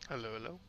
Hello, hello.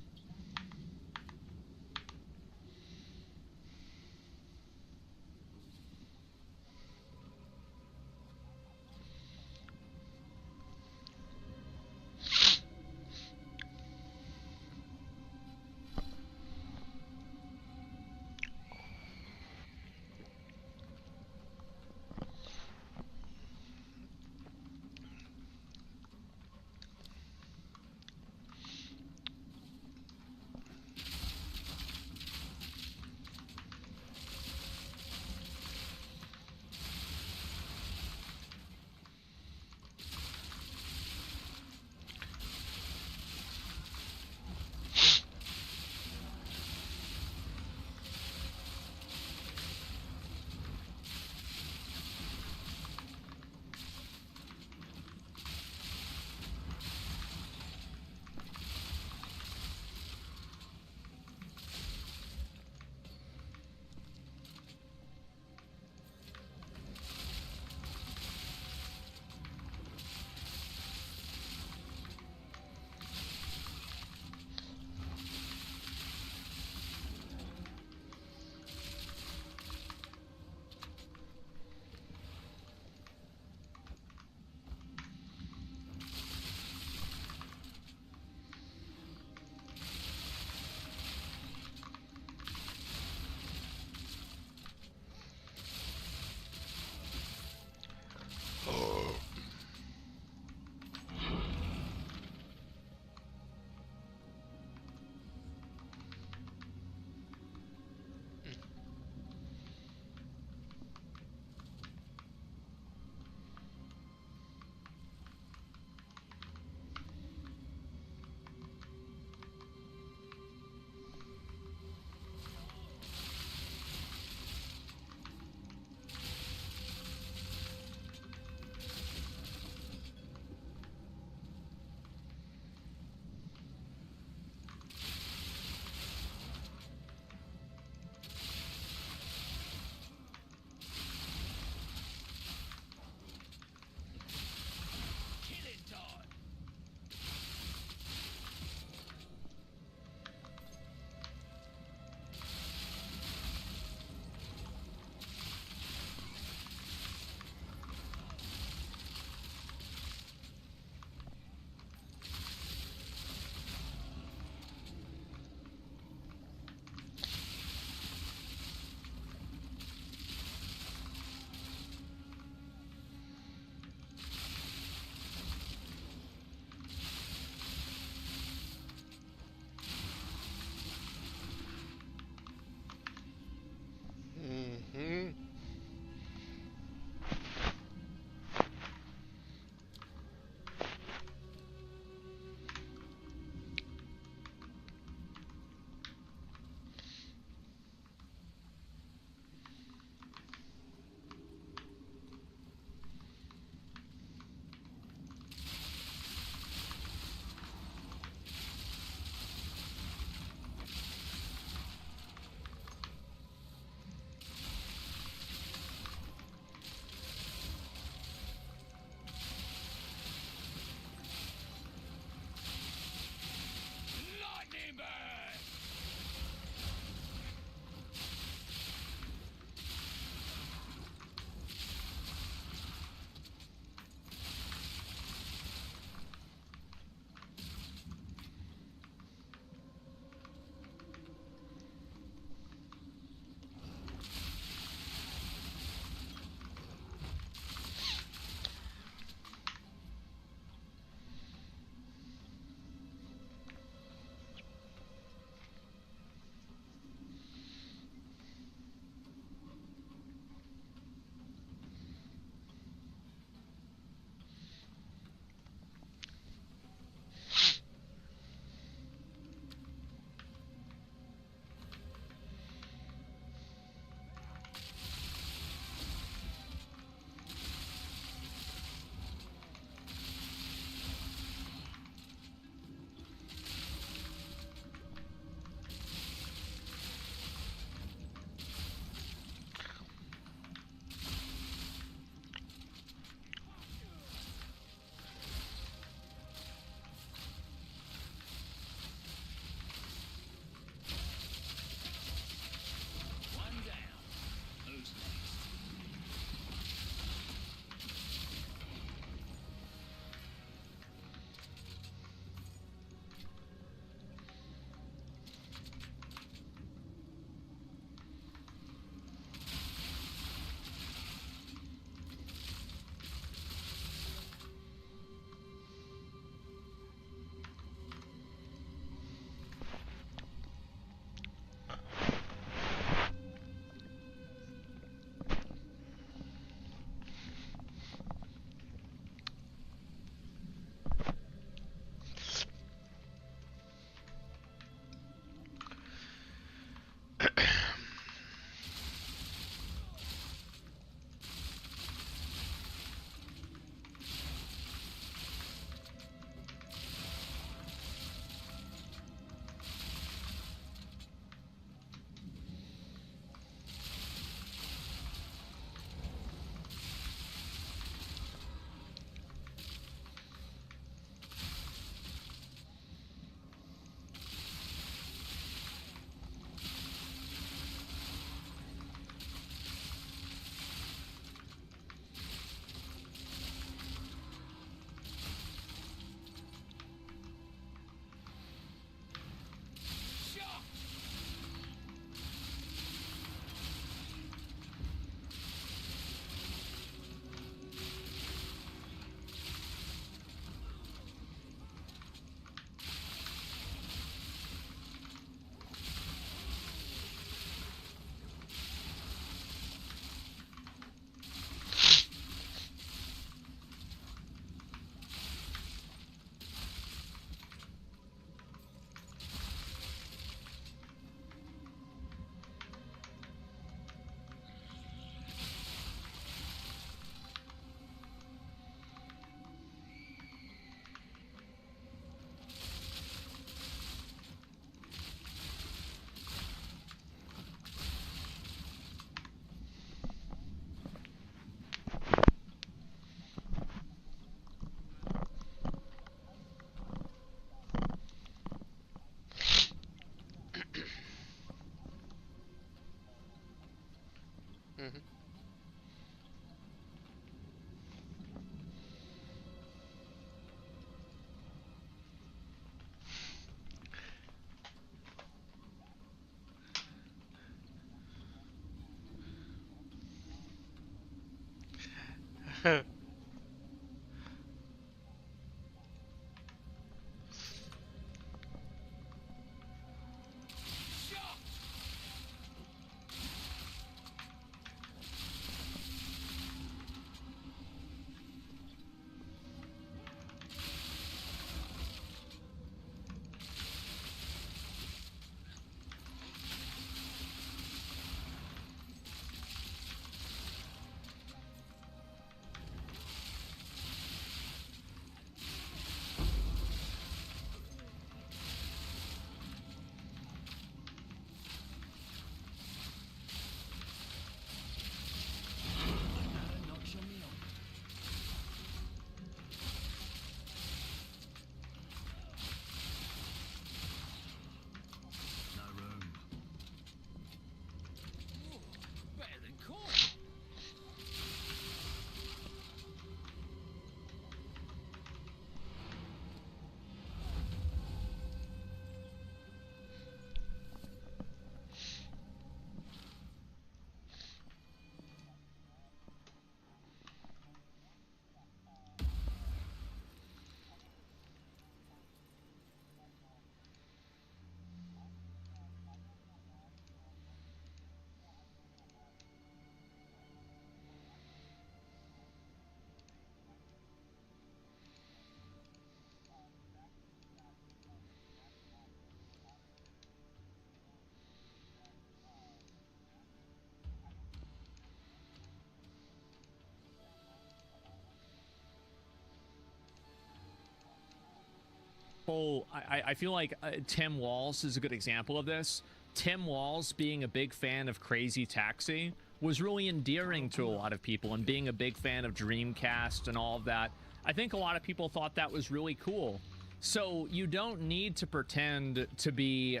I feel like Tim Walls is a good example of this. Tim Walls being a big fan of Crazy Taxi was really endearing to a lot of people, and being a big fan of Dreamcast and all of that. I think a lot of people thought that was really cool. So you don't need to pretend to be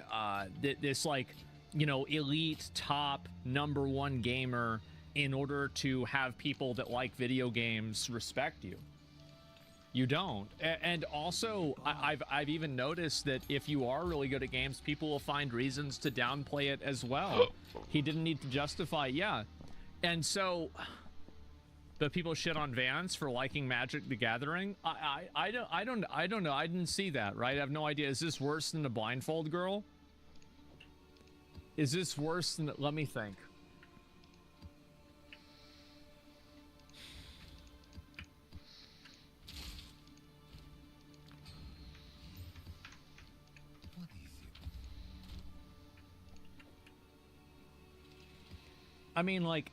this, like, you know, elite top #1 gamer in order to have people that like video games respect you. You don't. And also, I've even noticed that if you are really good at games, people will find reasons to downplay it as well. He didn't need to justify, yeah. And so, but people shit on Vance for liking Magic the Gathering. I don't know. I didn't see that, right? I have no idea. Is this worse than the Blindfold Girl? Is this worse than? Let me think. I mean, like,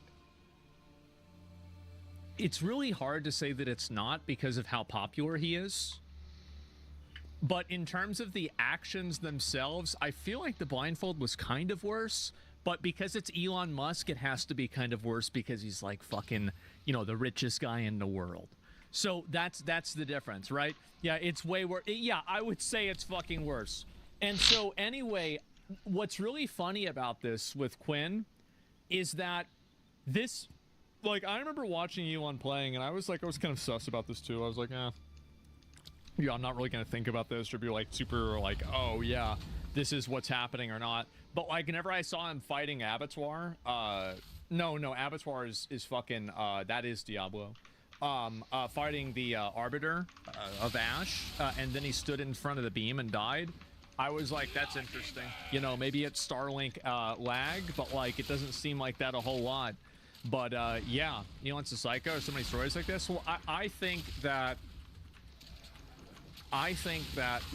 it's really hard to say that it's not because of how popular he is. But in terms of the actions themselves, I feel like the Blindfold was kind of worse. But because it's Elon Musk, it has to be kind of worse because he's like fucking, you know, the richest guy in the world. So that's the difference, right? Yeah, it's way worse. Yeah, I would say it's fucking worse. And so anyway, what's really funny about this with Quinn is that this, like, I remember watching Elon playing, and I was kind of sus about this too. I was like, yeah, I'm not really gonna think about this or be like super like, oh yeah, this is what's happening or not. But like, whenever I saw him fighting Abattoir, no, Abattoir is fucking, that is Diablo. Fighting the Arbiter of Ash, and then he stood in front of the beam and died. I was like, that's interesting. You know, maybe it's Starlink lag, but like, it doesn't seem like that a whole lot. But yeah, Elon's a psycho. So many stories like this. Well, I think that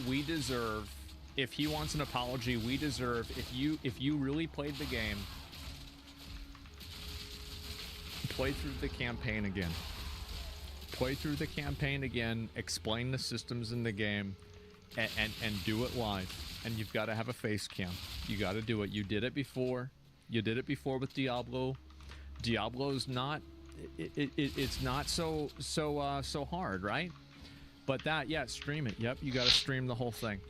we deserve, if he wants an apology, we deserve, if you really played the game, play through the campaign again. Play through the campaign again, explain the systems in the game, and do it live. And you've got to have a face cam. You got to do it. You did it before. You did it before with Diablo. Diablo's not, it's not so hard, right? But that, yeah, stream it. Yep, you got to stream the whole thing.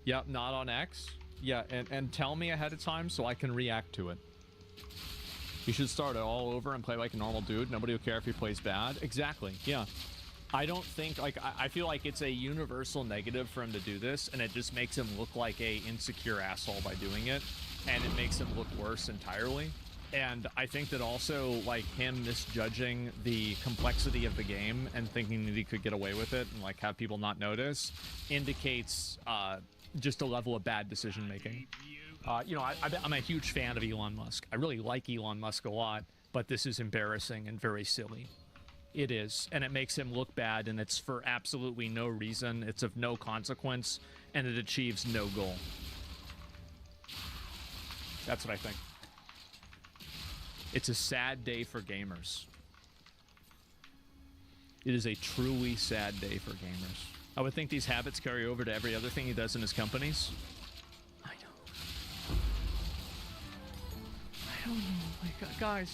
Yep, not on X. Yeah, and tell me ahead of time so I can react to it. You should start it all over and play like a normal dude. Nobody will care if he plays bad. Exactly, yeah. I don't think, like, I feel like it's a universal negative for him to do this, and it just makes him look like a insecure asshole by doing it, and it makes him look worse entirely. And I think that also, like, him misjudging the complexity of the game and thinking that he could get away with it and, like, have people not notice indicates just a level of bad decision making. You know, I'm a huge fan of Elon Musk. I really like Elon Musk a lot, but this is embarrassing and very silly. It is, and it makes him look bad, and it's for absolutely no reason. It's of no consequence, and it achieves no goal. That's what I think. It's a sad day for gamers. It is a truly sad day for gamers. I would think these habits carry over to every other thing he does in his companies. I don't know. Like, guys,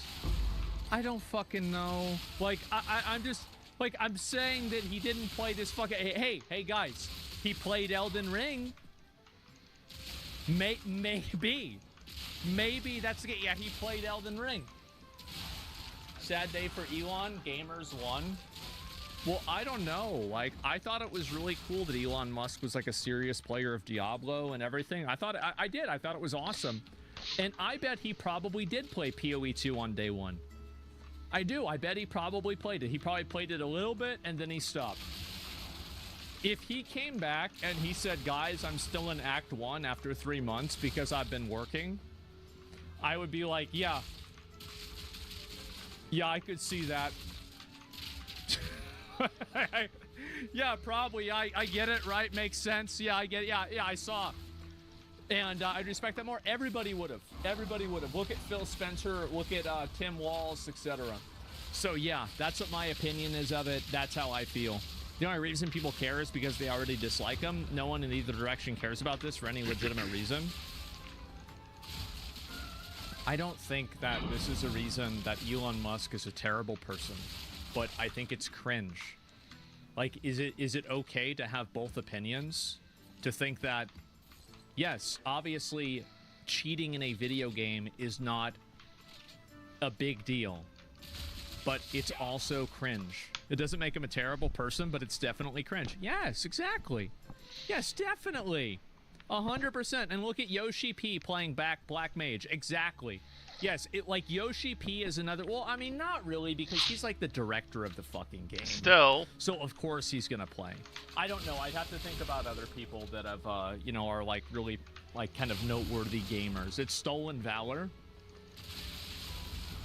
I don't fucking know. Like, I'm just, like, I'm saying that he didn't play this fucking, hey, guys, he played Elden Ring. Maybe that's the game. Yeah, he played Elden Ring. Sad day for Elon. Gamers won. Well, I don't know. Like, I thought it was really cool that Elon Musk was like a serious player of Diablo and everything. I thought I did. I thought it was awesome. And I bet he probably did play PoE 2 on day one. I do. I bet he probably played it. He probably played it a little bit and then he stopped. If he came back and he said, guys, I'm still in Act 1 after 3 months because I've been working, I would be like, yeah, I could see that. Yeah, probably. I get it, right? Makes sense. Yeah, I get it. Yeah, I saw. And I'd respect that more. Everybody would have. Everybody would have. Look at Phil Spencer. Look at Tim Walls, etc. So, yeah, that's what my opinion is of it. That's how I feel. The only reason people care is because they already dislike him. No one in either direction cares about this for any legitimate reason. I don't think that this is a reason that Elon Musk is a terrible person, but I think it's cringe. Like, is it okay to have both opinions? To think that, yes, obviously, cheating in a video game is not a big deal, but it's also cringe. It doesn't make him a terrible person, but it's definitely cringe. Yes, exactly. Yes, definitely. 100%. And look at Yoshi P playing back Black Mage. Exactly. Yes, like Yoshi P is another. Well, I mean, not really, because he's like the director of the fucking game. Still. So of course he's gonna play. I don't know. I'd have to think about other people that have, you know, are like really like kind of noteworthy gamers. It's Stolen Valor.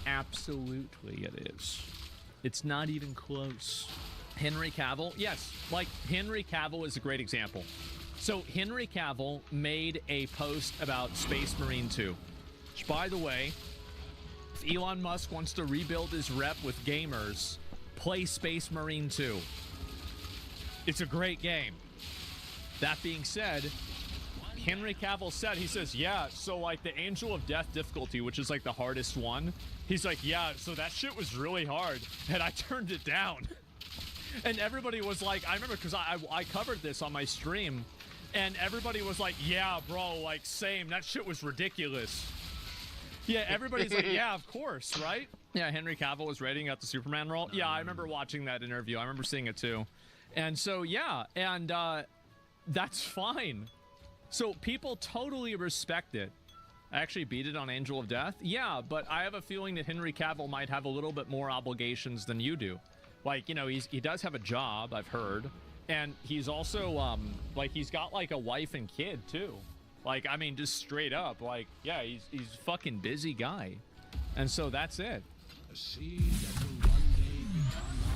Absolutely, it is. It's not even close. Henry Cavill. Yes, like Henry Cavill is a great example. So Henry Cavill made a post about Space Marine 2. Which, by the way, if Elon Musk wants to rebuild his rep with gamers, play Space Marine 2. It's a great game. That being said, Henry Cavill said, he says, yeah, so like the Angel of Death difficulty, which is like the hardest one, he's like, yeah, so that shit was really hard, and I turned it down. And everybody was like, I remember, because I covered this on my stream, and everybody was like, yeah, bro, like, same. That shit was ridiculous. Yeah, everybody's like, yeah, of course, right? Yeah, Henry Cavill was rating out the Superman role. Yeah, I remember watching that interview. I remember seeing it, too. And so, yeah, and that's fine. So people totally respect it. I actually beat it on Angel of Death. Yeah, but I have a feeling that Henry Cavill might have a little bit more obligations than you do. Like, you know, he does have a job, I've heard. And he's also, like, he's got, like, a wife and kid, too. Like, I mean, just straight up. Like, yeah, he's a fucking busy guy. And so that's it.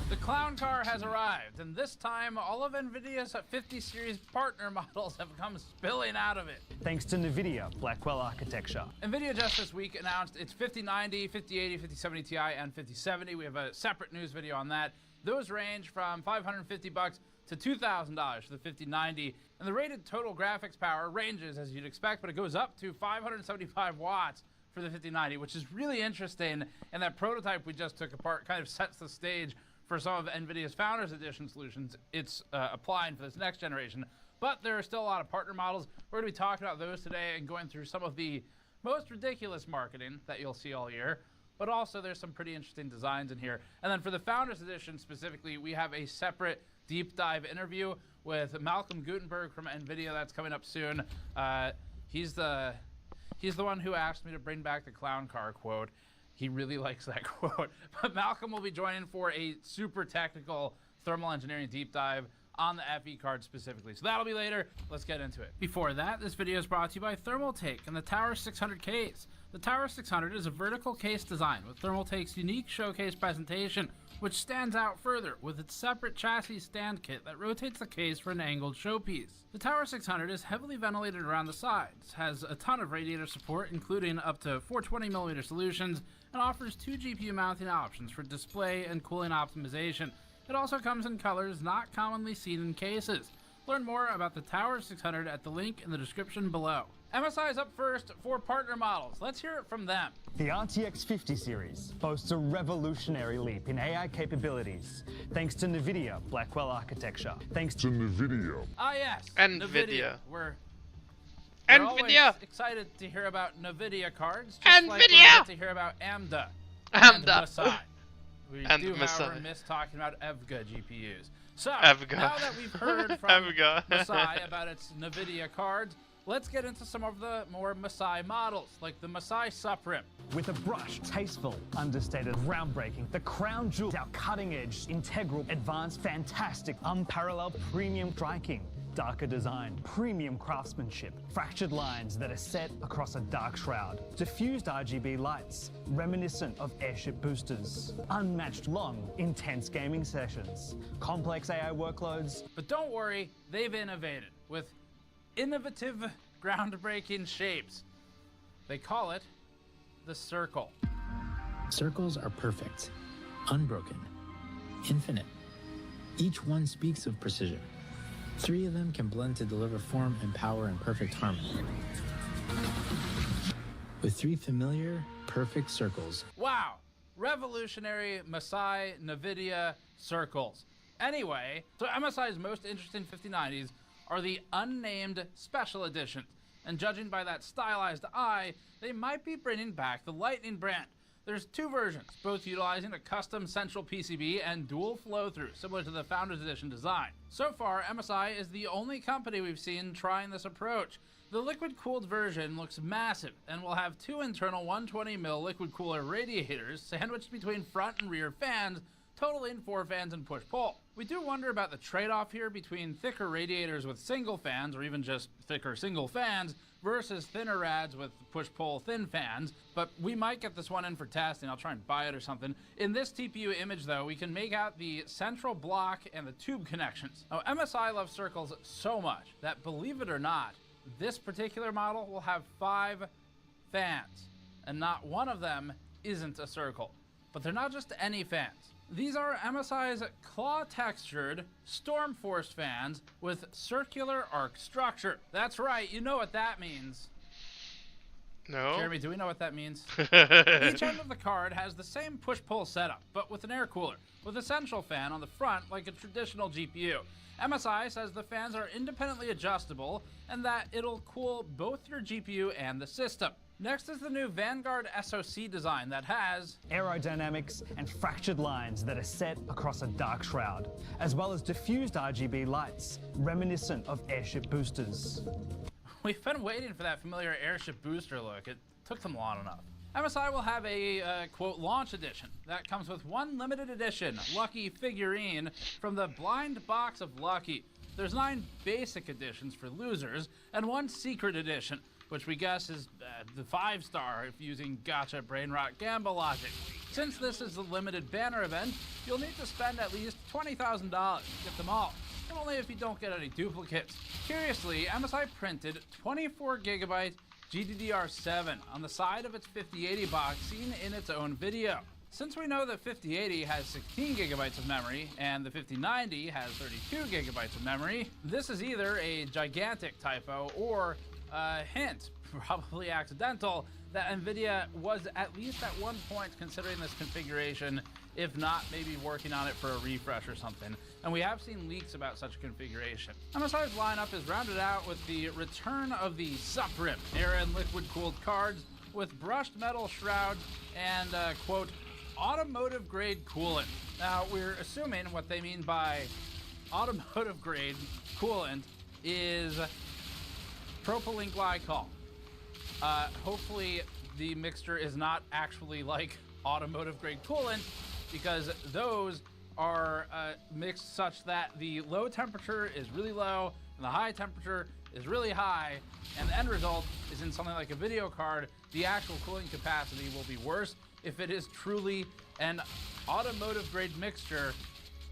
The clown car has arrived, and this time, all of NVIDIA's 50 series partner models have come spilling out of it. Thanks to NVIDIA Blackwell architecture. NVIDIA just this week announced its 5090, 5080, 5070 Ti, and 5070. We have a separate news video on that. Those range from $550 to $2,000 for the 5090, and the rated total graphics power ranges as you'd expect, but it goes up to 575 watts for the 5090, which is really interesting, and that prototype we just took apart kind of sets the stage for some of NVIDIA's Founders Edition solutions it's applying for this next generation. But there are still a lot of partner models. We're going to be talking about those today and going through some of the most ridiculous marketing that you'll see all year. But also there's some pretty interesting designs in here. And then for the Founders Edition specifically, we have a separate deep dive interview with Malcolm Gutenberg from NVIDIA that's coming up soon. He's the He's the one who asked me to bring back the clown car quote. He really likes that quote. But Malcolm will be joining for a super technical thermal engineering deep dive on the FE card specifically. So that'll be later. Let's get into it. Before that, this video is brought to you by Thermaltake and the Tower 600 case. The Tower 600 is a vertical case design with Thermaltake's unique showcase presentation, which stands out further with its separate chassis stand kit that rotates the case for an angled showpiece. The Tower 600 is heavily ventilated around the sides, has a ton of radiator support including up to 420mm solutions, and offers 2 GPU mounting options for display and cooling optimization. It also comes in colors not commonly seen in cases. Learn more about the Tower 600 at the link in the description below. MSI is up first for partner models. Let's hear it from them. The RTX 50 series boasts a revolutionary leap in AI capabilities thanks to NVIDIA Blackwell architecture. Thanks to NVIDIA. Ah yes, NVIDIA. We're NVIDIA. always excited to hear about NVIDIA cards, just like we're NVIDIA. excited to hear about AMDA. AMDA. And Masai. We And do, Masai. however, miss talking about EVGA GPUs. So, EVGA. now that we've heard from EVGA. Masai about its NVIDIA cards, let's get into some of the more Masai models, like the Masai Supreme. With a brush, tasteful, understated, groundbreaking, the crown jewel, our cutting-edge, integral, advanced, fantastic, unparalleled, premium striking, darker design, premium craftsmanship, fractured lines that are set across a dark shroud, diffused RGB lights, reminiscent of airship boosters, unmatched long, intense gaming sessions, complex AI workloads. But don't worry, they've innovated with innovative, groundbreaking shapes. They call it the circle. Circles are perfect, unbroken, infinite. Each one speaks of precision. 3 of them can blend to deliver form and power in perfect harmony. With 3 familiar, perfect circles. Wow, revolutionary Masai NVIDIA circles. Anyway, so MSI's most interesting 5090s are the unnamed special editions, and judging by that stylized eye, they might be bringing back the Lightning brand. There's 2 versions, both utilizing a custom central PCB and dual flow-through, similar to the Founders Edition design. So far, MSI is the only company we've seen trying this approach. The liquid-cooled version looks massive and will have 2 internal 120mm liquid cooler radiators sandwiched between front and rear fans, totaling 4 fans and push-pull. We do wonder about the trade-off here between thicker radiators with single fans, or even just thicker single fans, versus thinner rads with push-pull thin fans, but we might get this one in for testing. I'll try and buy it or something. In this TPU image, though, we can make out the central block and the tube connections. Now, MSI loves circles so much that, believe it or not, this particular model will have 5 fans, and not one of them isn't a circle. But they're not just any fans. These are MSI's claw-textured Storm Force fans with circular arc structure. That's right, you know what that means. No. Jeremy, do we know what that means? Each end of the card has the same push-pull setup, but with an air cooler, with a central fan on the front like a traditional GPU. MSI says the fans are independently adjustable and that it'll cool both your GPU and the system. Next is the new Vanguard SoC design that has aerodynamics and fractured lines that are set across a dark shroud, as well as diffused RGB lights, reminiscent of airship boosters. We've been waiting for that familiar airship booster look. It took them long enough. MSI will have a, quote, launch edition that comes with 1 limited edition Lucky figurine from the blind box of Lucky. There's 9 basic editions for losers and 1 secret edition, which we guess is the 5-star if using gotcha brain rot gamble logic. Since this is a limited banner event, you'll need to spend at least $20,000 to get them all, and only if you don't get any duplicates. Curiously, MSI printed 24GB GDDR7 on the side of its 5080 box seen in its own video. Since we know that 5080 has 16GB of memory and the 5090 has 32GB of memory, this is either a gigantic typo or a hint, probably accidental, that NVIDIA was at least at one point considering this configuration, if not maybe working on it for a refresh or something. And we have seen leaks about such a configuration. MSI's lineup is rounded out with the return of the Supreme air and liquid-cooled cards with brushed metal shrouds and, quote, automotive-grade coolant. Now, we're assuming what they mean by automotive-grade coolant is propylene glycol. Hopefully the mixture is not actually like automotive grade coolant, because those are mixed such that the low temperature is really low and the high temperature is really high, and the end result is in something like a video card, the actual cooling capacity will be worse if it is truly an automotive grade mixture,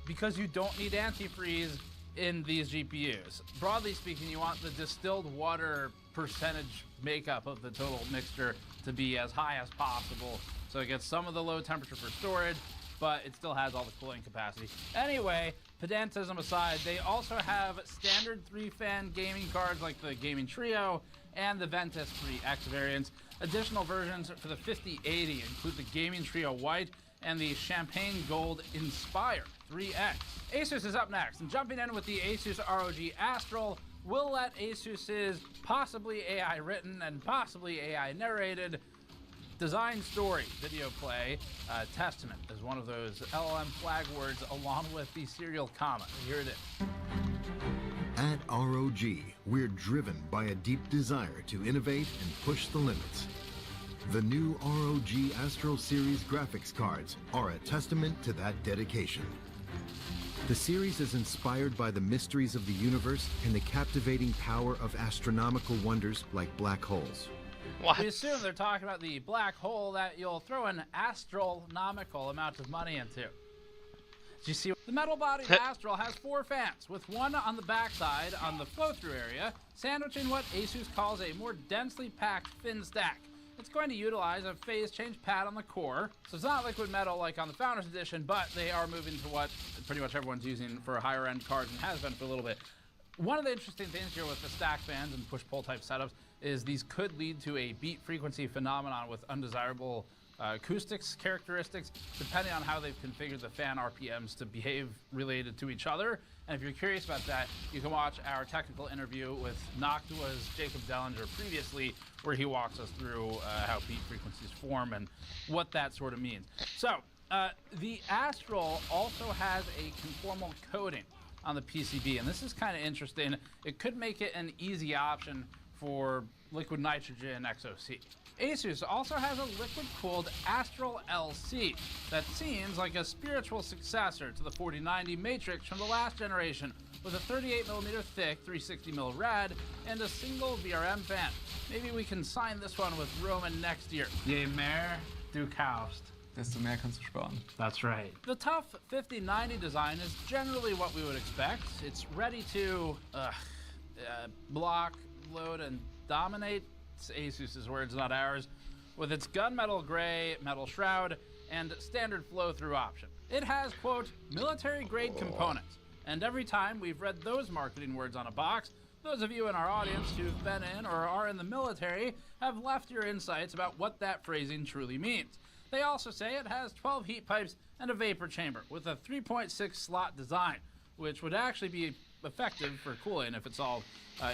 because you don't need antifreeze in these GPUs. Broadly speaking, you want the distilled water percentage makeup of the total mixture to be as high as possible, so it gets some of the low temperature for storage, but it still has all the cooling capacity. Anyway, pedantism aside, they also have standard 3-fan gaming cards like the Gaming Trio and the Ventus 3X variants. Additional versions for the 5080 include the Gaming Trio White and the Champagne Gold Inspire 3X. Asus is up next, and jumping in with the Asus ROG Astral, we'll let Asus's possibly AI written and possibly AI narrated design story video play. Testament is one of those LLM flag words along with the serial comma. Here it is. At ROG, we're driven by a deep desire to innovate and push the limits. The new ROG Astral Series graphics cards are a testament to that dedication. The series is inspired by the mysteries of the universe and the captivating power of astronomical wonders like black holes. What? We assume they're talking about the black hole that you'll throw an astronomical amount of money into. Did you see? The metal-bodied Astral has 4 fans, with one on the backside on the flow-through area, sandwiching what Asus calls a more densely packed fin stack. It's going to utilize a phase change pad on the core, so it's not liquid metal like on the Founders Edition, but they are moving to what pretty much everyone's using for higher-end cards and has been for a little bit. One of the interesting things here with the stack fans and push-pull type setups is these could lead to a beat frequency phenomenon with undesirable acoustics characteristics, depending on how they've configured the fan RPMs to behave related to each other. And if you're curious about that, you can watch our technical interview with Noctua's Jacob Dellinger previously, where he walks us through how beat frequencies form and what that sort of means. So the Astral also has a conformal coating on the PCB, and this is kind of interesting. It could make it an easy option for liquid nitrogen XOC. Asus also has a liquid-cooled Astral LC that seems like a spiritual successor to the 4090 Matrix from the last generation, with a 38mm thick 360mm rad and a single VRM fan. Maybe we can sign this one with Roman next year. Je mehr du kaufst, desto mehr kannst du sparen. That's right. The tough 5090 design is generally what we would expect. It's ready to block, load, and dominate. It's Asus's words, not ours. With its gunmetal gray metal shroud and standard flow-through option. It has, quote, military-grade components. And every time we've read those marketing words on a box, those of you in our audience who've been in or are in the military have left your insights about what that phrasing truly means. They also say it has 12 heat pipes and a vapor chamber with a 3.6 slot design, which would actually be effective for cooling if it's all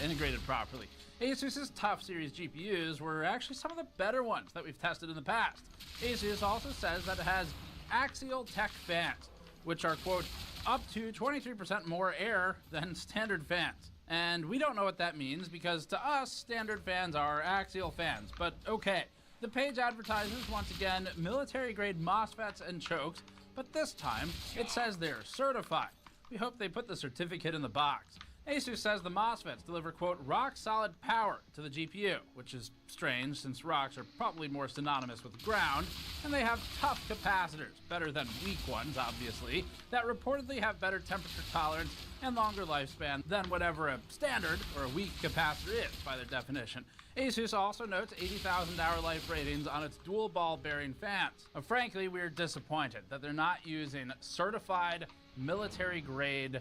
integrated properly. Asus's TUF series GPUs were actually some of the better ones that we've tested in the past. Asus also says that it has axial tech fans, which are, quote, up to 23% more air than standard fans. And we don't know what that means because to us, standard fans are axial fans, but okay. The page advertises, once again, military-grade MOSFETs and chokes, but this time it says they're certified. We hope they put the certificate in the box. Asus says the MOSFETs deliver, quote, rock-solid power to the GPU, which is strange since rocks are probably more synonymous with ground, and they have tough capacitors, better than weak ones, obviously, that reportedly have better temperature tolerance and longer lifespan than whatever a standard or a weak capacitor is by their definition. Asus also notes 80,000 hour life ratings on its dual ball bearing fans. Frankly, we're disappointed that they're not using certified military-grade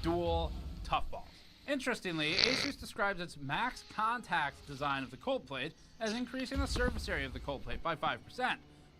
dual tough balls. Interestingly, Asus describes its max contact design of the cold plate as increasing the surface area of the cold plate by 5%,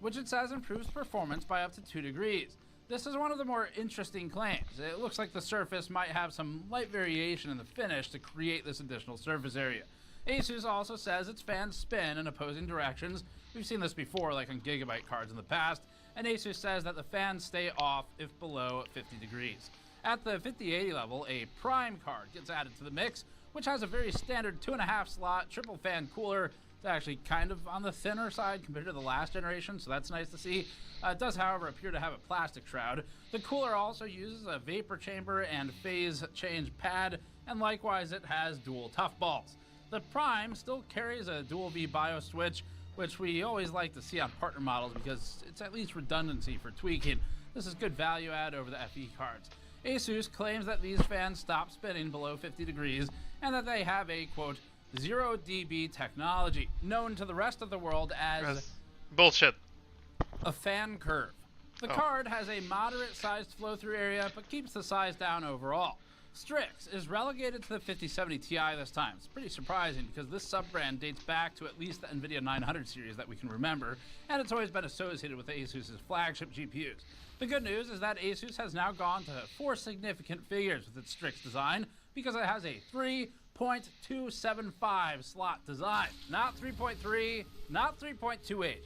which it says improves performance by up to 2 degrees. This is one of the more interesting claims. It looks like the surface might have some light variation in the finish to create this additional surface area. Asus also says its fans spin in opposing directions. We've seen this before, like on Gigabyte cards in the past, and Asus says that the fans stay off if below 50 degrees. At the 5080 level, a Prime card gets added to the mix, which has a very standard 2.5 slot triple fan cooler It's actually kind of on the thinner side compared to the last generation, so that's nice to see. It does, however, appear to have a plastic shroud. The cooler also uses a vapor chamber and phase change pad, and likewise it has dual tough balls. The Prime still carries a dual V BIOS switch, which we always like to see on partner models because it's at least redundancy for tweaking. This is good value add over the FE cards. Asus claims that these fans stop spinning below 50 degrees and that they have a, quote, 0 dB technology, known to the rest of the world as bullshit. A fan curve. The card has a moderate-sized flow-through area, but keeps the size down overall. Strix is relegated to the 5070 Ti this time. It's pretty surprising because this sub-brand dates back to at least the NVIDIA 900 series that we can remember, and it's always been associated with Asus's flagship GPUs. The good news is that Asus has now gone to 4 significant figures with its Strix design because it has a 3.275 slot design. Not 3.3, not 3.28.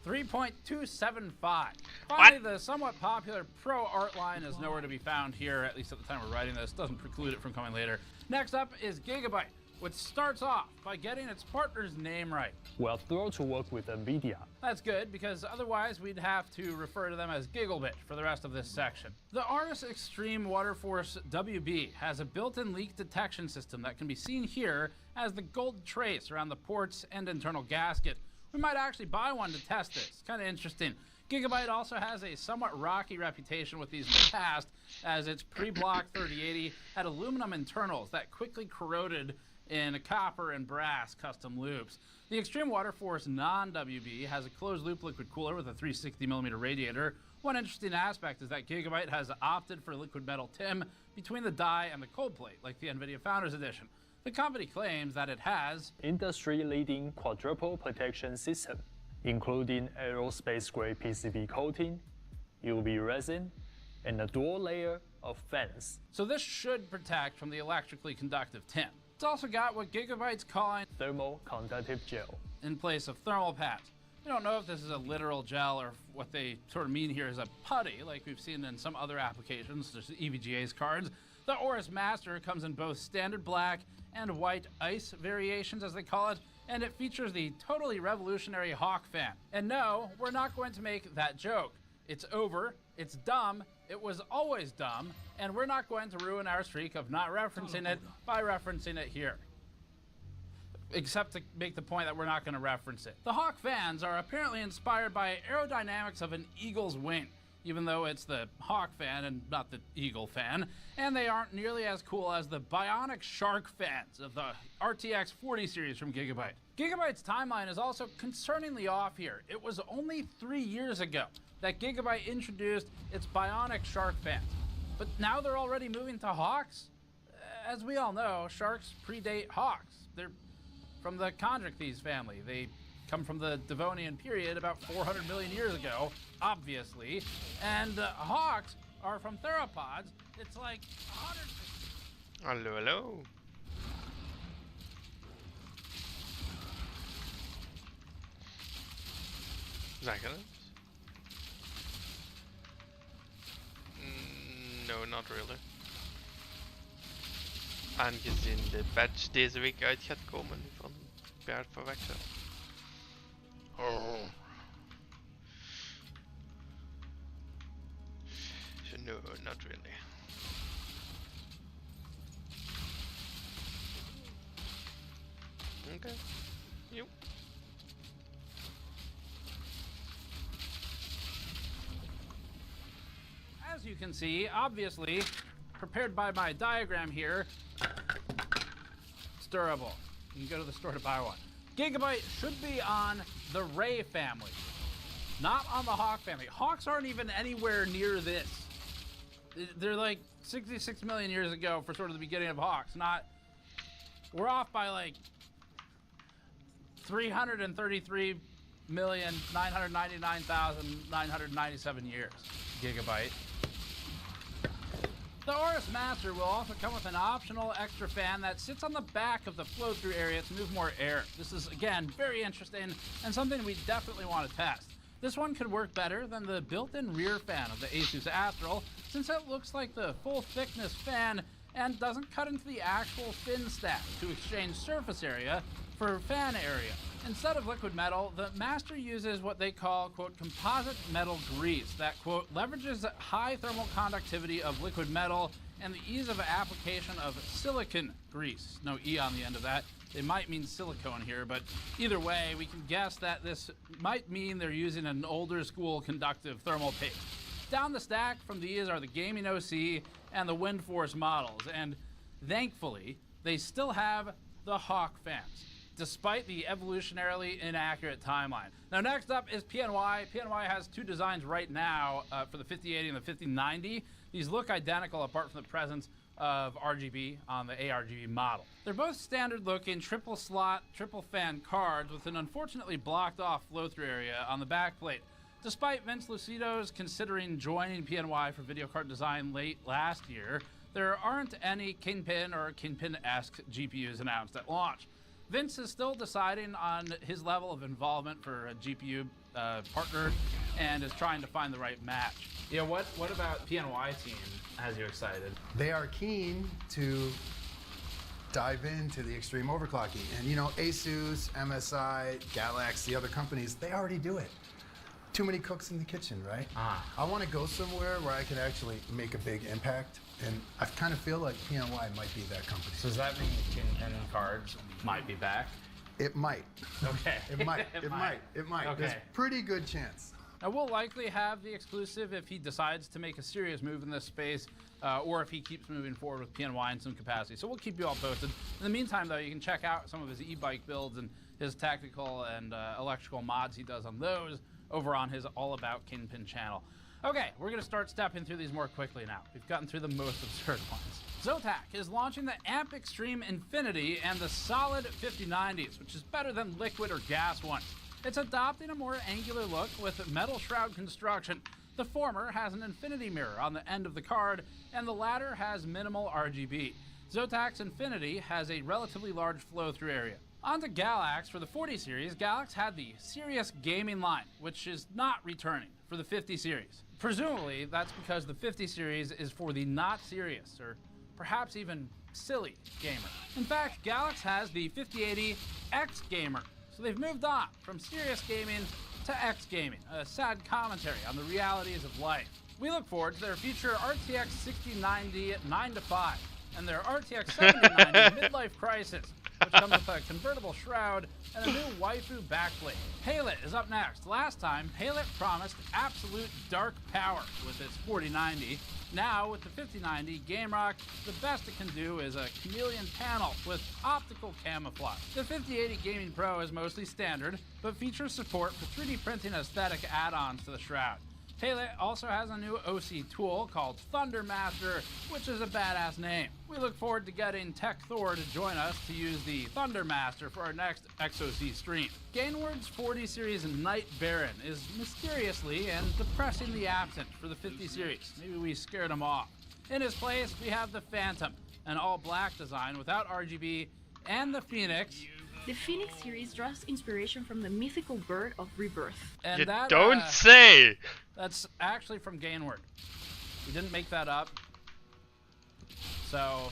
3.275. Finally, the somewhat popular Pro art line is nowhere to be found here, at least at the time we're writing this. Doesn't preclude it from coming later. Next up is Gigabyte, which starts off by getting its partner's name right. We're thrilled to work with NVIDIA. That's good, because otherwise we'd have to refer to them as Gigglebit for the rest of this section. The Aorus Extreme Waterforce WB has a built-in leak detection system that can be seen here as the gold trace around the ports and internal gasket. We might actually buy one to test this. Kind of interesting. Gigabyte also has a somewhat rocky reputation with these in the past, as its pre-block 3080 had aluminum internals that quickly corroded in copper and brass custom loops. The Extreme Waterforce non-WB has a closed-loop liquid cooler with a 360mm radiator. One interesting aspect is that Gigabyte has opted for liquid metal TIM between the die and the cold plate, like the NVIDIA Founders Edition. The company claims that it has Industry-leading quadruple protection system, including aerospace-grade PCB coating, UV resin, and a dual layer of fans. So this should protect from the electrically conductive TIM. It's also got what Gigabyte's calling thermal conductive gel in place of thermal pads. We don't know if this is a literal gel or what they sort of mean here is a putty, like we've seen in some other applications, such as EVGA's cards. The Aorus Master comes in both standard black and white ice variations, as they call it, and it features the totally revolutionary Hawk fan. And no, we're not going to make that joke. It's over, it's dumb, it was always dumb, and we're not going to ruin our streak of not referencing it by referencing it here. Except to make the point that we're not going to reference it. The Hawk fans are apparently inspired by aerodynamics of an eagle's wing, even though it's the Hawk fan and not the Eagle fan, and they aren't nearly as cool as the bionic shark fans of the RTX 40 series from Gigabyte. Gigabyte's timeline is also concerningly off here. It was only 3 years ago that Gigabyte introduced its bionic shark fans, but now they're already moving to Hawks? As we all know, sharks predate Hawks. They're from the Chondrichthyes family. They come from the Devonian period about 400 million years ago, obviously. And hawks are from theropods. It's like 100... Hello, hello. Zacchaeus? No, not really. Aangezien de patch deze week uit gaat komen van Beard for Exile. Oh. So no, not really. Okay. You. As you can see, obviously, prepared by my diagram here, it's durable. You can go to the store to buy one. Gigabyte should be on the Ray family, not on the Hawk family. Hawks aren't even anywhere near this. They're like 66 million years ago for sort of the beginning of Hawks. We're off by like 333,999,997 years. Gigabyte. The Aorus Master will also come with an optional extra fan that sits on the back of the flow-through area to move more air. This is, again, very interesting and something we definitely want to test. This one could work better than the built-in rear fan of the Asus Astral, since it looks like the full thickness fan and doesn't cut into the actual fin stack to exchange surface area For fan area, instead of liquid metal, the Master uses what they call, quote, composite metal grease that, quote, leverages the high thermal conductivity of liquid metal and the ease of application of silicon grease. No E on the end of that. They might mean silicone here, but either way, we can guess that this might mean they're using an older school conductive thermal paste. Down the stack from these are the Gaming OC and the Wind Force models, and thankfully, they still have the Hawk fans, despite the evolutionarily inaccurate timeline. Now, next up is PNY. PNY has two designs right now for the 5080 and the 5090. These look identical apart from the presence of RGB on the ARGB model. They're both standard looking triple slot, triple fan cards with an unfortunately blocked off flow-through area on the backplate. Despite Vince Lucido's considering joining PNY for video card design late last year, there aren't any Kingpin or Kingpin-esque GPUs announced at launch. Vince is still deciding on his level of involvement for a GPU partner and is trying to find the right match. Yeah, what about PNY team has you excited? They are keen to dive into the extreme overclocking. And you know, Asus, MSI, Galax, the other companies, they already do it. Too many cooks in the kitchen, right? I want to go somewhere where I can actually make a big impact, and I kind of feel like PNY might be that company. So does that mean Kingpin cards might be back? It might. Okay. It might. It might. Okay. There's pretty good chance. Now, we'll likely have the exclusive if he decides to make a serious move in this space, or if he keeps moving forward with PNY in some capacity. So we'll keep you all posted. In the meantime, though, you can check out some of his e-bike builds and his tactical and electrical mods he does on those over on his All About Kingpin channel. Okay, we're going to start stepping through these more quickly now. We've gotten through the most absurd ones. Zotac is launching the Amp Extreme Infinity and the Solid 5090s, which is better than liquid or gas ones. It's adopting a more angular look with metal shroud construction. The former has an infinity mirror on the end of the card, and the latter has minimal RGB. Zotac's Infinity has a relatively large flow-through area. On to Galax. For the 40 series, Galax had the Serious Gaming line, which is not returning for the 50 series. Presumably, that's because the 50 series is for the not serious, or perhaps even silly gamer. In fact, Galax has the 5080 X Gamer, so they've moved on from serious gaming to X Gaming, a sad commentary on the realities of life. We look forward to their future RTX 6090 9-5 and their RTX 7090 Midlife Crisis, which comes with a convertible shroud and a new waifu backplate. Palit is up next. Last time, Palit promised absolute dark power with its 4090. Now, with the 5090 Game Rock, the best it can do is a chameleon panel with optical camouflage. The 5080 Gaming Pro is mostly standard, but features support for 3D printing aesthetic add-ons to the shroud. Palit also has a new OC tool called Thunder Master, which is a badass name. We look forward to getting Tech Thor to join us to use the Thunder Master for our next XOC stream. Gainward's 40 series Night Baron is mysteriously and depressingly absent for the 50 series. Maybe we scared him off. In his place, we have the Phantom, an all-black design without RGB, and the Phoenix. The Phoenix series draws inspiration from the mythical bird of rebirth. And You that, don't say! That's actually from Gainward. We didn't make that up. So,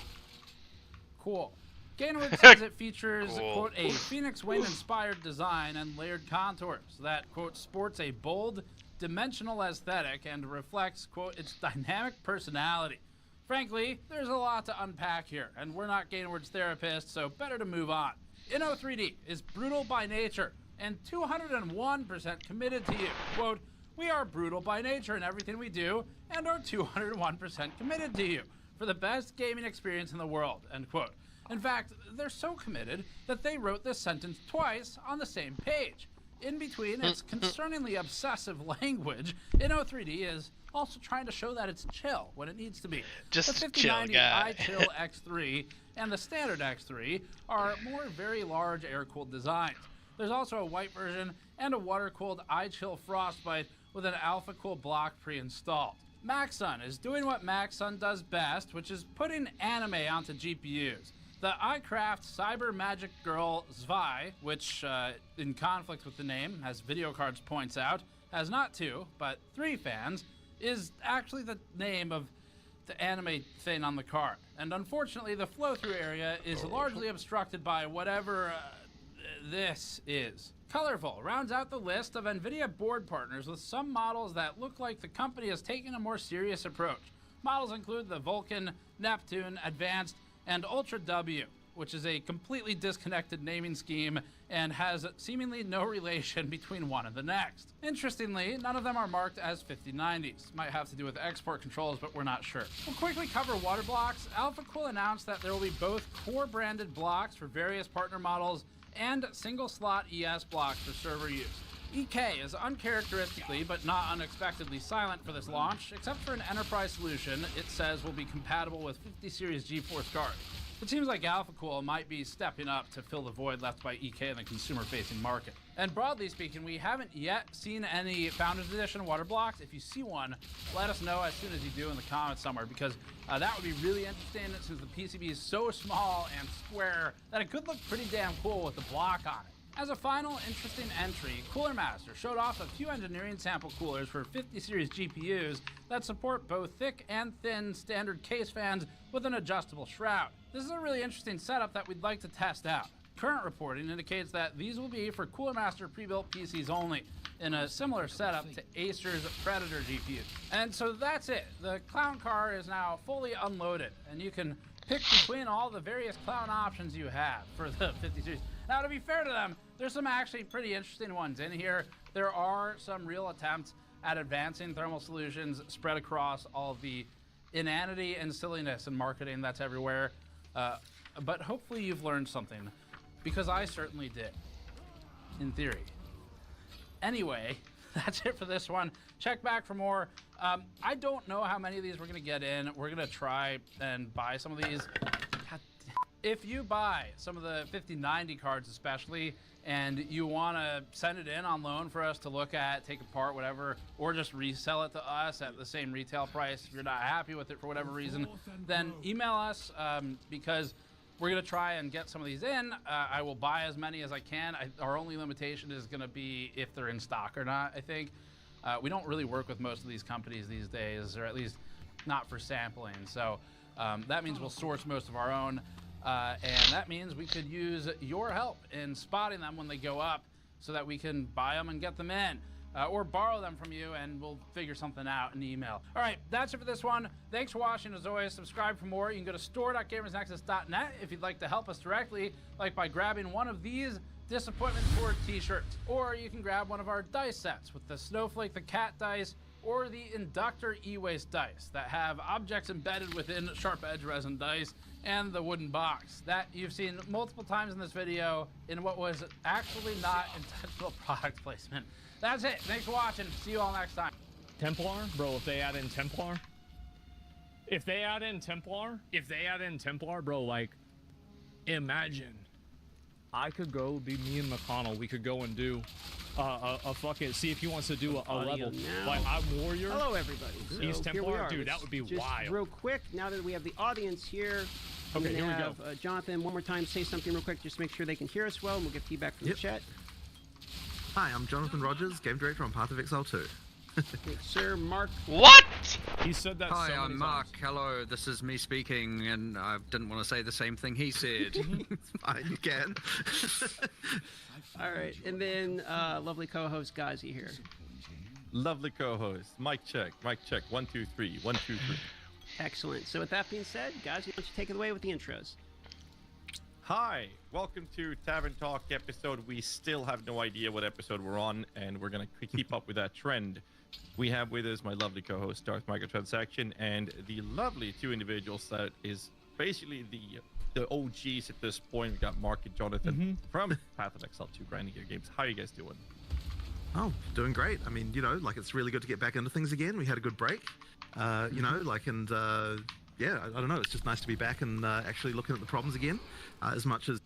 cool. Gainward says it features, Cool. quote, a Phoenix Wing-inspired design and layered contours that, quote, sports a bold, dimensional aesthetic and reflects, quote, its dynamic personality. Frankly, there's a lot to unpack here, and we're not Gainward's therapists, so better to move on. Inno3D is brutal by nature and 201% committed to you. Quote, we are brutal by nature in everything we do and are 201% committed to you for the best gaming experience in the world, end quote. In fact, they're so committed that they wrote this sentence twice on the same page. In between its concerningly obsessive language, Inno3D is also trying to show that it's chill when it needs to be. Just the a chill 5090 guy. iChill X3 and the standard X3 are more very large air-cooled designs. There's also a white version and a water-cooled iChill Frostbite with an alpha-cool block pre-installed. Maxsun is doing what Maxsun does best, which is putting anime onto GPUs. The iCraft Cyber Magic Girl Zwei, which, in conflict with the name, as video cards points out, has not 2, but 3 fans, is actually the name of the anime thing on the card. And unfortunately, the flow-through area is largely obstructed by whatever this is. Colorful rounds out the list of NVIDIA board partners with some models that look like the company has taken a more serious approach. Models include the Vulcan, Neptune, Advanced, and Ultra W, which is a completely disconnected naming scheme and has seemingly no relation between one and the next. Interestingly, none of them are marked as 5090s. Might have to do with export controls, but we're not sure. We'll quickly cover water blocks. AlphaCool announced that there will be both core branded blocks for various partner models and single slot ES blocks for server use. EK is uncharacteristically but not unexpectedly silent for this launch, except for an enterprise solution it says will be compatible with 50 series GeForce cards. It seems like AlphaCool might be stepping up to fill the void left by EK in the consumer-facing market. And broadly speaking, we haven't yet seen any Founders Edition water blocks. If you see one, let us know as soon as you do in the comments somewhere, because that would be really interesting since the PCB is so small and square that it could look pretty damn cool with the block on it. As a final interesting entry, Cooler Master showed off a few engineering sample coolers for 50 series GPUs that support both thick and thin standard case fans with an adjustable shroud. This is a really interesting setup that we'd like to test out. Current reporting indicates that these will be for Cooler Master pre-built PCs only, in a similar setup to Acer's Predator GPUs. And so that's it. The clown car is now fully unloaded, and you can pick between all the various clown options you have for the 50 series. Now, to be fair to them, there's some actually pretty interesting ones in here. There are some real attempts at advancing thermal solutions spread across all of the inanity and silliness and marketing that's everywhere. But hopefully you've learned something, because I certainly did, in theory. Anyway, that's it for this one. Check back for more. I don't know how many of these we're gonna get in. We're gonna try and buy some of these. If you buy some of the 5090 cards especially, and you want to send it in on loan for us to look at, take apart, whatever, or just resell it to us at the same retail price if you're not happy with it for whatever reason, then email us, because we're going to try and get some of these in. I will buy as many as I can. Our only limitation is going to be if they're in stock or not, I think. We don't really work with most of these companies these days, or at least not for sampling. So that means we'll source most of our own. And that means we could use your help in spotting them when they go up so that we can buy them and get them in, or borrow them from you, and we'll figure something out in email. All right, that's it for this one. Thanks for watching. As always, subscribe for more. You can go to store.gamersnexus.net if you'd like to help us directly, like by grabbing one of these Disappointment Tour t-shirts, or you can grab one of our dice sets with the Snowflake the Cat dice or the Inductor e-waste dice that have objects embedded within sharp edge resin dice, and the wooden box that you've seen multiple times in this video in what was actually not intentional product placement. That's it. Thanks for watching. See you all next time. Templar? Bro, if they add in Templar? If they add in Templar, bro, like, imagine. I could go, be me and McConnell, we could go and do a fucking, see if he wants to do a level. Now. Like, I'm Warrior. Hello, everybody. He's So Templar. here we are. Dude, that would be Just wild. Real quick, now that we have the audience here, Okay, here we go. Jonathan, one more time, say something real quick, just make sure they can hear us well, and we'll get feedback from the chat. Hi, I'm Jonathan Rogers, game director on Path of Exile 2. Okay, sir, Mark. What? He said that Hi, so many I'm Mark. times. Hello, this is me speaking, and I didn't want to say the same thing he said. It's fine, you can. All right, and then lovely co-host Gazi here. Lovely co-host. Mic check. 1, 2, 3. 1, 2, 3. Excellent. So with that being said, Gazi, why don't you take it away with the intros? Hi, welcome to Tavern Talk episode. We still have no idea what episode we're on, and we're going to keep up with that trend. We have with us my lovely co-host, Darth Microtransaction, and the lovely two individuals that is basically the OGs at this point. We got Mark and Jonathan from Path of Exile 2 Grinding Gear Games. How are you guys doing? Oh, doing great. I mean, you know, like, it's really good to get back into things again. We had a good break, you know, like, and yeah, I don't know. It's just nice to be back and actually looking at the problems again, as much as.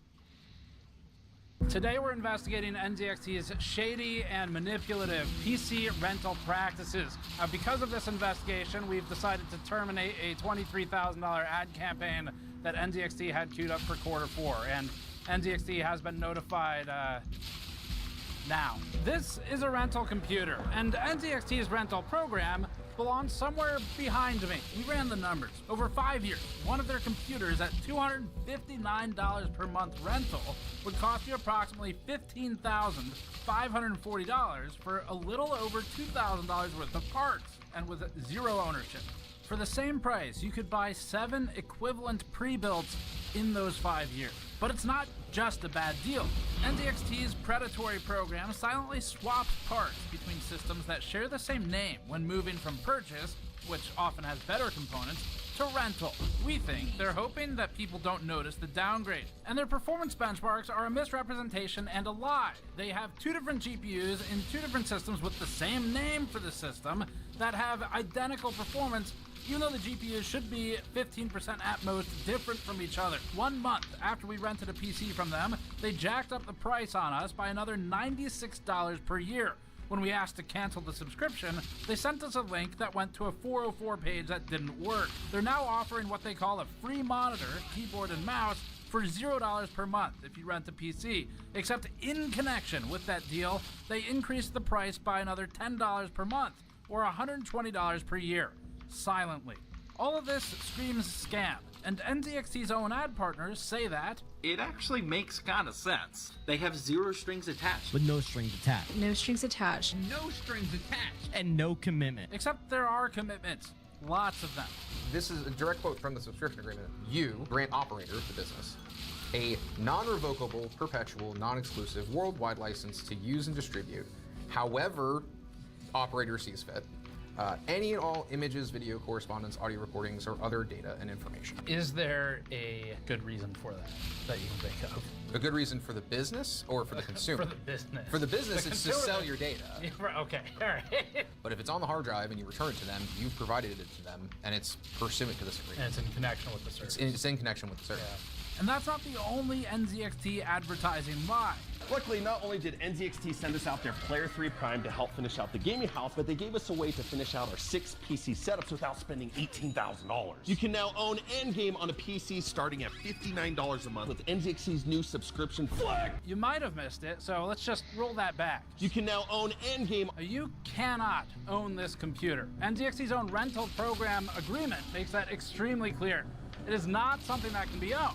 Today we're investigating NZXT's shady and manipulative PC rental practices. Because of this investigation, we've decided to terminate a $23,000 ad campaign that NZXT had queued up for Q4, and NZXT has been notified now. This is a rental computer, and NZXT's rental program belongs somewhere behind me. We ran the numbers. Over 5 years, one of their computers at $259 per month rental would cost you approximately $15,540 for a little over $2,000 worth of parts, and with zero ownership. For the same price, you could buy 7 equivalent pre-builts in those 5 years. But it's not just a bad deal. NZXT's predatory program silently swaps parts between systems that share the same name when moving from purchase, which often has better components, to rental. We think they're hoping that people don't notice the downgrade. And their performance benchmarks are a misrepresentation and a lie. They have 2 different GPUs in 2 different systems with the same name for the system that have identical performance, even though the GPUs should be 15% at most different from each other. 1 month after we rented a PC from them, they jacked up the price on us by another $96 per year. When we asked to cancel the subscription, they sent us a link that went to a 404 page that didn't work. They're now offering what they call a free monitor, keyboard, and mouse for $0 per month if you rent a PC. Except in connection with that deal, they increased the price by another $10 per month, or $120 per year, silently. All of this screams scam, and NZXT's own ad partners say that it actually makes kind of sense. They have 0 strings attached. With no strings attached. No strings attached. No strings attached. And no commitment. Except there are commitments. Lots of them. This is a direct quote from the subscription agreement. You grant operator, the business, a non-revocable, perpetual, non-exclusive, worldwide license to use and distribute, however operator sees fit, any and all images, video, correspondence, audio recordings, or other data and information. Is there a good reason for that you can think of? A good reason for the business or for the consumer? For the business. For the business, it's to sell your data. Yeah, okay, all right. But if it's on the hard drive and you return it to them, you've provided it to them, and it's pursuant to this agreement. And it's in connection with the service. It's in connection with the service. Yeah. And that's not the only NZXT advertising lie. Luckily, not only did NZXT send us out their Player 3 Prime to help finish out the gaming house, but they gave us a way to finish out our 6 PC setups without spending $18,000. You can now own Endgame on a PC starting at $59 a month with NZXT's new subscription flag. You might have missed it, so let's just roll that back. You can now own Endgame. You cannot own this computer. NZXT's own rental program agreement makes that extremely clear. It is not something that can be owned.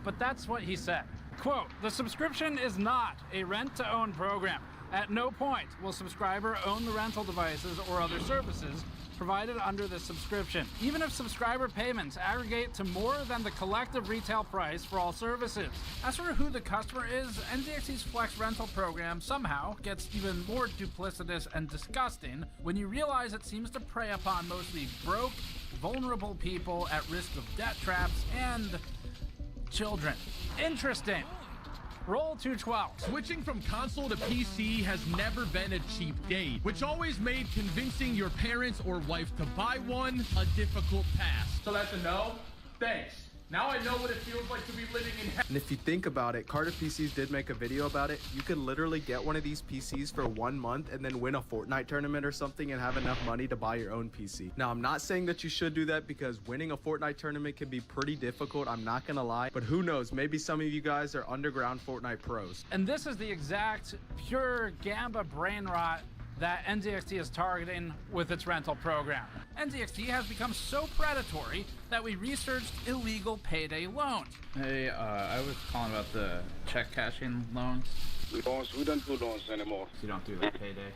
But that's what he said. Quote, the subscription is not a rent-to-own program. At no point will subscriber own the rental devices or other services provided under the subscription, even if subscriber payments aggregate to more than the collective retail price for all services. As for who the customer is, NZXT's Flex rental program somehow gets even more duplicitous and disgusting when you realize it seems to prey upon mostly broke, vulnerable people at risk of debt traps and children. Interesting. Roll 212. Switching from console to PC has never been a cheap date, which always made convincing your parents or wife to buy one a difficult task. So that's a no? Thanks. Now I know what it feels like to be living in hell. And if you think about it, Carter PCs did make a video about it. You could literally get one of these PCs for 1 month and then win a Fortnite tournament or something and have enough money to buy your own PC. Now, I'm not saying that you should do that because winning a Fortnite tournament can be pretty difficult. I'm not gonna lie, but who knows? Maybe some of you guys are underground Fortnite pros. And this is the exact pure Gamba brain rot that NZXT is targeting with its rental program. NZXT has become so predatory that we researched illegal payday loans. Hey, I was calling about the check cashing loans. We don't do loans anymore. You don't do that payday?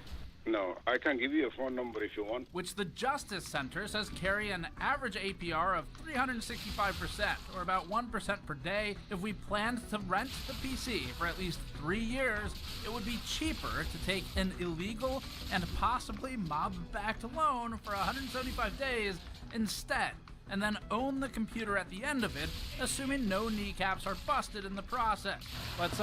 No, I can give you a phone number if you want. Which the Justice Center says carry an average APR of 365%, or about 1% per day. If we planned to rent the PC for at least 3 years, it would be cheaper to take an illegal and possibly mob-backed loan for 175 days instead, and then own the computer at the end of it, assuming no kneecaps are busted in the process. Let's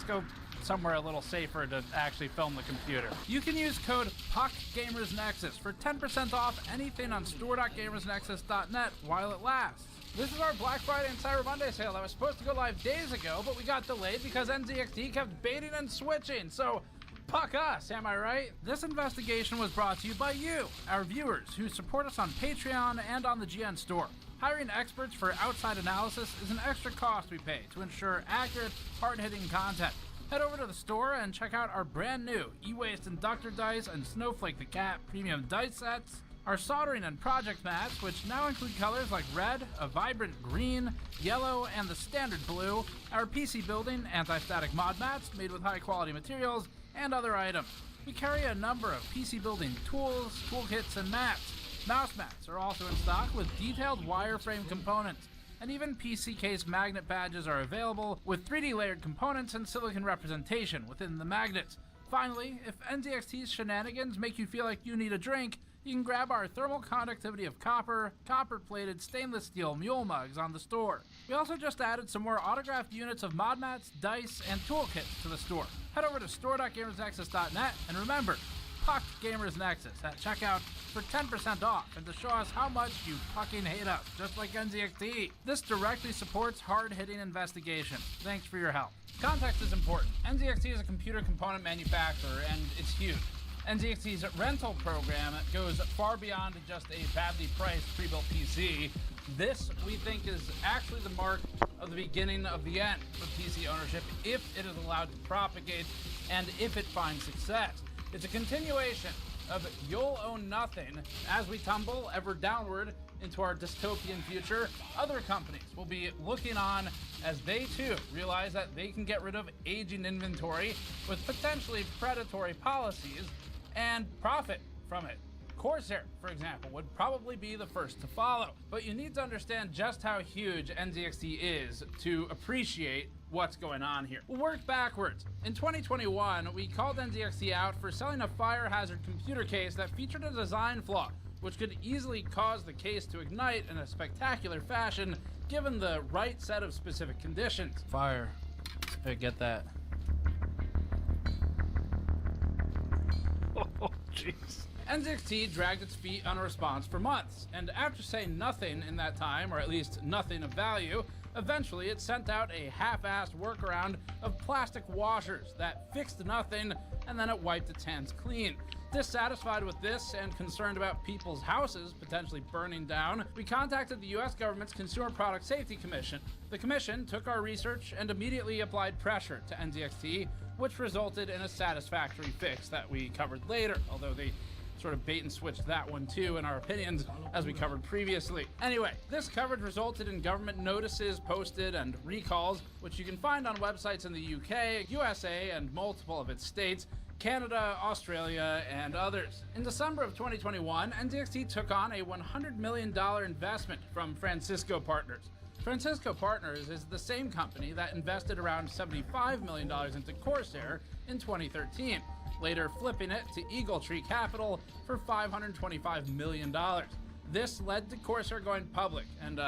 go somewhere a little safer to actually film the computer. You can use code PuckGamersNexus for 10% off anything on store.gamersnexus.net while it lasts. This is our Black Friday and Cyber Monday sale that was supposed to go live days ago, but we got delayed because NZXT kept baiting and switching, so puck us, am I right? This investigation was brought to you by you, our viewers, who support us on Patreon and on the GN store. Hiring experts for outside analysis is an extra cost we pay to ensure accurate, hard-hitting content. Head over to the store and check out our brand new E-Waste Inductor Dice and Snowflake the Cat premium dice sets, our soldering and project mats, which now include colors like red, a vibrant green, yellow, and the standard blue, our PC building anti-static mod mats made with high quality materials, and other items. We carry a number of PC building tools, toolkits, and mats. Mouse mats are also in stock with detailed wireframe components, and even PC case magnet badges are available with 3D layered components and silicon representation within the magnets. Finally, if NZXT's shenanigans make you feel like you need a drink, you can grab our thermal conductivity of copper-plated stainless steel mule mugs on the store. We also just added some more autographed units of mod mats, dice, and toolkits to the store. Head over to store.gamersnexus.net and remember, puck Gamers Nexus at checkout for 10% off and to show us how much you fucking hate us, just like NZXT. This directly supports hard-hitting investigation. Thanks for your help. Context is important. NZXT is a computer component manufacturer and it's huge. NZXT's rental program goes far beyond just a badly priced pre-built PC. This, we think, is actually the mark of the beginning of the end for PC ownership if it is allowed to propagate and if it finds success. It's a continuation of you'll own nothing as we tumble ever downward into our dystopian future. Other companies will be looking on as they too realize that they can get rid of aging inventory with potentially predatory policies and profit from it. Corsair, for example, would probably be the first to follow. But you need to understand just how huge NZXT is to appreciate what's going on here. We'll work backwards. In 2021, we called NZXT out for selling a fire hazard computer case that featured a design flaw, which could easily cause the case to ignite in a spectacular fashion given the right set of specific conditions. Fire. Hey, get that. Oh, jeez. NZXT dragged its feet on a response for months, and after saying nothing in that time, or at least nothing of value, eventually it sent out a half-assed workaround of plastic washers that fixed nothing, and then it wiped its hands clean. Dissatisfied with this and concerned about people's houses potentially burning down, we contacted the US government's Consumer Product Safety Commission. The commission took our research and immediately applied pressure to NZXT, which resulted in a satisfactory fix that we covered later, although they sort of bait and switched that one too in our opinions, as we covered previously. Anyway, this coverage resulted in government notices posted and recalls, which you can find on websites in the UK, USA, and multiple of its states, Canada, Australia, and others. In December of 2021, NZXT took on a $100 million investment from Francisco Partners. Francisco Partners is the same company that invested around $75 million into Corsair in 2013, later flipping it to Eagle Tree Capital for $525 million. This led to Corsair going public, and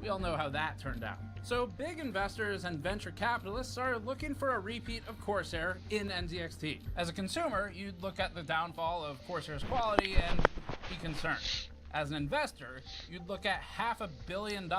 we all know how that turned out. So big investors and venture capitalists are looking for a repeat of Corsair in NZXT. As a consumer, you'd look at the downfall of Corsair's quality and be concerned. As an investor, you'd look at $500 million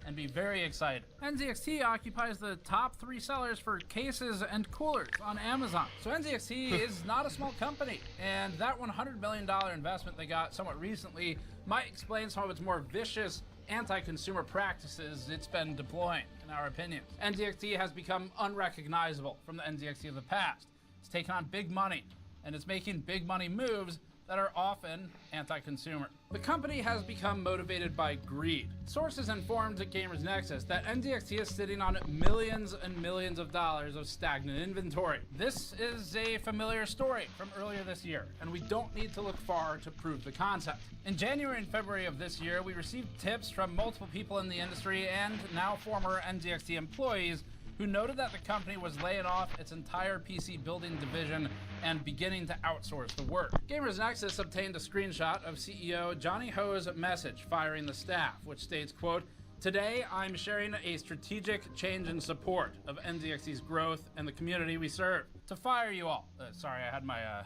and be very excited. NZXT occupies the top 3 sellers for cases and coolers on Amazon. So NZXT is not a small company, and that $100 million investment they got somewhat recently might explain some of its more vicious anti-consumer practices it's been deploying, in our opinion. NZXT has become unrecognizable from the NZXT of the past. It's taken on big money, and it's making big money moves that are often anti-consumer. The company has become motivated by greed. Sources informed at Gamers Nexus that NZXT is sitting on millions and millions of dollars of stagnant inventory. This is a familiar story from earlier this year, and we don't need to look far to prove the concept. In January and February of this year, we received tips from multiple people in the industry and now former NZXT employees who noted that the company was laying off its entire PC building division and beginning to outsource the work. Gamers Nexus obtained a screenshot of CEO Johnny Ho's message firing the staff, which states, quote, "Today, I'm sharing a strategic change in support of NZXT's growth and the community we serve. To fire you all." Sorry, I had my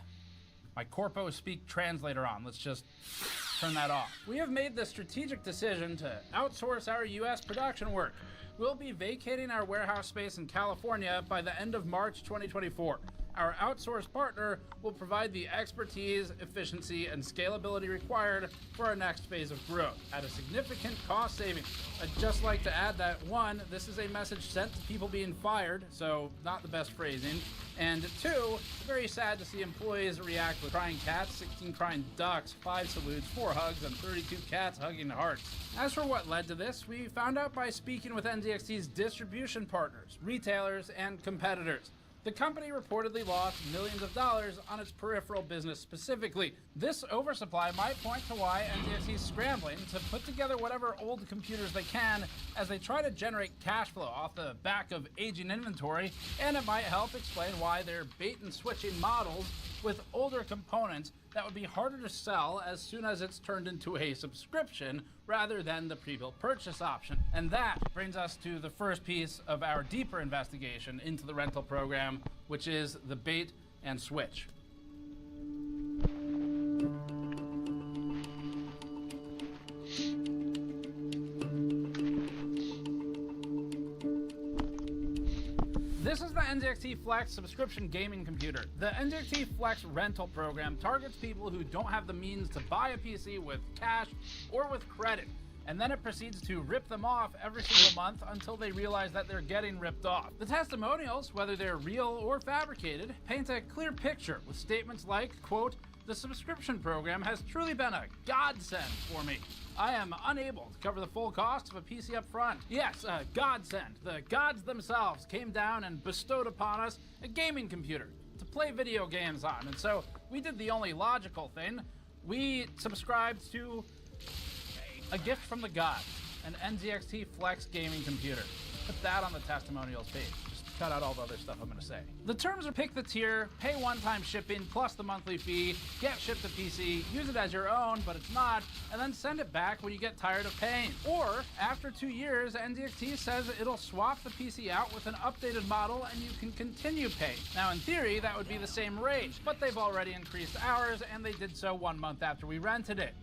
Corpo Speak translator on. Let's just turn that off. "We have made the strategic decision to outsource our US production work. We'll be vacating our warehouse space in California by the end of March 2024. Our outsourced partner will provide the expertise, efficiency, and scalability required for our next phase of growth at a significant cost savings. I'd just like to add that 1, this is a message sent to people being fired, so not the best phrasing, and 2, very sad to see employees react with crying cats, 16 crying ducks, 5 salutes, 4 hugs, and 32 cats hugging hearts. As for what led to this, we found out by speaking with NZXT's distribution partners, retailers, and competitors. The company reportedly lost millions of dollars on its peripheral business specifically. This oversupply might point to why NZXT is scrambling to put together whatever old computers they can as they try to generate cash flow off the back of aging inventory, and it might help explain why they're bait and switching models with older components that would be harder to sell as soon as it's turned into a subscription rather than the pre-built purchase option. And that brings us to the first piece of our deeper investigation into the rental program, which is the bait and switch. This is the NZXT Flex subscription gaming computer. The NZXT Flex rental program targets people who don't have the means to buy a PC with cash or with credit, and then it proceeds to rip them off every single month until they realize that they're getting ripped off. The testimonials, whether they're real or fabricated, paint a clear picture with statements like, quote, "The subscription program has truly been a godsend for me. I am unable to cover the full cost of a PC up front. Yes, a godsend. The gods themselves came down and bestowed upon us a gaming computer to play video games on. And so we did the only logical thing. We subscribed to a gift from the gods, an NZXT Flex gaming computer." Put that on the testimonials page. Cut out all the other stuff I'm going to say. The terms are pick the tier, pay one-time shipping plus the monthly fee, get shipped a PC, use it as your own, but it's not, and then send it back when you get tired of paying. Or, after 2 years, NZXT says it'll swap the PC out with an updated model and you can continue paying. Now, in theory, that would be the same rate, but they've already increased ours, and they did so 1 month after we rented it.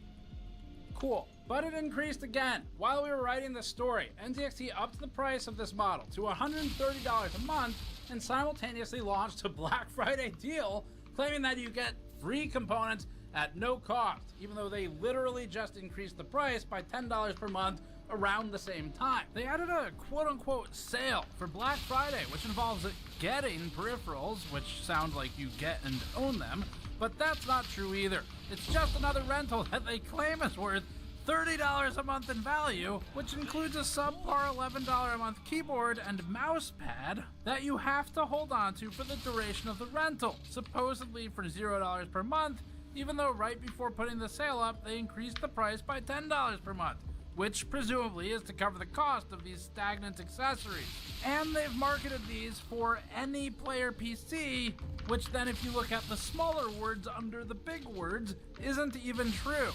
Cool. But it increased again. While we were writing this story, NZXT upped the price of this model to $130 a month and simultaneously launched a Black Friday deal claiming that you get free components at no cost, even though they literally just increased the price by $10 per month around the same time. They added a quote-unquote sale for Black Friday, which involves getting peripherals, which sound like you get and own them, but that's not true either. It's just another rental that they claim is worth $30 a month in value, which includes a subpar $11 a month keyboard and mouse pad that you have to hold on to for the duration of the rental, supposedly for $0 per month, even though right before putting the sale up, they increased the price by $10 per month, which presumably is to cover the cost of these stagnant accessories. And they've marketed these for any player PC, which then if you look at the smaller words under the big words, isn't even true.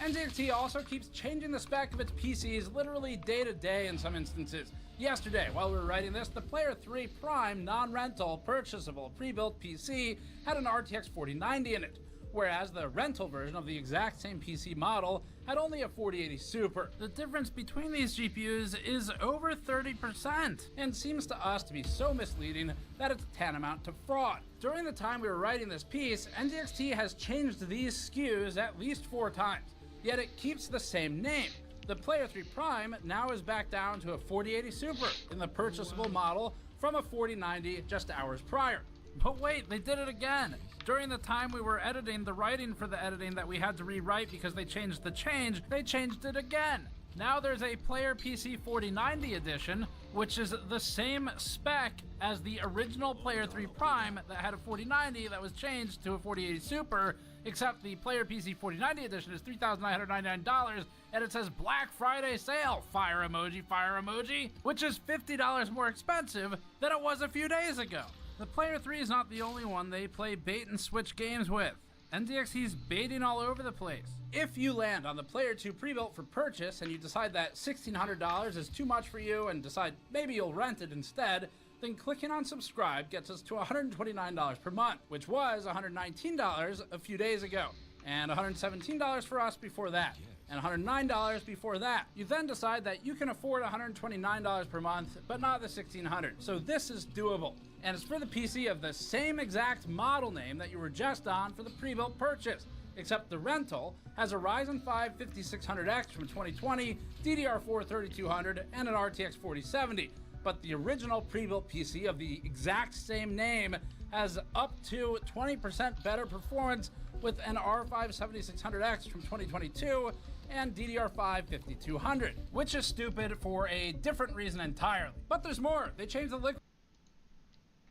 NZXT also keeps changing the spec of its PCs literally day to day in some instances. Yesterday, while we were writing this, the Player 3 Prime non-rental purchasable pre-built PC had an RTX 4090 in it, whereas the rental version of the exact same PC model had only a 4080 Super. The difference between these GPUs is over 30% and seems to us to be so misleading that it's tantamount to fraud. During the time we were writing this piece, NZXT has changed these SKUs at least 4 times. Yet it keeps the same name. The Player 3 Prime now is back down to a 4080 Super in the purchasable model from a 4090 just hours prior. But wait, they did it again. During the time we were editing the writing for the editing that we had to rewrite because they changed the change, they changed it again. Now there's a Player PC 4090 edition, which is the same spec as the original Player 3 Prime that had a 4090 that was changed to a 4080 Super, except the Player PC 4090 edition is $3,999, and it says Black Friday sale, fire emoji, which is $50 more expensive than it was a few days ago. The Player 3 is not the only one they play bait and switch games with. NZXT's baiting all over the place. If you land on the Player 2 pre-built for purchase and you decide that $1,600 is too much for you and decide maybe you'll rent it instead, then clicking on subscribe gets us to $129 per month, which was $119 a few days ago, and $117 for us before that. and $109 before that. You then decide that you can afford $129 per month, but not the $1,600. So this is doable. And it's for the PC of the same exact model name that you were just on for the pre-built purchase, except the rental has a Ryzen 5 5600X from 2020, DDR4 3200, and an RTX 4070. But the original pre-built PC of the exact same name has up to 20% better performance with an R5 7600X from 2022 and DDR5 5200, which is stupid for a different reason entirely. But there's more. They changed the liquid.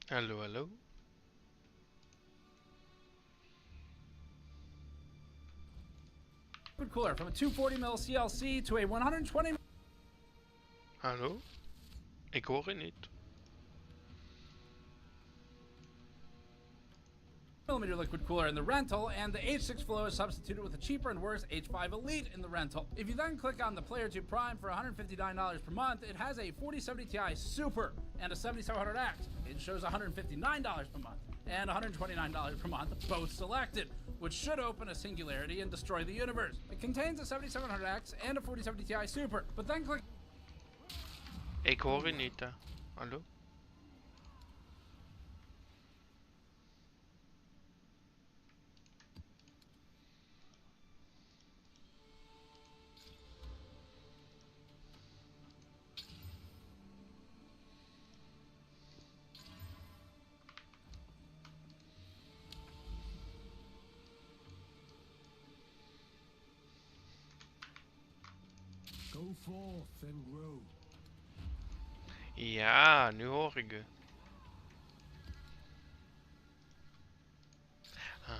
Hello, hello. Liquid cooler from a 240mm CLC to a 120mm. Hallo? Ik hoor je niet. Millimeter liquid cooler in the rental, and the H6 Flow is substituted with a cheaper and worse H5 Elite in the rental. If you then click on the Player 2 Prime for $159 per month, it has a 4070 Ti Super and a 7700X. It shows $159 per month and $129 per month, both selected, which should open a singularity and destroy the universe. It contains a 7700X and a 4070 Ti Super, but then click. Ik hoor je niet, hè. Hallo? Go forth and grow. Ja, nu hoor ik je. Ah.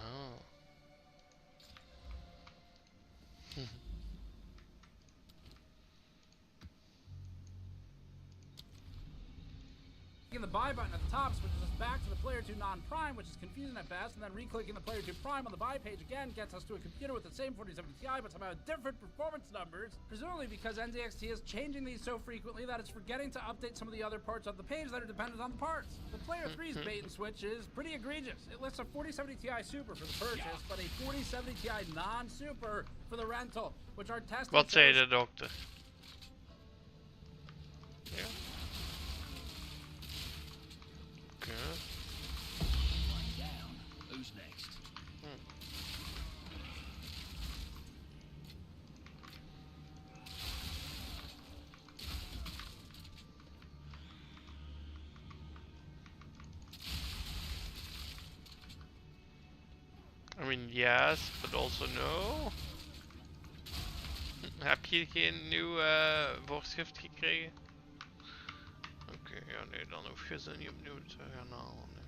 Clicking the buy button at the top switches us back to the Player 2 non-prime, which is confusing at best, and then re-clicking the Player 2 Prime on the buy page again gets us to a computer with the same 4070 Ti but somehow different performance numbers, presumably because NZXT is changing these so frequently that it's forgetting to update some of the other parts of the page that are dependent on the parts. The Player 3's bait and switch is pretty egregious. It lists a 4070 Ti Super for the purchase, but a 4070 Ti non-Super for the rental, which are tested. Wat zei de dokter? Ja. Who's next? I mean, yes, but also no. Heb je geen nieuw voorschrift gekregen? Oké, ja nee, dan hoef je ze niet opnieuw te gaan halen. Nee.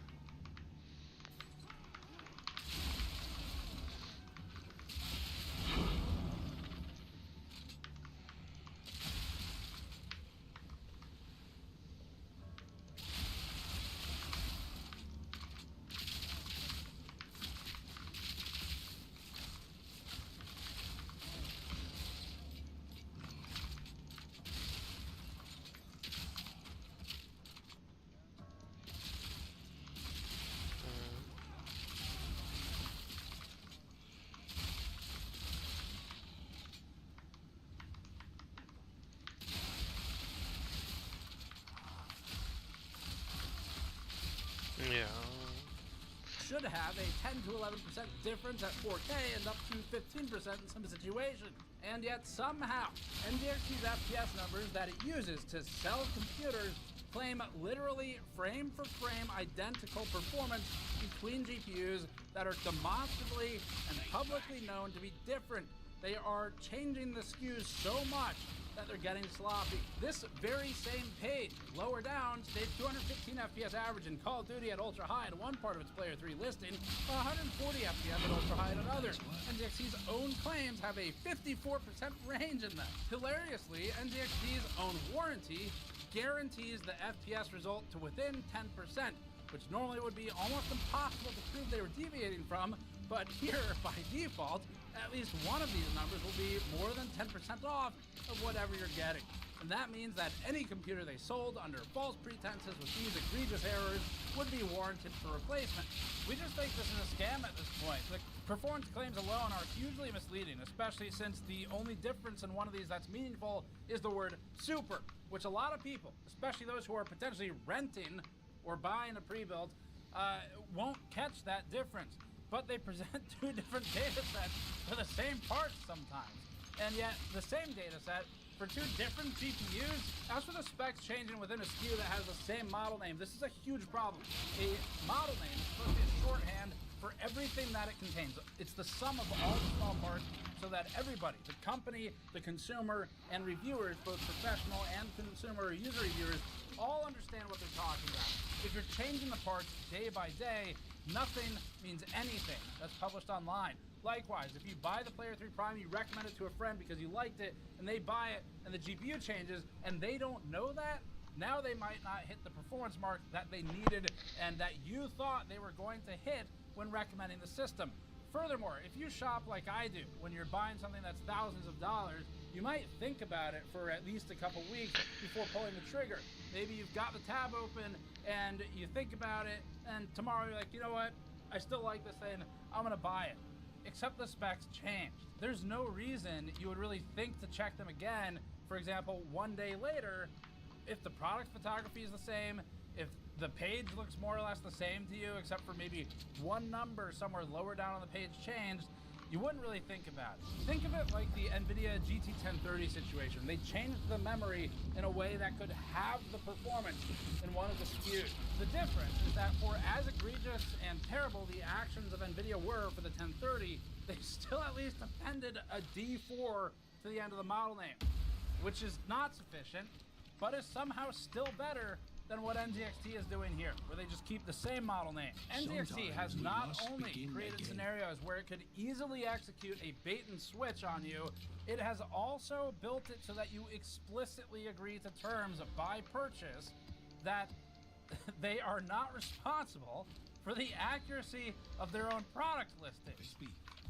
Yeah. Should have a 10 to 11% difference at 4K and up to 15% in some situations. And yet somehow, NZXT's FPS numbers that it uses to sell computers claim literally frame for frame identical performance between GPUs that are demonstrably and publicly known to be different. They are changing the SKUs so much that they're getting sloppy. This very same page, lower down, states 215 FPS average in Call of Duty at ultra high in one part of its Player 3 listing, 140 FPS at ultra high in another. NZXT's own claims have a 54% range in them. Hilariously, NZXT's own warranty guarantees the FPS result to within 10%, which normally would be almost impossible to prove they were deviating from, but here, by default, at least one of these numbers will be more than 10% off of whatever you're getting. And that means that any computer they sold under false pretenses with these egregious errors would be warranted for replacement. We just think this is a scam at this point. The performance claims alone are hugely misleading, especially since the only difference in one of these that's meaningful is the word super, which a lot of people, especially those who are potentially renting or buying a pre-built, won't catch that difference. But they present two different data sets for the same parts sometimes. And yet, the same data set for two different GPUs. As for the specs changing within a SKU that has the same model name, this is a huge problem. A model name is supposed to be a shorthand for everything that it contains. It's the sum of all the small parts so that everybody, the company, the consumer, and reviewers, both professional and consumer user reviewers, all understand what they're talking about. If you're changing the parts day by day, nothing means anything that's published online. Likewise, if you buy the Player 3 Prime, you recommend it to a friend because you liked it, and they buy it, and the GPU changes, and they don't know that, now they might not hit the performance mark that they needed and that you thought they were going to hit when recommending the system. Furthermore, if you shop like I do, when you're buying something that's thousands of dollars, you might think about it for at least a couple weeks before pulling the trigger. Maybe you've got the tab open and you think about it, and tomorrow you're like, you know what? I still like this thing, I'm gonna buy it. Except the specs changed. There's no reason you would really think to check them again, for example, one day later, if the product photography is the same, if the page looks more or less the same to you, except for maybe one number somewhere lower down on the page changed, you wouldn't really think about it. Think of it like the NVIDIA GT 1030 situation. They changed the memory in a way that could have the performance in one of the SKUs. The difference is that for as egregious and terrible the actions of NVIDIA were for the 1030, they still at least appended a D4 to the end of the model name, which is not sufficient, but is somehow still better than what NZXT is doing here, where they just keep the same model name. NZXT has not only created scenarios where it could easily execute a bait and switch on you, it has also built it so that you explicitly agree to terms by purchase that they are not responsible for the accuracy of their own product listings.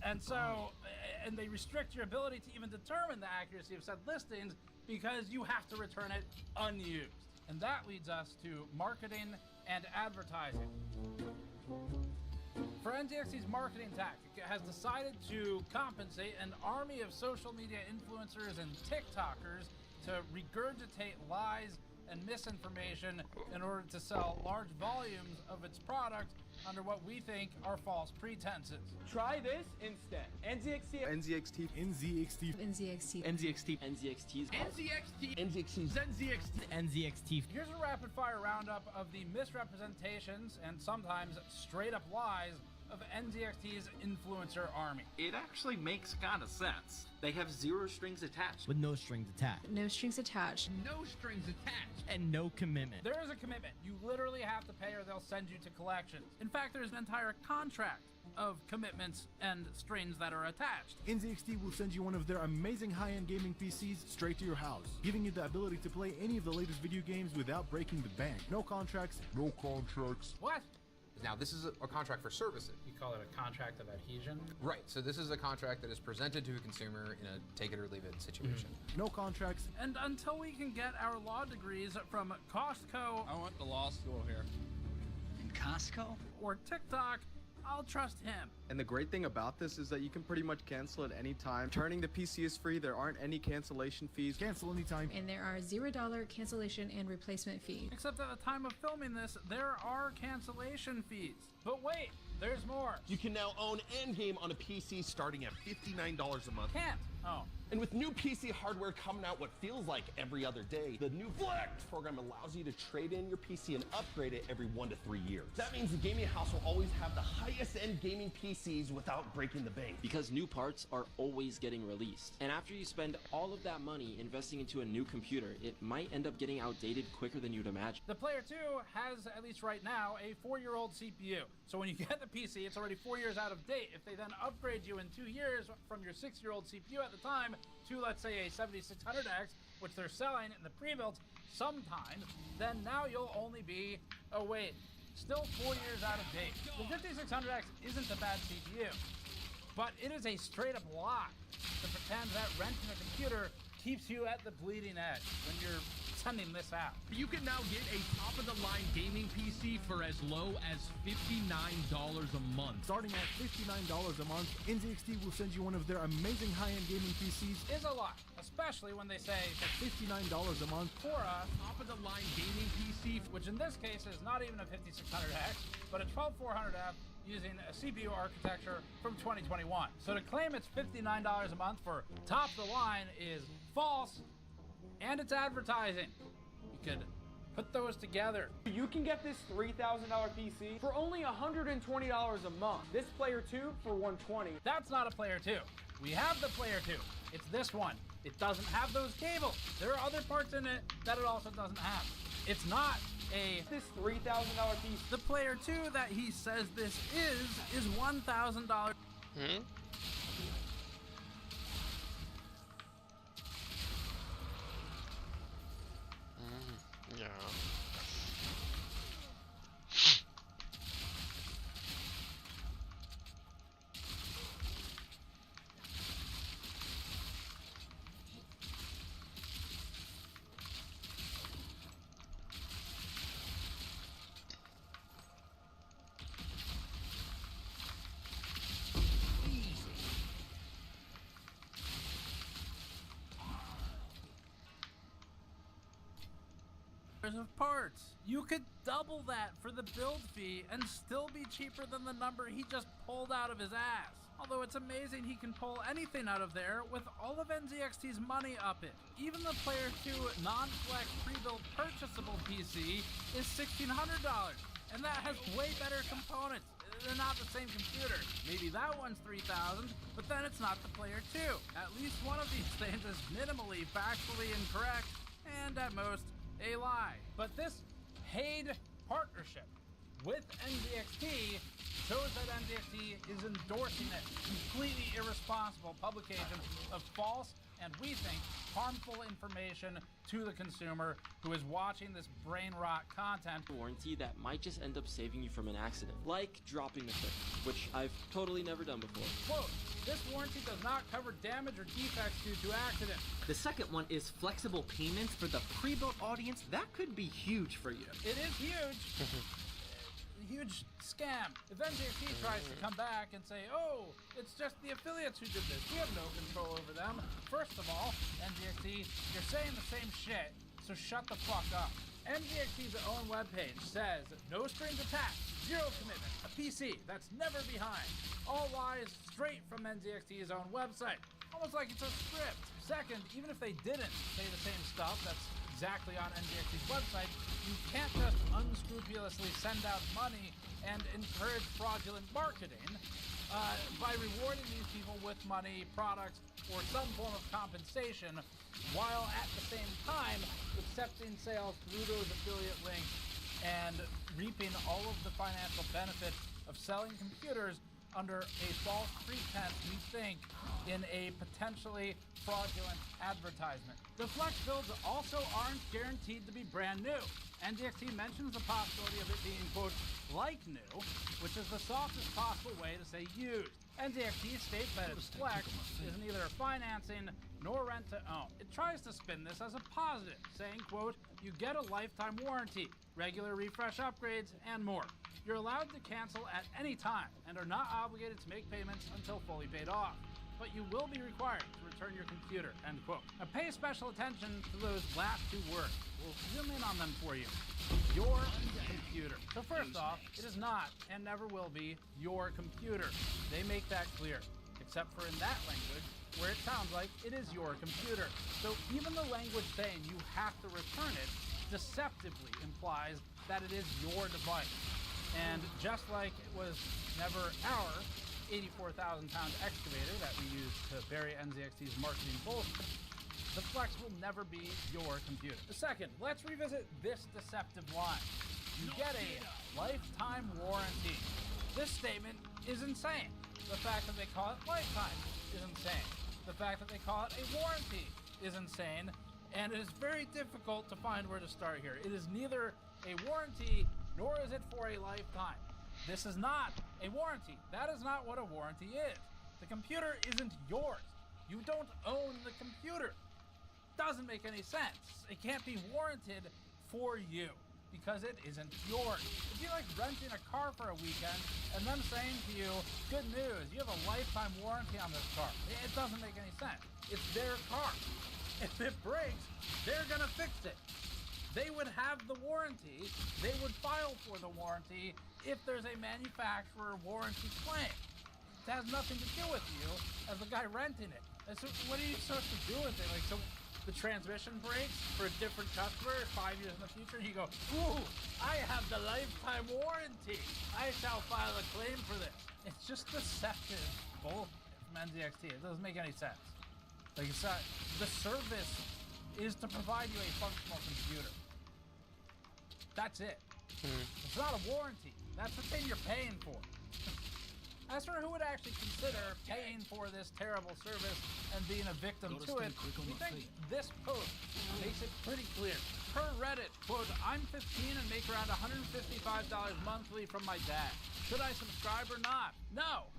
And so, and they restrict your ability to even determine the accuracy of said listings because you have to return it unused. And that leads us to marketing and advertising. For NZXT's marketing tactic, it has decided to compensate an army of social media influencers and TikTokers to regurgitate lies and misinformation in order to sell large volumes of its product under what we think are false pretenses. Try this instead. NZXT. NZXT. NZXT. NZXT. NZXT. NZXT. NZXT. NZXT. NZXT. NZXT. Here's a rapid fire roundup of the misrepresentations and sometimes straight up lies of NZXT's influencer army. It actually makes kind of sense. They have zero strings attached. With no strings attached. No strings attached. No strings attached. And no commitment. There is a commitment. You literally have to pay or they'll send you to collections. In fact, there's an entire contract of commitments and strings that are attached. NZXT will send you one of their amazing high-end gaming PCs straight to your house, giving you the ability to play any of the latest video games without breaking the bank. No contracts. No contracts. What? Now, this is a contract for services. You call it a contract of adhesion? Right, so this is a contract that is presented to a consumer in a take it or leave it situation. No contracts. And until we can get our law degrees from Costco... I went to law school here. In Costco? ...or TikTok, I'll trust him. And the great thing about this is that you can pretty much cancel at any time. Turning the PC is free. There aren't any cancellation fees. Cancel anytime. And there are $0 cancellation and replacement fees. Except at the time of filming this, there are cancellation fees. But wait, there's more. You can now own Endgame on a PC starting at $59 a month. Can't. Oh. And with new PC hardware coming out what feels like every other day, the new Flex program allows you to trade in your PC and upgrade it every 1 to 3 years. That means the gaming house will always have the highest end gaming PCs without breaking the bank. Because new parts are always getting released. And after you spend all of that money investing into a new computer, it might end up getting outdated quicker than you'd imagine. The Player 2 has, at least right now, a 4-year-old CPU. So when you get the PC, it's already 4 years out of date. If they then upgrade you in 2 years from your 6-year-old CPU at the time to, let's say, a 7600X, which they're selling in the pre-built sometimes, then now you'll only be, oh wait, still 4 years out of date. The 5600X isn't a bad CPU, but it is a straight up lie to pretend that renting a computer keeps you at the bleeding edge when you're sending this out. You can now get a top-of-the-line gaming PC for as low as $59 a month. Starting at $59 a month, NZXT will send you one of their amazing high-end gaming PCs. Is a lot, especially when they say at $59 a month for a top-of-the-line gaming PC, which in this case is not even a 5600X, but a 12400F using a CPU architecture from 2021. So to claim it's $59 a month for top of the line is false, and it's advertising. You could put those together. You can get this $3,000 PC for only $120 a month. This Player 2 for $120. That's not a Player 2. We have the Player 2. It's this one. It doesn't have those cables. There are other parts in it that it also doesn't have. It's not this $3,000 piece. The Player 2 that he says this is $1,000. Yeah. Of parts. You could double that for the build fee and still be cheaper than the number he just pulled out of his ass. Although it's amazing he can pull anything out of there with all of NZXT's money up it. Even the Player 2 non-flex pre-built purchasable PC is $1,600, and that has way better components. They're not the same computer. Maybe that one's $3,000, but then it's not the Player 2. At least one of these things is minimally factually incorrect, and at most, a lie. But this paid partnership with NZXT shows that NZXT is endorsing it. Completely irresponsible publication of false and, we think, harmful information to the consumer who is watching this brain rot content. Warranty that might just end up saving you from an accident, like dropping the clip, which I've totally never done before. Quote, this warranty does not cover damage or defects due to accident. The second one is flexible payments for the pre-built audience. That could be huge for you. It is huge. Huge scam. If NZXT tries to come back and say, oh, it's just the affiliates who did this, we have no control over them. First of all, NZXT, you're saying the same shit, so shut the fuck up. NZXT's own webpage says, no strings attached, zero commitment, a PC that's never behind. All lies straight from NZXT's own website. Almost like it's a script. Second, even if they didn't say the same stuff that's exactly on NZXT's website, you can't just unscrupulously send out money and encourage fraudulent marketing by rewarding these people with money, products, or some form of compensation, while at the same time accepting sales through those affiliate links and reaping all of the financial benefit of selling computers under a false pretense, we think, in a potentially fraudulent advertisement. The Flex builds also aren't guaranteed to be brand new. NZXT mentions the possibility of it being, quote, like new, which is the softest possible way to say used. NZXT states that its Flex is neither financing nor rent to own. It tries to spin this as a positive, saying, quote, you get a lifetime warranty, regular refresh upgrades, and more. You're allowed to cancel at any time and are not obligated to make payments until fully paid off. But you will be required to return your computer, end quote. Now pay special attention to those last two words. We'll zoom in on them for you. Your computer. So first off, it is not and never will be your computer. They make that clear, except for in that language where it sounds like it is your computer. So even the language saying you have to return it deceptively implies that it is your device. And just like it was never our 84,000-pound excavator that we used to bury NZXT's marketing bullshit, the Flex will never be your computer. Second, let's revisit this deceptive line. You get a lifetime warranty. This statement is insane. The fact that they call it lifetime is insane. The fact that they call it a warranty is insane. And it is very difficult to find where to start here. It is neither a warranty nor is it for a lifetime. This is not a warranty. That is not what a warranty is. The computer isn't yours. You don't own the computer. doesn't make any sense. It can't be warranted for you because it isn't yours. It'd be like renting a car for a weekend and them saying to you, good news, you have a lifetime warranty on this car. It doesn't make any sense. It's their car. If it breaks, they're gonna fix it. They would have the warranty, they would file for the warranty if there's a manufacturer warranty claim. It has nothing to do with you as the guy renting it. And so what are you supposed to do with it? Like, so the transmission breaks for a different customer 5 years in the future, and you go, ooh, I have the lifetime warranty. I shall file a claim for this. It's just deceptive bullshit from NZXT. It doesn't make any sense. Like, it's not, the service is to provide you a functional computer. That's it. It's not a warranty. That's the thing you're paying for. As for who would actually consider paying for this terrible service and being a victim to it, we think this post makes it pretty clear. Per Reddit, quote, I'm 15 and make around $155 monthly from my dad. Should I subscribe or not? No.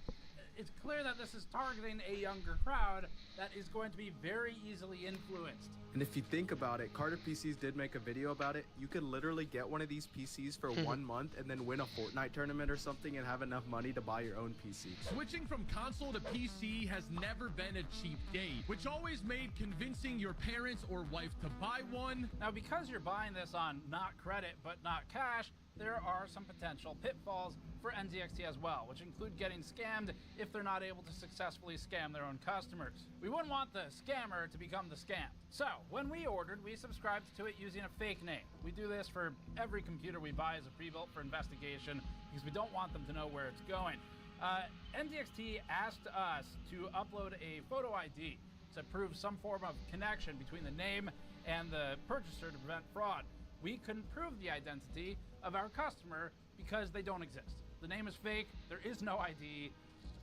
It's clear that this is targeting a younger crowd that is going to be very easily influenced. And if you think about it, Carter PCs did make a video about it. You could literally get one of these PCs for 1 month and then win a Fortnite tournament or something and have enough money to buy your own PC. Switching from console to PC has never been a cheap date, which always made convincing your parents or wife to buy one. Now, because you're buying this on not credit but not cash, there are some potential pitfalls for NZXT as well, which include getting scammed if they're not able to successfully scam their own customers. We wouldn't want the scammer to become the scam. So, when we ordered, we subscribed to it using a fake name. We do this for every computer we buy as a pre-built for investigation because we don't want them to know where it's going. NZXT asked us to upload a photo ID to prove some form of connection between the name and the purchaser to prevent fraud. We couldn't prove the identity of our customer because they don't exist. The name is fake, there is no ID,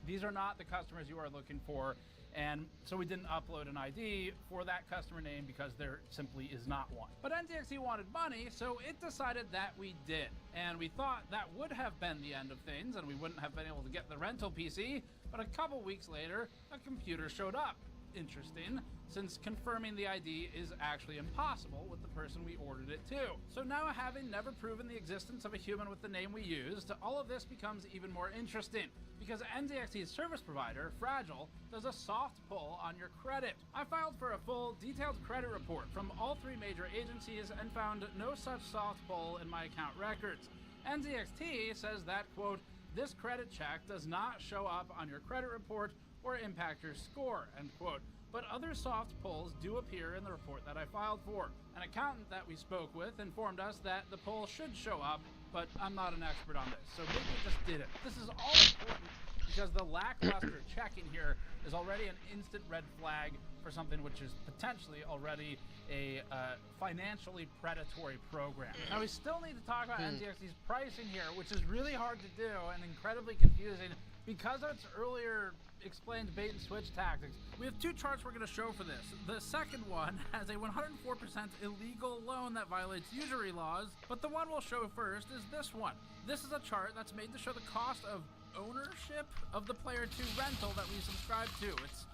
these are not the customers you are looking for, and so we didn't upload an ID for that customer name because there simply is not one. But NZXT wanted money, so it decided that we did. And we thought that would have been the end of things and we wouldn't have been able to get the rental PC, but a couple weeks later, a computer showed up. Interesting, since confirming the ID is actually impossible with the person we ordered it to. So now, having never proven the existence of a human with the name we used, all of this becomes even more interesting, because NZXT's service provider, Fragile, does a soft pull on your credit. I filed for a full, detailed credit report from all three major agencies and found no such soft pull in my account records. NZXT says that, quote, this credit check does not show up on your credit report or impact your score, end quote. But other soft pulls do appear in the report that I filed for. An accountant that we spoke with informed us that the pull should show up, but I'm not an expert on this, so maybe we just did it. This is all important because the lackluster checking here is already an instant red flag for something which is potentially already a financially predatory program. Now, we still need to talk about NZXT's pricing here, which is really hard to do and incredibly confusing because of its earlier explained bait and switch tactics. We have two charts we're going to show for this. The second one has a 104% illegal loan that violates usury laws, but the one we'll show first is this one. This is a chart that's made to show the cost of ownership of the Player 2 rental that we subscribe to. It's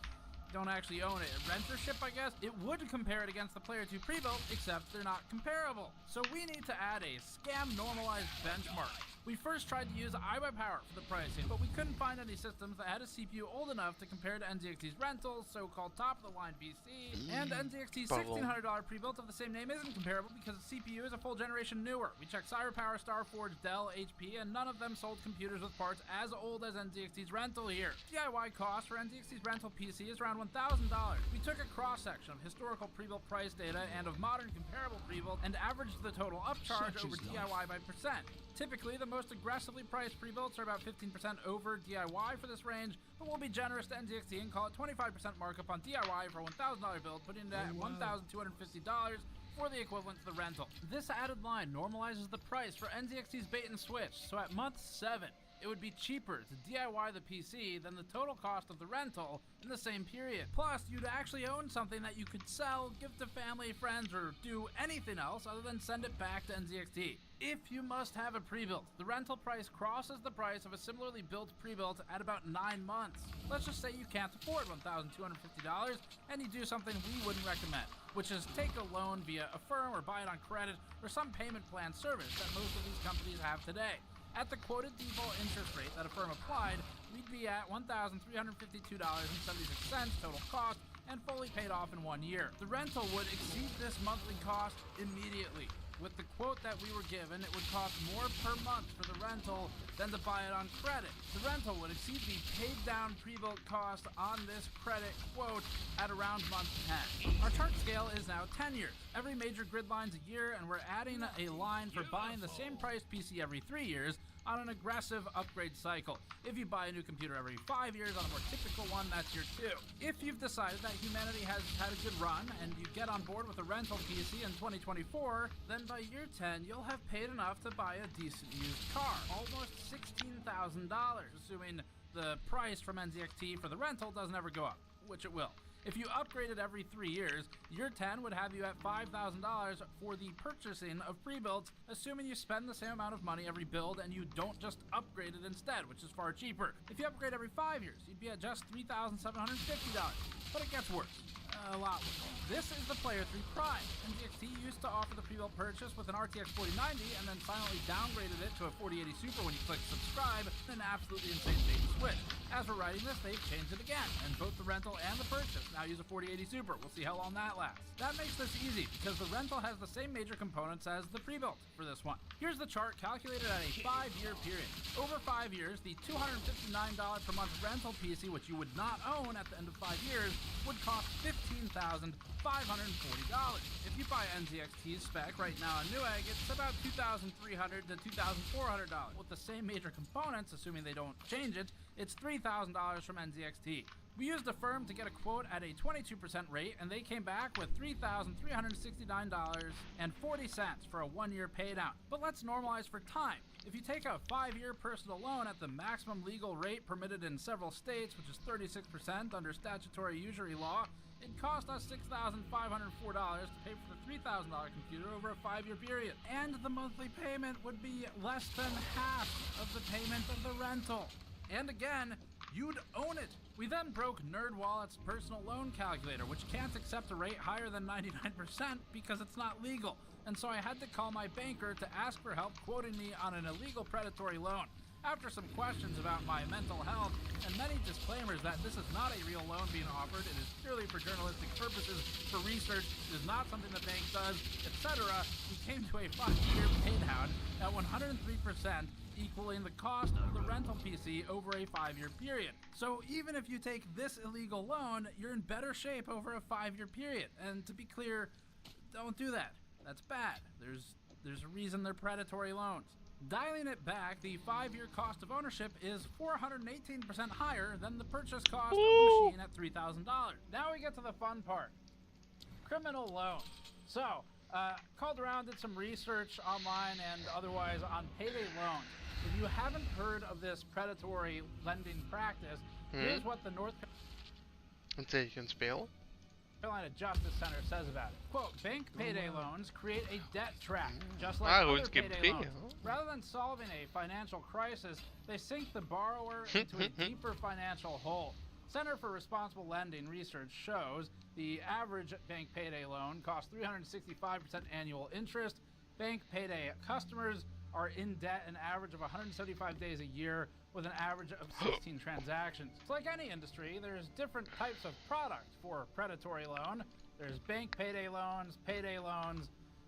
don't actually own it. Rentership, I guess. It would compare it against the Player 2 pre-built, except they're not comparable. So we need to add a scam normalized benchmark. We first tried to use iBuyPower for the pricing, but we couldn't find any systems that had a CPU old enough to compare to NZXT's rentals, so-called top-of-the-line PC, and NZXT's $1,600 pre-built of the same name isn't comparable because the CPU is a full generation newer. We checked CyberPower, Starforge, Dell, HP, and none of them sold computers with parts as old as NZXT's rental here. DIY cost for NZXT's rental PC is around $1,000. We took a cross-section of historical pre-built price data and of modern comparable pre-built and averaged the total upcharge over DIY by percent. Typically, the most aggressively priced pre-builts are about 15% over DIY for this range, but we'll be generous to NZXT and call it 25% markup on DIY for a $1,000 build, putting it at $1,250 for the equivalent to the rental. This added line normalizes the price for NZXT's bait and switch, so at month 7, It would be cheaper to DIY the PC than the total cost of the rental in the same period. Plus, you'd actually own something that you could sell, give to family, friends, or do anything else other than send it back to NZXT. If you must have a pre-built, the rental price crosses the price of a similarly built pre-built at about 9 months. Let's just say you can't afford $1,250 and you do something we wouldn't recommend, which is take a loan via a firm or buy it on credit or some payment plan service that most of these companies have today. At the quoted default interest rate that a firm applied, we'd be at $1,352.76 total cost and fully paid off in 1 year. The rental would exceed this monthly cost immediately. With the quote that we were given, it would cost more per month for the rental than to buy it on credit. The rental would exceed the paid down pre-built cost on this credit quote at around month 10. Our chart scale is now 10 years. Every major grid line's a year, and we're adding a line for buying the same price PC every 3 years on an aggressive upgrade cycle. If you buy a new computer every 5 years on a more typical one, that's year 2. If you've decided that humanity has had a good run and you get on board with a rental PC in 2024, then by year 10, you'll have paid enough to buy a decent used car, almost $16,000, assuming the price from NZXT for the rental doesn't ever go up, which it will. If you upgraded every 3 years, year 10 would have you at $5,000 for the purchasing of pre-builds, assuming you spend the same amount of money every build and you don't just upgrade it instead, which is far cheaper. If you upgrade every 5 years, you'd be at just $3,750. But it gets worse. A lot worse. This is the Player 3 Prime. NZXT used to offer the pre-built purchase with an RTX 4090 and then silently downgraded it to a 4080 Super when you click subscribe, an absolutely insane bait and switch. As we're writing this, they've changed it again, and both the rental and the purchase now use a 4080 Super. We'll see how long that lasts. That makes this easy, because the rental has the same major components as the pre-built for this one. Here's the chart calculated at a 5-year period. Over 5 years, the $259 per month rental PC, which you would not own at the end of 5 years, would cost $15,540. If you buy NZXT's spec right now on Newegg, it's about $2,300 to $2,400. With the same major components, assuming they don't change it, it's $3,000 from NZXT. We used a firm to get a quote at a 22% rate, and they came back with $3,369.40 for a 1-year paydown. But let's normalize for time. If you take a 5-year personal loan at the maximum legal rate permitted in several states, which is 36% under statutory usury law, it cost us $6,504 to pay for the $3,000 computer over a 5-year period. And the monthly payment would be less than half of the payment of the rental. And again, you'd own it. We then broke NerdWallet's personal loan calculator, which can't accept a rate higher than 99% because it's not legal. And so I had to call my banker to ask for help quoting me on an illegal predatory loan. After some questions about my mental health and many disclaimers that this is not a real loan being offered, it is purely for journalistic purposes, for research, it is not something the bank does, etc., we came to a 5-year paydown at 103%, equaling the cost of the rental PC over a 5-year period. So even if you take this illegal loan, you're in better shape over a 5-year period. And to be clear, don't do that. That's bad. There's a reason they're predatory loans. Dialing it back, the 5-year cost of ownership is 418% higher than the purchase cost of the machine at $3,000. Now we get to the fun part. Criminal loans. So, called around, did some research online and otherwise on payday loans. If you haven't heard of this predatory lending practice, here's what the North Carolina Justice Center says about it. Quote, bank payday loans create a debt trap, just like other payday loans. Rather than solving a financial crisis, they sink the borrower into a deeper financial hole. Center for Responsible Lending research shows the average bank payday loan costs 365% annual interest. Bank payday customers are in debt an average of 175 days a year with an average of 16 transactions. It's like any industry, there's different types of product for predatory loan. There's bank payday loans,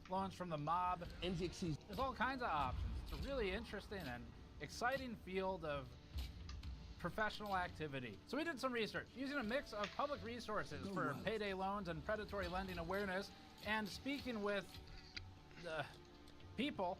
loans from the mob. NZXT. There's all kinds of options. It's a really interesting and exciting field of professional activity. So we did some research using a mix of public resources for payday loans and predatory lending awareness, and speaking with the people,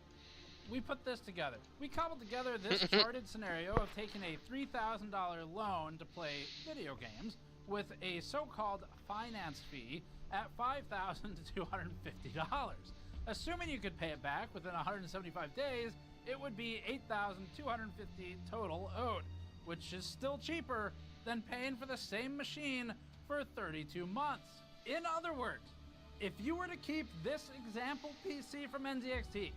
we put this together. We cobbled together this charted scenario of taking a $3,000 loan to play video games with a so-called finance fee at $5,250. Assuming you could pay it back within 175 days, it would be $8,250 total owed, which is still cheaper than paying for the same machine for 32 months. In other words, if you were to keep this example PC from NZXT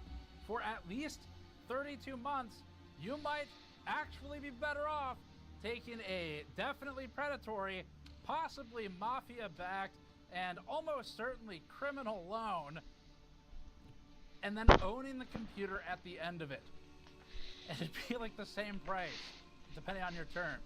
for at least 32 months, you might actually be better off taking a definitely predatory, possibly mafia-backed, and almost certainly criminal loan, and then owning the computer at the end of it. And it'd be like the same price, depending on your terms,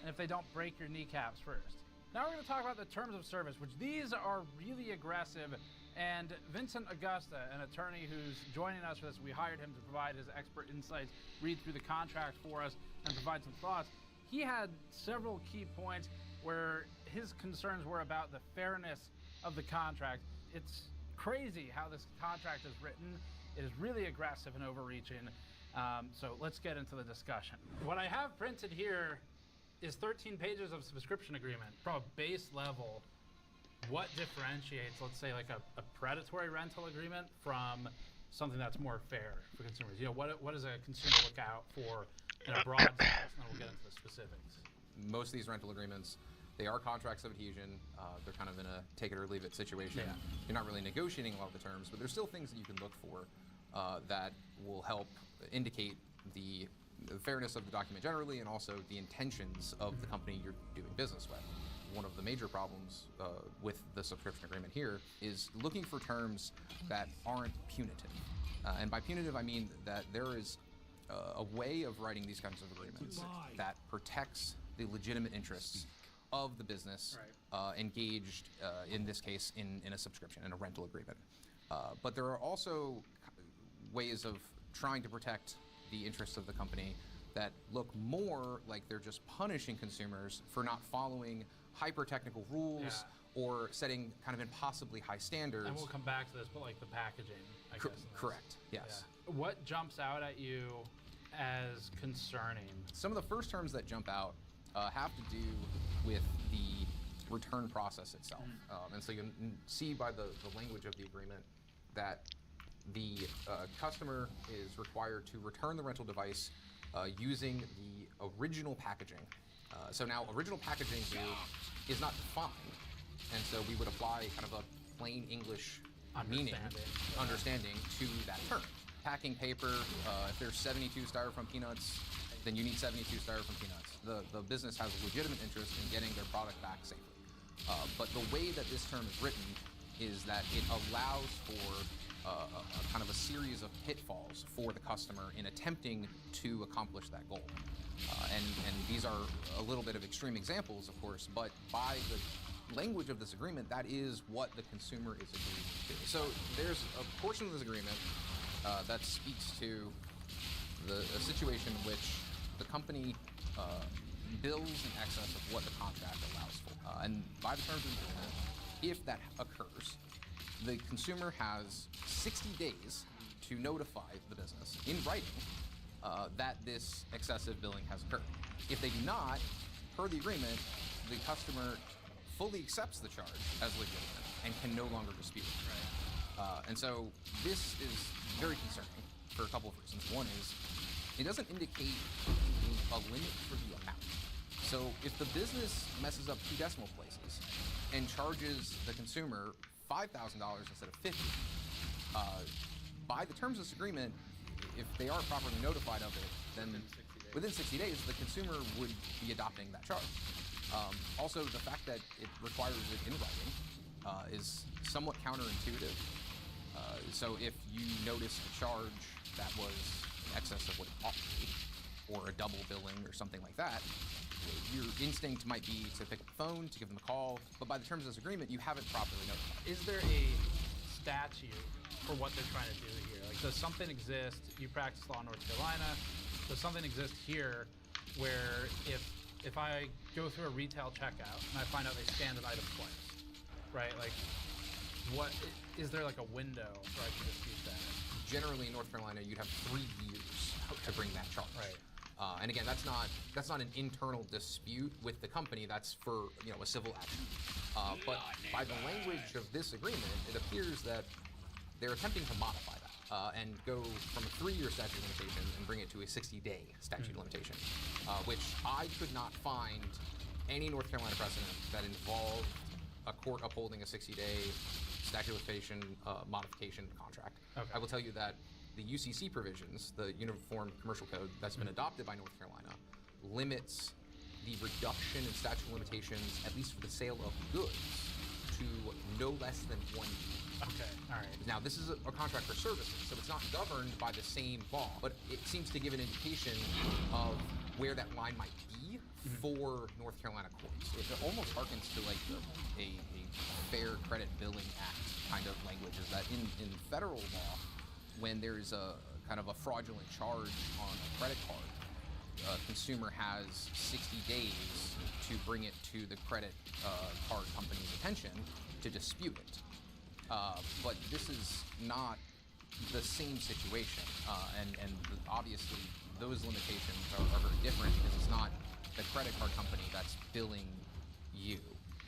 and if they don't break your kneecaps first. Now we're going to talk about the terms of service, which these are really aggressive, and Vincent Augusta, an attorney who's joining us for this, we hired him to provide his expert insights, read through the contract for us, and provide some thoughts. He had several key points where his concerns were about the fairness of the contract. It's crazy how this contract is written. It is really aggressive and overreaching. So let's get into the discussion. What I have printed here is 13 pages of subscription agreement. From a base level, what differentiates, let's say, like a predatory rental agreement from something that's more fair for consumers? You know, what does a consumer look out for in a broad sense, and then we'll get into the specifics. Most of these rental agreements, they are contracts of adhesion. They're kind of in a take it or leave it situation. Yeah. You're not really negotiating a lot of the terms, but there's still things that you can look for that will help indicate the fairness of the document generally, and also the intentions of the company you're doing business with. One of the major problems with the subscription agreement here is looking for terms that aren't punitive. And by punitive, I mean that there is a way of writing these kinds of agreements that protects the legitimate interests of the business engaged, in this case, in a subscription, in a rental agreement. But there are also ways of trying to protect the interests of the company that look more like they're just punishing consumers for not following hyper-technical rules or setting kind of impossibly high standards. And we'll come back to this, but like the packaging, I guess. Correct, yes. Yeah. What jumps out at you as concerning? Some of the first terms that jump out have to do with the return process itself. And so you can see by the language of the agreement that the customer is required to return the rental device using the original packaging. So now original packaging here is not defined, and so we would apply kind of a plain English understanding to that term. Packing paper, if there's 72 styrofoam peanuts, then you need 72 styrofoam peanuts. The business has a legitimate interest in getting their product back safely. But the way that this term is written is that it allows for a kind of a series of pitfalls for the customer in attempting to accomplish that goal. And these are a little bit of extreme examples, of course, but by the language of this agreement, that is what the consumer is agreeing to. So there's a portion of this agreement that speaks to a situation in which the company bills in excess of what the contract allows for. And by the terms of the agreement, if that occurs, the consumer has 60 days to notify the business in writing that this excessive billing has occurred. If they do not, per the agreement, the customer fully accepts the charge as legitimate and can no longer dispute it. And so this is very concerning for a couple of reasons. One is it doesn't indicate a limit for the amount. So if the business messes up 2 decimal places and charges the consumer $5,000 instead of $50,000, by the terms of this agreement, if they are properly notified of it, then within 60 days, the consumer would be adopting that charge. Also, the fact that it requires it in writing is somewhat counterintuitive. So if you notice a charge that was in excess of what it ought to be, or a double billing or something like that, your instinct might be to pick up the phone, to give them a call, but by the terms of this agreement, you haven't properly notified. Is there a statute for what they're trying to do here? Like, does something exist? You practice law in North Carolina. Does something exist here where if I go through a retail checkout and I find out they scanned an item twice, right? Like, what is there like a window where I can dispute that? Generally, in North Carolina, you'd have 3 years to bring that charge. Right. And again, that's not an internal dispute with the company. That's for a civil action. But by the language of this agreement, it appears that they're attempting to modify that. and go from a 3-year statute of limitation and bring it to a 60-day statute of limitation, which I could not find any North Carolina precedent that involved a court upholding a 60-day statute of limitation modification contract. Okay. I will tell you that the UCC provisions, the Uniform Commercial Code that's been adopted by North Carolina, limits the reduction in statute of limitations, at least for the sale of goods, to no less than 1 year. Okay, all right. Now, this is a contract for services, so it's not governed by the same law, but it seems to give an indication of where that line might be for North Carolina courts. It almost harkens to like a Fair Credit Billing Act kind of language, is that in federal law, when there's a kind of a fraudulent charge on a credit card, a consumer has 60 days to bring it to the credit card company's attention to dispute it. But this is not the same situation, and obviously those limitations are very different because it's not the credit card company that's billing you.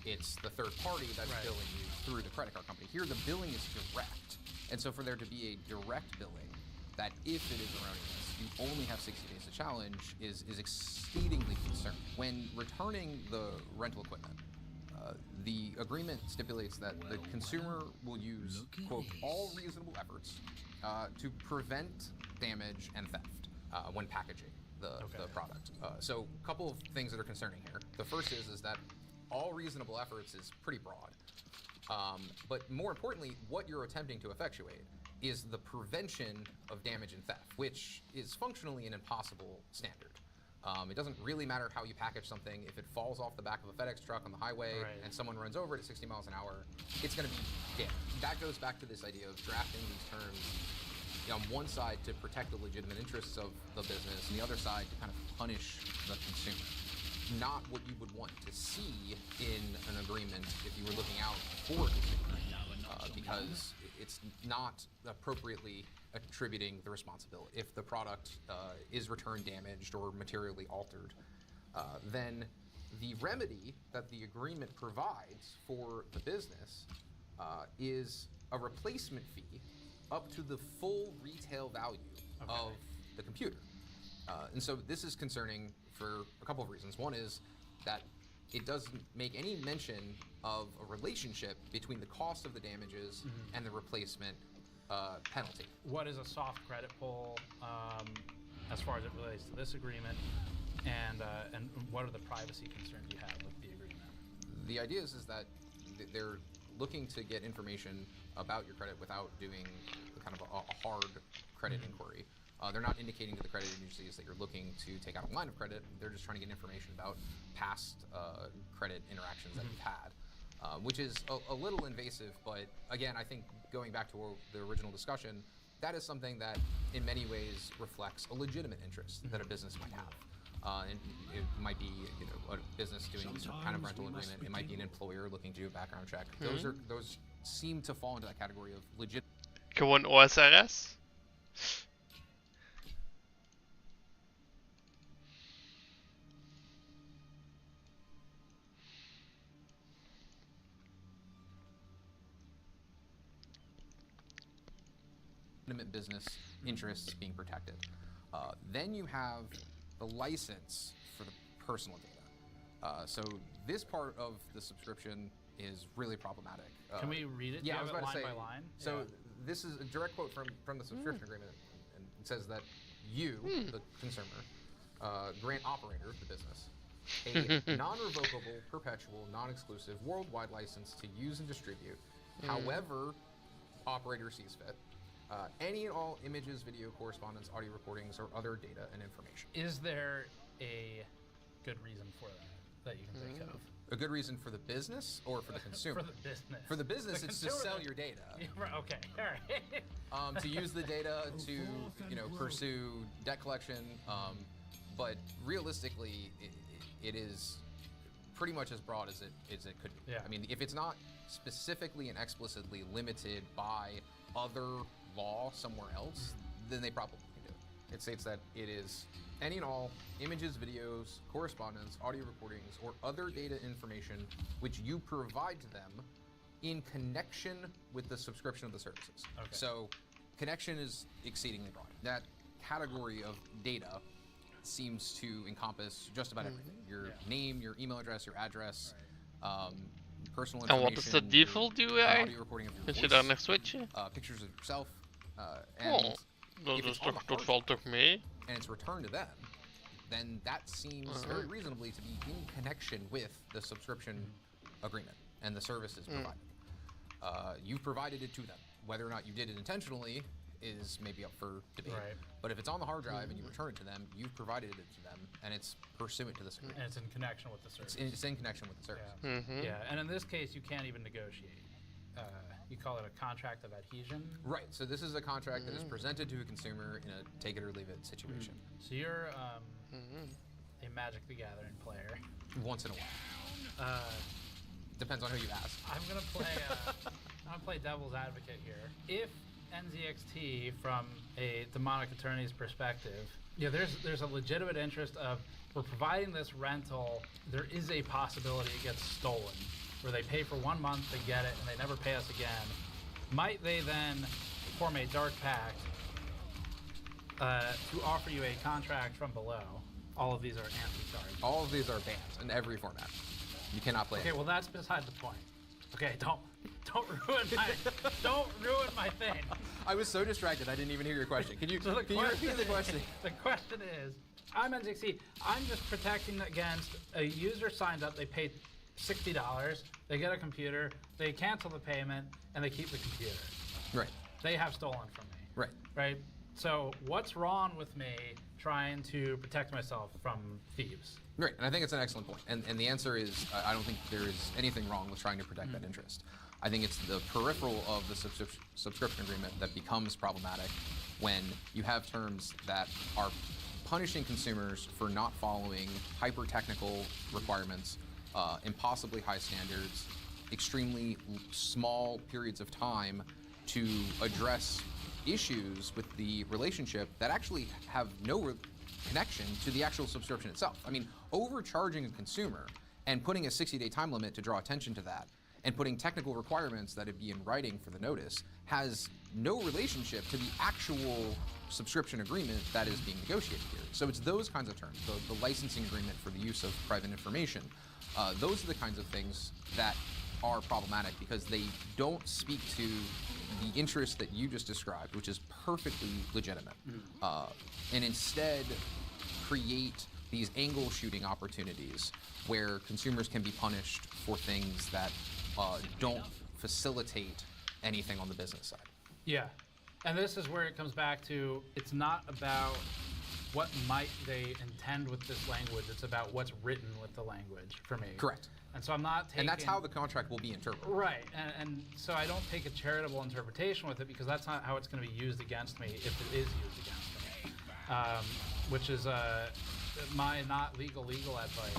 It's the third party that's billing you through the credit card company. Here, the billing is direct. And so for there to be a direct billing, that if it is erroneous, you only have 60 days to challenge is exceedingly concerning. When returning the rental equipment, the agreement stipulates that the consumer will use, quote, all reasonable efforts to prevent damage and theft when packaging the product. So a couple of things that are concerning here. The first is that all reasonable efforts is pretty broad. But more importantly, what you're attempting to effectuate is the prevention of damage and theft, which is functionally an impossible standard. It doesn't really matter how you package something. If it falls off the back of a FedEx truck on the highway and someone runs over it at 60 miles an hour, it's going to be damaged. That goes back to this idea of drafting these terms on one side to protect the legitimate interests of the business, and the other side to kind of punish the consumer. Not what you would want to see in an agreement if you were looking out for a consumer, because it's not appropriately attributing the responsibility. If the product is returned damaged or materially altered, then the remedy that the agreement provides for the business is a replacement fee up to the full retail value of the computer. And so this is concerning for a couple of reasons. One is that it doesn't make any mention of a relationship between the cost of the damages and the replacement penalty. What is a soft credit pull as far as it relates to this agreement, and what are the privacy concerns you have with the agreement? The idea is that they're looking to get information about your credit without doing kind of a hard credit inquiry. They're not indicating to the credit agencies that you're looking to take out a line of credit. They're just trying to get information about past credit interactions that you've had, which is a little invasive. But again, I think going back to the original discussion, that is something that in many ways reflects a legitimate interest that a business might have. And it might be, a business doing some kind of rental agreement. It might be an employer looking to do a background check. Those seem to fall into that category of legit. Gewoon OSRS? Legitimate business interests being protected. Then you have the license for the personal data. So this part of the subscription is really problematic. Can we read it? Yeah, I was about to say. Line by line? So this is a direct quote from the subscription agreement, and it says that you, the consumer, grant operator of the business a non-revocable, perpetual, non-exclusive, worldwide license to use and distribute, however operator sees fit, any and all images, video, correspondence, audio recordings, or other data and information. Is there a good reason for that you can think of? A good reason for the business or for the consumer? For the business. For the business, The it's to consumer- sell your data. Yeah, right, okay, all right. To use the data to, pursue debt collection. But realistically, it is pretty much as broad as it could be. Yeah. I mean, if it's not specifically and explicitly limited by other law somewhere else, then they probably can do it. It states that it is any and all images, videos, correspondence, audio recordings, or other data information which you provide to them in connection with the subscription of the services. Okay. So connection is exceedingly broad. That category of data seems to encompass just about everything. Your name, your email address, your address, personal En information. wat is de default an UI? audio recording of your Als je voice, daar naar switchen? pictures of yourself. Oh, dat valt toch mee? And it's returned to them, then that seems very reasonably to be in connection with the subscription agreement and the services provided. You've provided it to them. Whether or not you did it intentionally is maybe up for debate. Right. But if it's on the hard drive and you return it to them, you've provided it to them, and it's pursuant to this agreement. And it's in connection with the service. It's in connection with the service. Yeah, and in this case, you can't even negotiate. You call it a contract of adhesion. Right. So this is a contract that is presented to a consumer in a take it or leave it situation. So you're a Magic the Gathering player. Once in a while. Depends on who you ask. I'm gonna play devil's advocate here. If NZXT, from a demonic attorney's perspective, there's a legitimate interest of, we're providing this rental, there is a possibility it gets stolen, where they pay for 1 month, they get it, and they never pay us again. Might they then form a dark pact to offer you a contract from below? All of these are anti-charge. All of these are banned in every format. You cannot play. Okay, well that's beside the point. Okay, don't ruin my thing. I was so distracted I didn't even hear your question. Can you repeat the question? The question is, I'm NZXT. I'm just protecting against a user signed up, they paid $60, they get a computer, they cancel the payment, and they keep the computer. Right. They have stolen from me. Right. Right? So what's wrong with me trying to protect myself from thieves? Right, and I think it's an excellent point. And the answer is, I don't think there is anything wrong with trying to protect that interest. I think it's the peripheral of the subscription agreement that becomes problematic when you have terms that are punishing consumers for not following hyper-technical requirements, impossibly high standards, extremely small periods of time to address issues with the relationship that actually have no connection to the actual subscription itself. I mean, overcharging a consumer and putting a 60-day time limit to draw attention to that, and putting technical requirements that would be in writing for the notice, has no relationship to the actual subscription agreement that is being negotiated here. So it's those kinds of terms, the licensing agreement for the use of private information. Those are the kinds of things that are problematic because they don't speak to the interest that you just described, which is perfectly legitimate, and instead create these angle shooting opportunities where consumers can be punished for things that don't facilitate anything on the business side. Yeah, and this is where it comes back to, it's not about what might they intend with this language, it's about what's written with the language for me. Correct. And so I'm not taking... And that's how the contract will be interpreted. Right, and so I don't take a charitable interpretation with it because that's not how it's going to be used against me if it is used against me. Which is my not legal advice.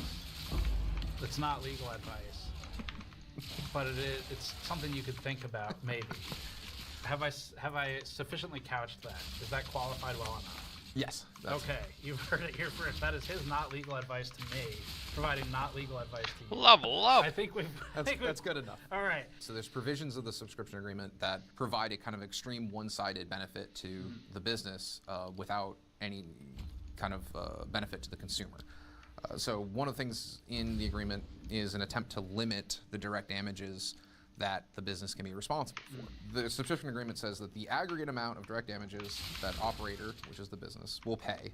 It's not legal advice, but it's something you could think about, maybe. Have I sufficiently couched that? Is that qualified well enough? Yes. Okay, you've heard it here first. That is his not legal advice to me, providing not legal advice to you. Level up. I think that's good enough. All right. So there's provisions of the subscription agreement that provide a kind of extreme one-sided benefit to the business without any kind of benefit to the consumer. So one of the things in the agreement is an attempt to limit the direct damages that the business can be responsible for. The subscription agreement says that the aggregate amount of direct damages that operator, which is the business, will pay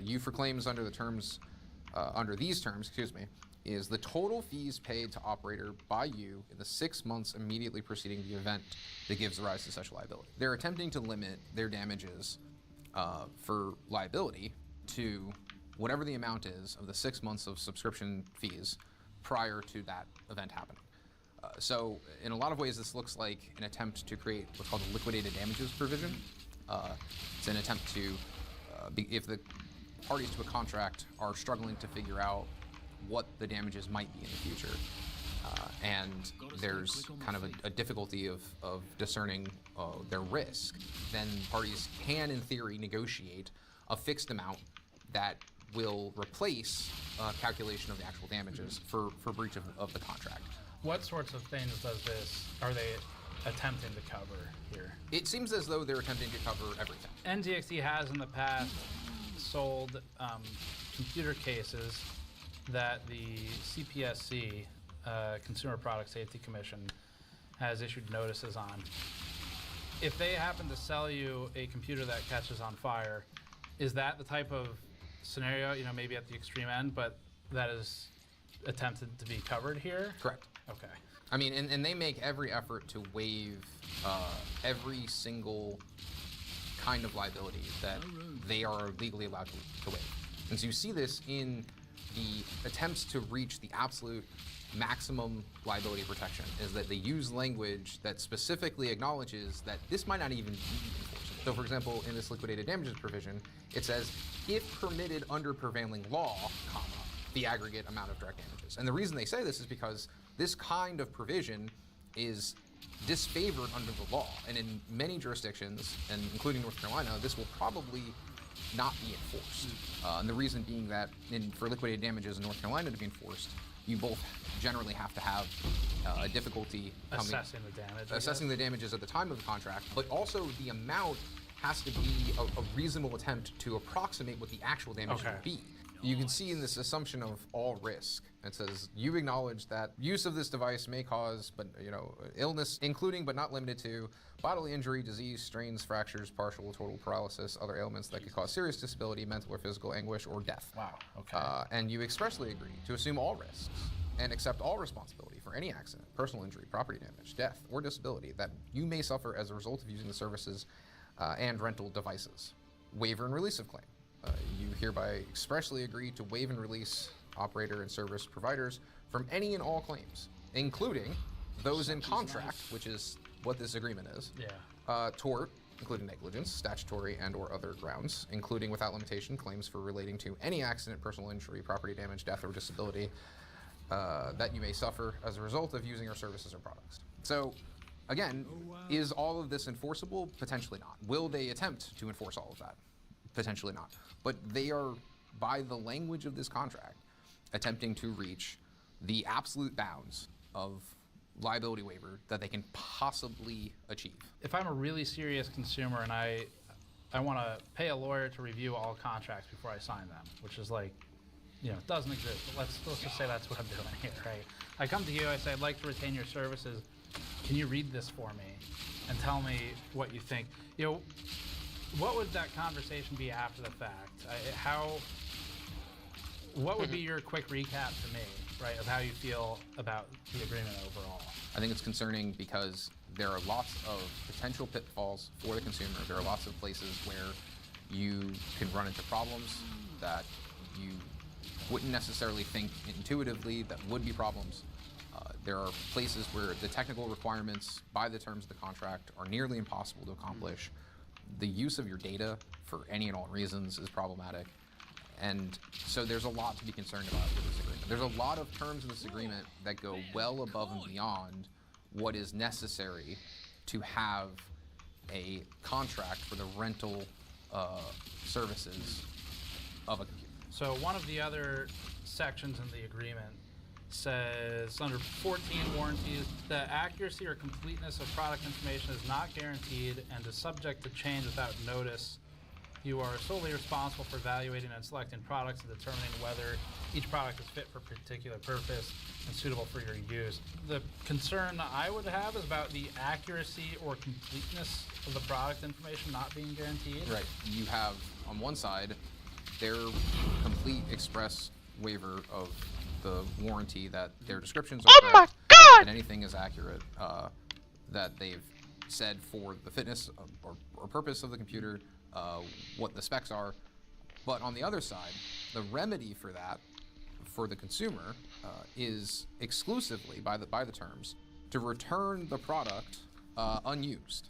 you for claims under the terms, under these terms, is the total fees paid to operator by you in the 6 months immediately preceding the event that gives rise to such liability. They're attempting to limit their damages for liability to whatever the amount is of the 6 months of subscription fees prior to that event happening. So in a lot of ways, this looks like an attempt to create what's called a liquidated damages provision. It's an attempt to, if the parties to a contract are struggling to figure out what the damages might be in the future, and there's kind of a difficulty of discerning their risk, then parties can, in theory, negotiate a fixed amount that will replace calculation of the actual damages for breach of the contract. What sorts of things does this, are they attempting to cover here? It seems as though they're attempting to cover everything. NZXT has in the past sold computer cases that the CPSC, Consumer Product Safety Commission, has issued notices on. If they happen to sell you a computer that catches on fire, is that the type of scenario, you know, maybe at the extreme end, but that is attempted to be covered here? Correct. Okay. I mean, and they make every effort to waive every single kind of liability that they are legally allowed to waive. And so you see this in the attempts to reach the absolute maximum liability protection, is that they use language that specifically acknowledges that this might not even be enforceable. So for example, in this liquidated damages provision, it says, if permitted under prevailing law, comma, the aggregate amount of direct damages. And the reason they say this is because this kind of provision is disfavored under the law. And in many jurisdictions, and including North Carolina, this will probably not be enforced. And the reason being that for liquidated damages in North Carolina to be enforced, you both generally have to have a difficulty assessing the damage. Assessing the damages at the time of the contract, but also the amount has to be a reasonable attempt to approximate what the actual damage will be. You can see in this assumption of all risk, it says, you acknowledge that use of this device may cause, but illness, including but not limited to bodily injury, disease, strains, fractures, partial or total paralysis, other ailments that could cause serious disability, mental or physical anguish, or death. Wow, okay. And you expressly agree to assume all risks and accept all responsibility for any accident, personal injury, property damage, death, or disability that you may suffer as a result of using the services and rental devices. Waiver and release of claim. You hereby expressly agree to waive and release operator and service providers from any and all claims, including those in contract, which is what this agreement is. Yeah. Tort, including negligence, statutory and or other grounds, including without limitation claims for relating to any accident, personal injury, property damage, death, or disability that you may suffer as a result of using our services or products. So, again, is all of this enforceable? Potentially not. Will they attempt to enforce all of that? Potentially not. But they are, by the language of this contract, attempting to reach the absolute bounds of liability waiver that they can possibly achieve. If I'm a really serious consumer and I want to pay a lawyer to review all contracts before I sign them, which is like, doesn't exist, but let's just say that's what I'm doing here, right? I come to you, I say, I'd like to retain your services. Can you read this for me and tell me what you think? What would that conversation be after the fact? What would be your quick recap to me, right, of how you feel about the agreement overall? I think it's concerning because there are lots of potential pitfalls for the consumer. There are lots of places where you can run into problems that you wouldn't necessarily think intuitively that would be problems. There are places where the technical requirements by the terms of the contract are nearly impossible to accomplish. The use of your data for any and all reasons is problematic. And so there's a lot to be concerned about with this agreement. There's a lot of terms in this agreement that go well above and beyond what is necessary to have a contract for the rental services of a computer. So one of the other sections in the agreement says under 14 warranties, the accuracy or completeness of product information is not guaranteed and is subject to change without notice. You are solely responsible for evaluating and selecting products and determining whether each product is fit for a particular purpose and suitable for your use. The concern I would have is about the accuracy or completeness of the product information not being guaranteed. Right. You have, on one side, their complete express waiver of the warranty that their descriptions are correct and anything is accurate that they've said for the fitness or purpose of the computer, what the specs are. But on the other side, the remedy for that, for the consumer, is exclusively by the terms to return the product unused.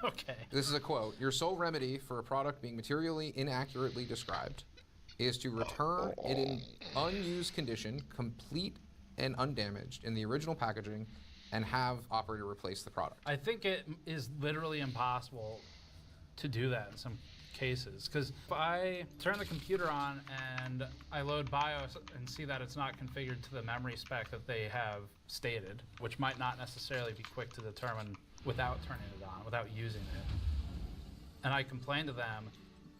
Okay. This is a quote. Your sole remedy for a product being materially inaccurately described is to return it in unused condition, complete and undamaged in the original packaging, and have operator replace the product. I think it is literally impossible to do that in some cases, because if I turn the computer on and I load BIOS and see that it's not configured to the memory spec that they have stated, which might not necessarily be quick to determine without turning it on, without using it. And I complained to them,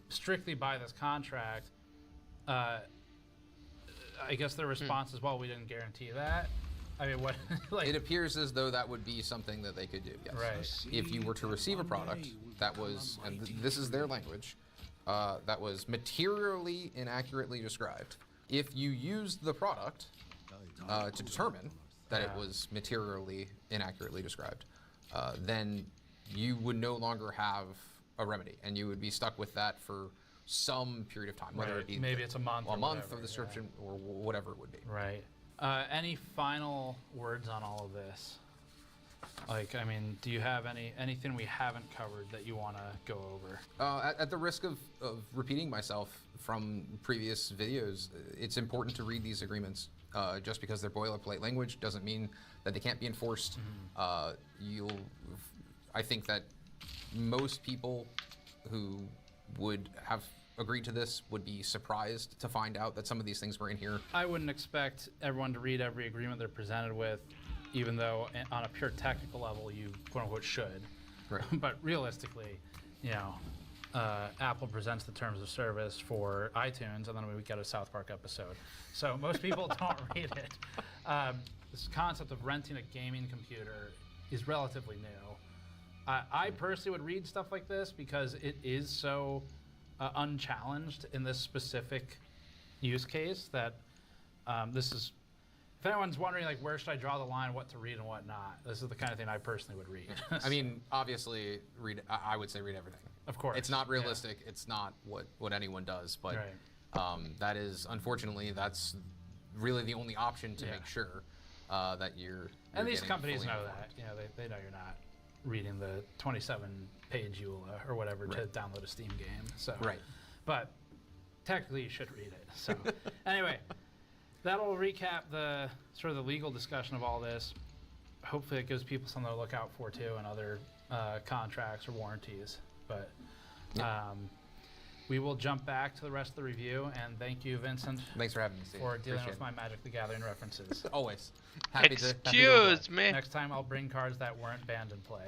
strictly by this contract. I guess their response is, well, we didn't guarantee that. I mean, what? Like, it appears as though that would be something that they could do. Yes. Right. If you were to receive a product that was, and this is their language, that was materially inaccurately described. If you used the product to determine that it was materially inaccurately described, then you would no longer have a remedy, and you would be stuck with that for some period of time, whether it be maybe it's a month, of the description, or whatever it would be. Right. Any final words on all of this? Like, I mean, do you have anything we haven't covered that you want to go over? At the risk of repeating myself from previous videos, it's important to read these agreements. Just because they're boilerplate language doesn't mean that they can't be enforced. I think that most people who would have agreed to this would be surprised to find out that some of these things were in here. I wouldn't expect everyone to read every agreement they're presented with, even though on a pure technical level you quote unquote should. Right. But realistically, you know, Apple presents the terms of service for iTunes, and then we get a South Park episode. So most people don't read it. This concept of renting a gaming computer is relatively new. I personally would read stuff like this because it is so unchallenged in this specific use case that this is, if anyone's wondering like where should I draw the line, what to read and what not, this is the kind of thing I personally would read. I mean, obviously, I would say read everything. Of course. It's not realistic. Yeah. It's not what anyone does, but that is, unfortunately, that's really the only option to make sure that you're and these companies know that. You know, they know you're not reading the 27-page EULA or whatever to download a Steam game. So, but technically you should read it. So, anyway, that'll recap the sort of the legal discussion of all this. Hopefully, it gives people something to look out for too, and other contracts or warranties. But we will jump back to the rest of the review, and thank you, Vincent. Thanks for having me, Steve. For dealing with my Magic the Gathering references. Always. Excuse me. Next time I'll bring cards that weren't banned in play.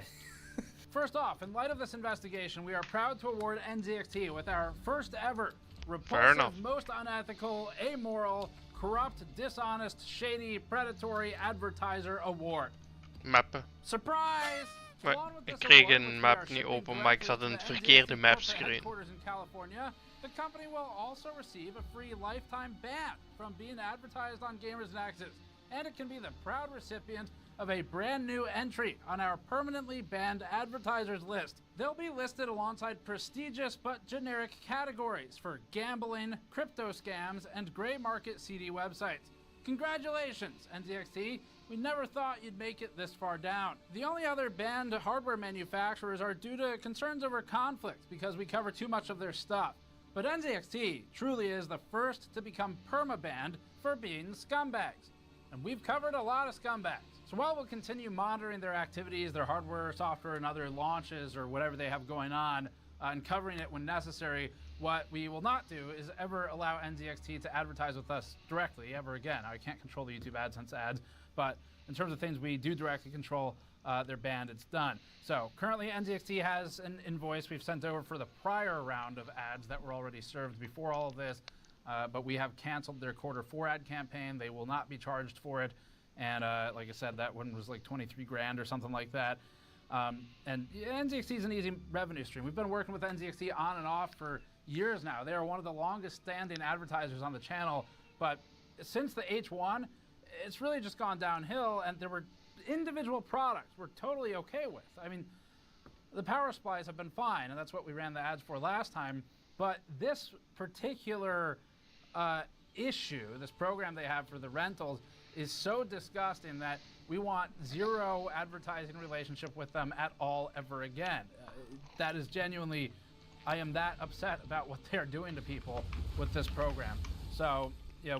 First off, in light of this investigation, we are proud to award NZXT with our first ever repulsive, most unethical, amoral, corrupt, dishonest, shady, predatory advertiser award. Mappen. Surprise! Maar ik kreeg een map niet open, maar ik zat in het verkeerde mapscreen. The company will also receive a free lifetime ban from being advertised on Gamers Nexus, and it can be the proud recipient of a brand new entry on our permanently banned advertisers list. They'll be listed alongside prestigious but generic categories for gambling, crypto scams, and gray market CD websites. Congratulations, NZXT. We never thought you'd make it this far down. The only other banned hardware manufacturers are due to concerns over conflict because we cover too much of their stuff. But NZXT truly is the first to become perma-banned for being scumbags. And we've covered a lot of scumbags. So while we'll continue monitoring their activities, their hardware, software, and other launches or whatever they have going on, and covering it when necessary, what we will not do is ever allow NZXT to advertise with us directly ever again. I can't control the YouTube AdSense ads, but in terms of things we do directly control, they're banned, it's done. So currently NZXT has an invoice we've sent over for the prior round of ads that were already served before all of this, but we have canceled their Q4 ad campaign. They will not be charged for it. And like I said, that one was like 23 grand or something like that. And NZXT is an easy revenue stream. We've been working with NZXT on and off for years now. They are one of the longest standing advertisers on the channel, but since the H1, it's really just gone downhill, and there were individual products we're totally okay with. I mean, the power supplies have been fine, and that's what we ran the ads for last time, but this particular issue, this program they have for the rentals, is so disgusting that we want zero advertising relationship with them at all ever again. That is genuinely, I am that upset about what they're doing to people with this program. So, yeah,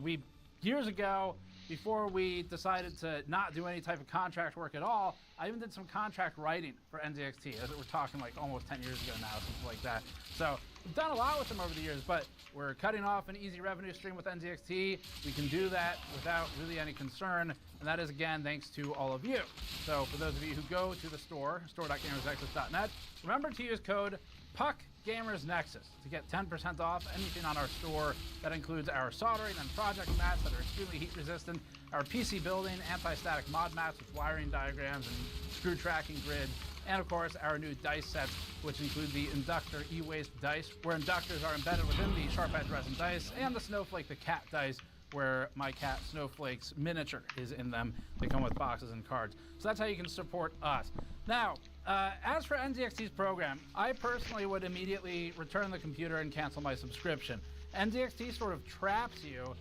years ago, before we decided to not do any type of contract work at all, I even did some contract writing for NZXT. We're talking like almost 10 years ago now, something like that. So we've done a lot with them over the years, but we're cutting off an easy revenue stream with NZXT. We can do that without really any concern, and that is, again, thanks to all of you. So for those of you who go to the store, store.gamersnexus.net, remember to use code PUCKGamersNexus to get 10% off anything on our store. That includes our soldering and project mats that are extremely heat resistant, our PC building, anti-static mod mats with wiring diagrams and screw tracking grids, and of course our new dice sets, which include the Inductor E-Waste dice, where inductors are embedded within the sharp edge resin dice, and the Snowflake the cat dice, where my cat Snowflake's miniature is in them. They come with boxes and cards. So that's how you can support us. Now, as for NZXT's program, I personally would immediately return the computer and cancel my subscription. NZXT sort of traps you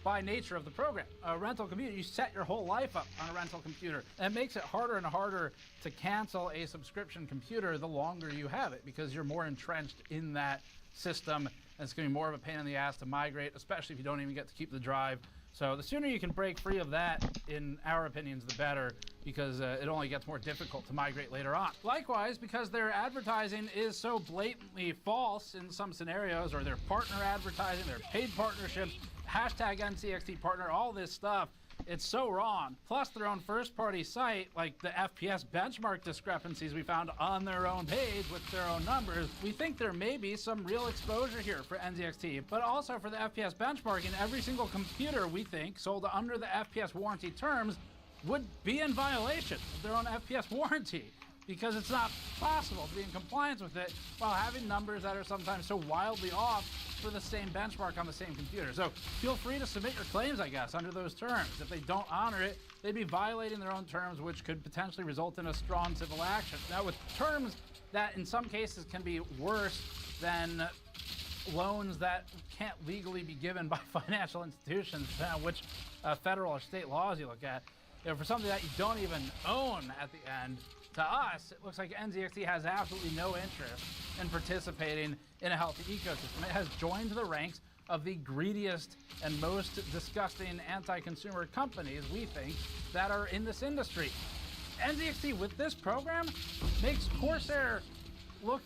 by nature of the program. A rental computer, you set your whole life up on a rental computer, and it makes it harder and harder to cancel a subscription computer the longer you have it, because you're more entrenched in that system, and it's going to be more of a pain in the ass to migrate, especially if you don't even get to keep the drive. So the sooner you can break free of that, in our opinions, the better, because it only gets more difficult to migrate later on. Likewise, because their advertising is so blatantly false in some scenarios, or their partner advertising, their paid partnerships, hashtag NCXT partner, all this stuff, it's so wrong. Plus their own first-party site, like the FPS benchmark discrepancies we found on their own page with their own numbers, we think there may be some real exposure here for NZXT, but also for the FPS benchmarking, every single computer we think sold under the FPS warranty terms would be in violation of their own FPS warranty, because it's not possible to be in compliance with it while having numbers that are sometimes so wildly off for the same benchmark on the same computer. So feel free to submit your claims, I guess, under those terms. If they don't honor it, they'd be violating their own terms, which could potentially result in a strong civil action. Now, with terms that in some cases can be worse than loans that can't legally be given by financial institutions, depending on which federal or state laws you look at, for something that you don't even own at the end, to us, it looks like NZXT has absolutely no interest in participating in a healthy ecosystem. It has joined the ranks of the greediest and most disgusting anti-consumer companies, we think, that are in this industry. NZXT, with this program, makes Corsair look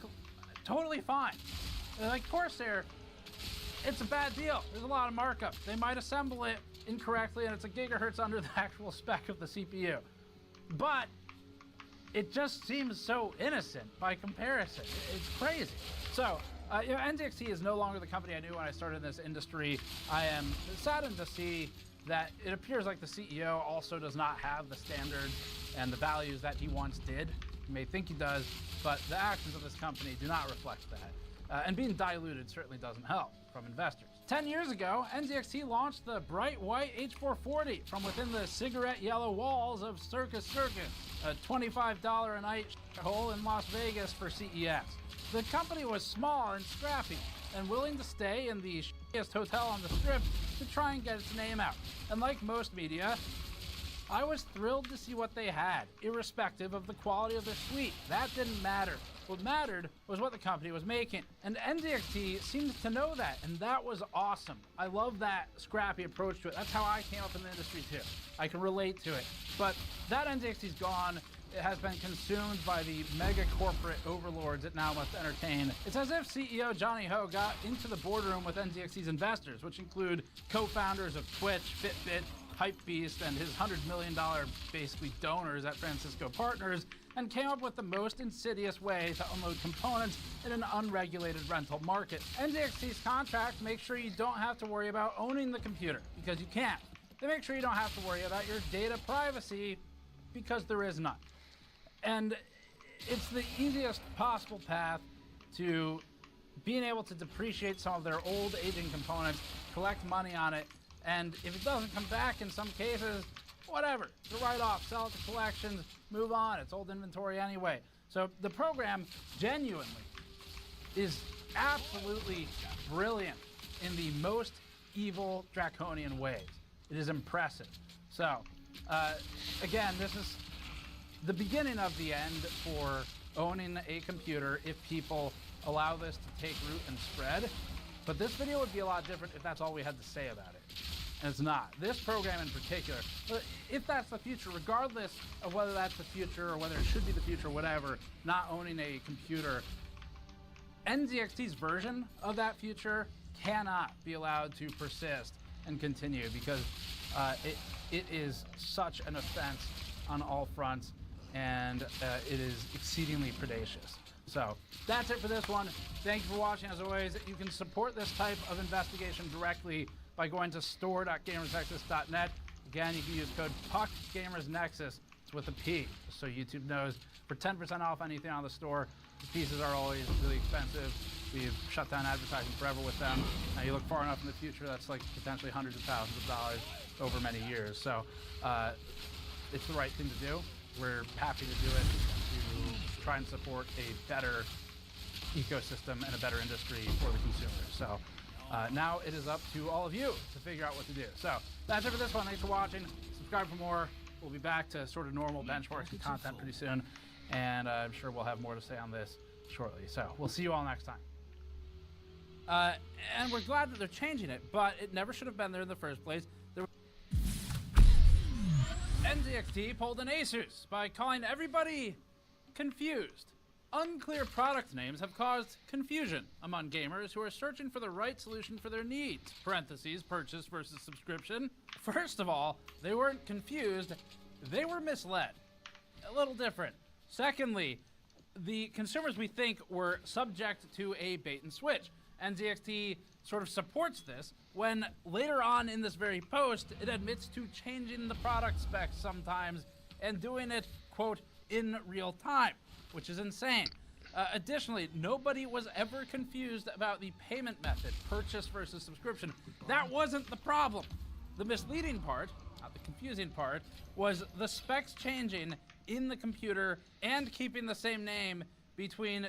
totally fine. Like Corsair, it's a bad deal. There's a lot of markup. They might assemble it incorrectly, and it's a gigahertz under the actual spec of the CPU. But it just seems so innocent by comparison. It's crazy. So, NZXT is no longer the company I knew when I started in this industry. I am saddened to see that it appears like the CEO also does not have the standards and the values that he once did. You may think he does, but the actions of this company do not reflect that. And being diluted certainly doesn't help from investors. 10 years ago, NZXT launched the bright white H440 from within the cigarette yellow walls of Circus, a $25 a night hole in Las Vegas for CES. The company was small and scrappy and willing to stay in the shittiest hotel on the strip to try and get its name out. And like most media, I was thrilled to see what they had, irrespective of the quality of their suite. That didn't matter. What mattered was what the company was making. And NZXT seems to know that, and that was awesome. I love that scrappy approach to it. That's how I came up in the industry too. I can relate to it. But that NZXT's gone. It has been consumed by the mega corporate overlords it now must entertain. It's as if CEO Johnny Ho got into the boardroom with NZXT's investors, which include co-founders of Twitch, Fitbit, Hypebeast, and his $100 million basically donors at Francisco Partners, and came up with the most insidious way to unload components in an unregulated rental market. NZXT's contract makes sure you don't have to worry about owning the computer, because you can't. They make sure you don't have to worry about your data privacy, because there is none. And it's the easiest possible path to being able to depreciate some of their old aging components, collect money on it, and if it doesn't come back in some cases, whatever, it's a write-off, sell it to collections, move on, it's old inventory anyway. So the program genuinely is absolutely brilliant in the most evil, draconian ways. It is impressive. So, again, this is the beginning of the end for owning a computer if people allow this to take root and spread. But this video would be a lot different if that's all we had to say about it. and it's not. This program in particular, if that's the future, regardless of whether that's the future or whether it should be the future, whatever, not owning a computer, NZXT's version of that future cannot be allowed to persist and continue because it is such an offense on all fronts, and it is exceedingly predacious. So that's it for this one. Thank you for watching. As always, you can support this type of investigation directly by going to store.gamersnexus.net. Again, you can use code PUCKGamersNexus. It's with a P, just so YouTube knows, for 10% off anything on the store. The pieces are always really expensive. We've shut down advertising forever with them. Now you look far enough in the future, that's like potentially hundreds of thousands of dollars over many years. So it's the right thing to do. We're happy to do it to try and support a better ecosystem and a better industry for the consumer. So now it is up to all of you to figure out what to do. So that's it for this one. Thanks for watching. Subscribe for more. We'll be back to sort of normal benchmarking content pretty soon. And I'm sure we'll have more to say on this shortly. So we'll see you all next time. And we're glad that they're changing it, but it never should have been there in the first place. NZXT pulled an Asus by calling everybody confused. Unclear product names have caused confusion among gamers who are searching for the right solution for their needs. Parentheses, purchase versus subscription. First of all, they weren't confused, they were misled. A little different. Secondly, the consumers, we think, were subject to a bait and switch. NZXT sort of supports this when later on in this very post, it admits to changing the product specs sometimes and doing it, quote, in real time, which is insane. Additionally, nobody was ever confused about the payment method, purchase versus subscription. That wasn't the problem. The misleading part, not the confusing part, was the specs changing in the computer and keeping the same name between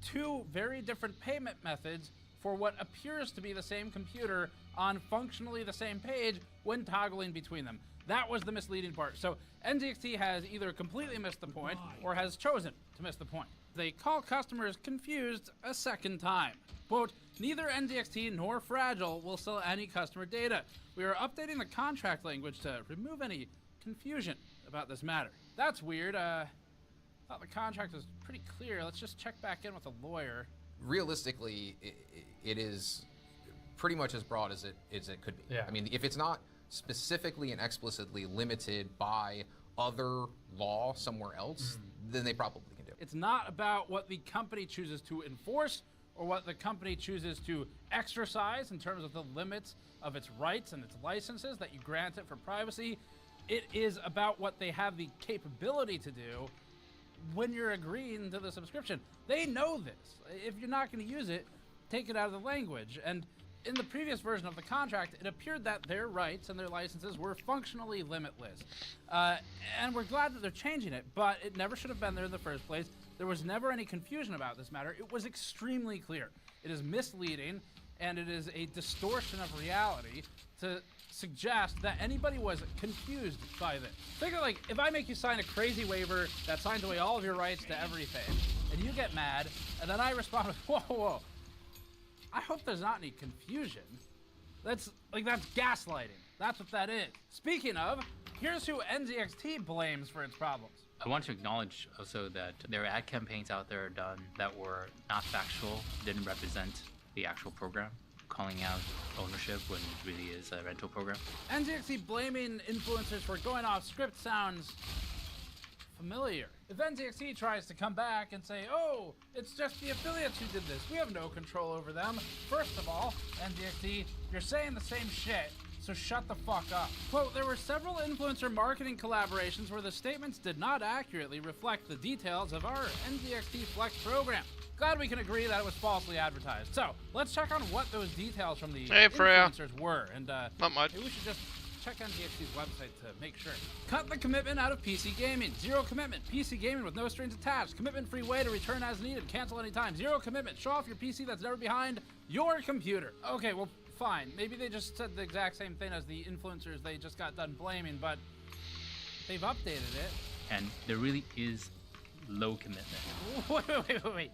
two very different payment methods for what appears to be the same computer on functionally the same page when toggling between them. That was the misleading part. So NZXT has either completely missed the point or has chosen to miss the point. They call customers confused a second time. Quote, neither NZXT nor Fragile will sell any customer data. We are updating the contract language to remove any confusion about this matter. That's weird. Thought the contract was pretty clear. Let's just check back in with a lawyer. Realistically, it is pretty much as broad as it could be. Yeah. I mean, if it's not specifically and explicitly limited by other law somewhere else, then they probably can do it. It's not about what the company chooses to enforce or what the company chooses to exercise in terms of the limits of its rights and its licenses that you grant it for privacy. It is about what they have the capability to do when you're agreeing to the subscription. They know this. If you're not going to use it, take it out of the language. And in the previous version of the contract, it appeared that their rights and their licenses were functionally limitless. And we're glad that they're changing it, but it never should have been there in the first place. There was never any confusion about this matter. It was extremely clear. It is misleading, and it is a distortion of reality to suggest that anybody was confused by this. Figure, like, if I make you sign a crazy waiver that signs away all of your rights to everything, and you get mad, and then I respond with, whoa, I hope there's not any confusion. That's gaslighting. That's what that is. Speaking of, here's who NZXT blames for its problems. I want to acknowledge also that there are ad campaigns out there done that were not factual, didn't represent the actual program, calling out ownership when it really is a rental program. NZXT blaming influencers for going off script sounds familiar. If NZXT tries to come back and say, oh, it's just the affiliates who did this, we have no control over them. First of all, NZXT, you're saying the same shit, so shut the fuck up. Quote, there were several influencer marketing collaborations where the statements did not accurately reflect the details of our NZXT Flex program. Glad we can agree that it was falsely advertised. So, let's check on what those details from the influencers were. And not much. Maybe we should just check NZXT's website to make sure. Cut the commitment out of PC gaming. Zero commitment. PC gaming with no strings attached. Commitment-free way to return as needed. Cancel anytime. Zero commitment. Show off your PC that's never behind your computer. Okay, well, fine. Maybe they just said the exact same thing as the influencers they just got done blaming, but they've updated it. And there really is low commitment. Wait.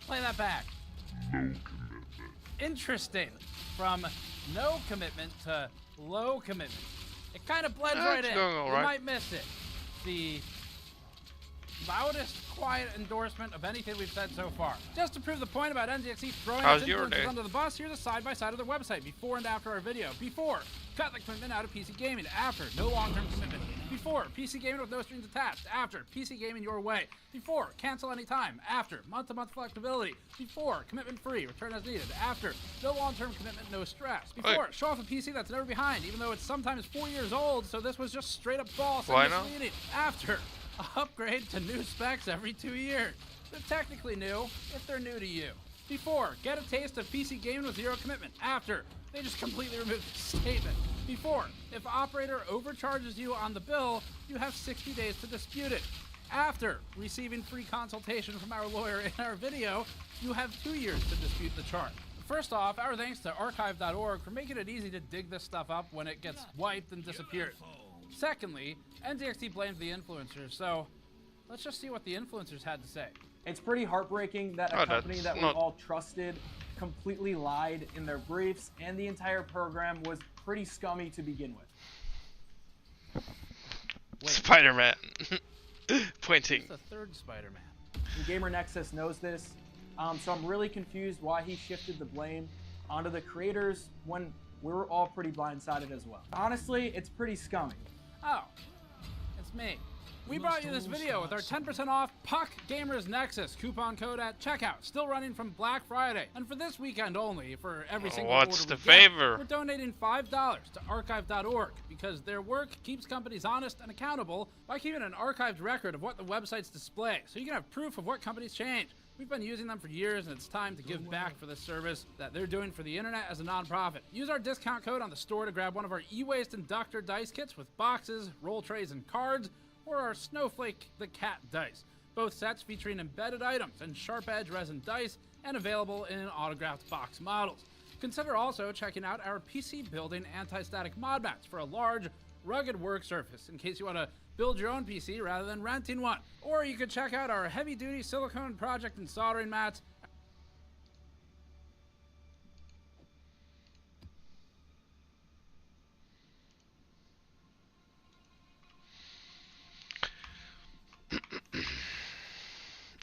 Play that back. Low commitment. Interesting. From no commitment to low commitment. It kind of blends That's right in. going all You right. might miss it. The loudest quiet endorsement of anything we've said so far. Just to prove the point about NZXE throwing How's its your influencers day? under the bus, here's a side-by-side of their website, before and after our video. Before, cut the commitment out of PC gaming. After, no long-term commitment. Before, PC gaming with no strings attached. After, PC gaming your way. Before, cancel anytime. After, month-to-month flexibility. Before, commitment-free, return as needed. After, no long-term commitment, no stress. Before, show off a PC that's never behind, even though it's sometimes 4 years old, so this was just straight-up false Why and not? misleading. After, upgrade to new specs every 2 years. They're technically new if they're new to you. Before, get a taste of PC gaming with zero commitment. After, they just completely removed the statement. Before, if operator overcharges you on the bill, you have 60 days to dispute it. After receiving free consultation from our lawyer in our video, you have 2 years to dispute the charge. First off, our thanks to archive.org for making it easy to dig this stuff up when it gets wiped and disappears. Secondly, NZXT blamed the influencers, so let's just see what the influencers had to say. It's pretty heartbreaking that a company that we all trusted completely lied in their briefs, and the entire program was pretty scummy to begin with. Spider-Man. Pointing. It's the third Spider-Man. And Gamer Nexus knows this, so I'm really confused why he shifted the blame onto the creators when we were all pretty blindsided as well. Honestly, it's pretty scummy. Oh, it's me. We brought you this video with our 10% off Puck Gamers Nexus coupon code at checkout, still running from Black Friday. And for this weekend only, for every single What's order the we get, favor? we're donating $5 to archive.org because their work keeps companies honest and accountable by keeping an archived record of what the websites display, so you can have proof of what companies change. We've been using them for years, and it's time to give back for this service that they're doing for the internet as a nonprofit. Use our discount code on the store to grab one of our e-waste inductor dice kits with boxes, roll trays, and cards, or our Snowflake the Cat dice. Both sets featuring embedded items and sharp edge resin dice, and available in autographed box models. Consider also checking out our PC building anti-static mod mats for a large, rugged work surface in case you want to build your own PC rather than renting one. Or you could check out our heavy-duty silicone project and soldering mats.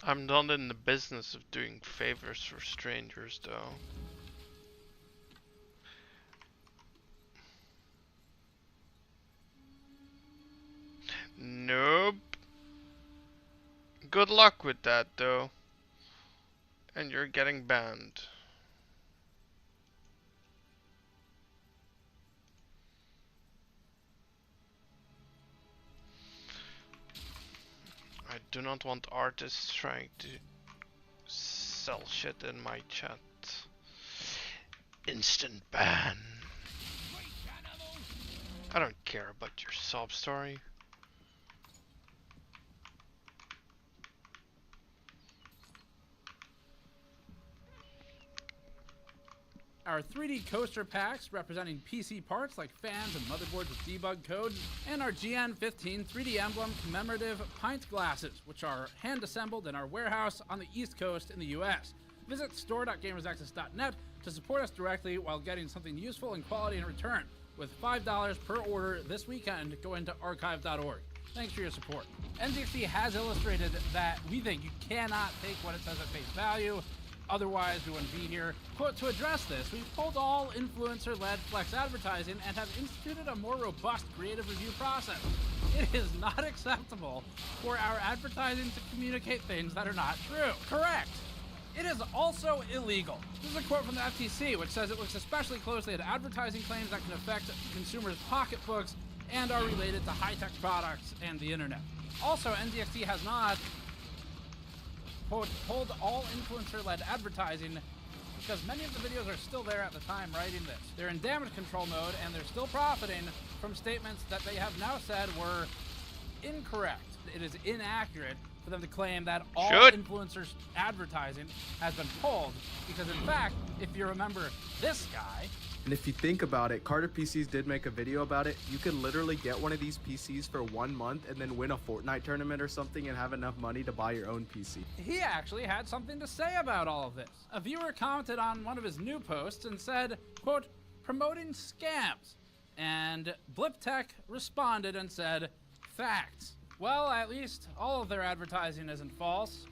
I'm not in the business of doing favors for strangers, though. Nope. Good luck with that, though. And you're getting banned. I do not want artists trying to sell shit in my chat. Instant ban. I don't care about your sob story. Our 3D coaster packs representing PC parts like fans and motherboards with debug code, and our GN15 3D emblem commemorative pint glasses, which are hand-assembled in our warehouse on the East Coast in the US. Visit store.gamersnexus.net to support us directly while getting something useful and quality in return, with $5 per order this weekend going to archive.org. Thanks for your support. NZXT has illustrated that we think you cannot take what it says at face value, otherwise we wouldn't be here. Quote, to address this, we've pulled all influencer-led flex advertising and have instituted a more robust creative review process. It is not acceptable for our advertising to communicate things that are not true. Correct. It is also illegal. This is a quote from the FTC, which says it looks especially closely at advertising claims that can affect consumers' pocketbooks and are related to high-tech products and the internet. Also, NZXT has not hold all influencer-led advertising because many of the videos are still there at the time writing this. They're in damage control mode and they're still profiting from statements that they have now said were incorrect. It is inaccurate for them to claim that all influencers advertising has been pulled because in fact, if you remember this guy, and if you think about it, Carter PCs did make a video about it. You could literally get one of these PCs for 1 month and then win a Fortnite tournament or something and have enough money to buy your own PC. he actually had something to say about all of this. A viewer commented on one of his new posts and said, quote, promoting scams. And BlipTech responded and said, facts. Well, at least all of their advertising isn't false.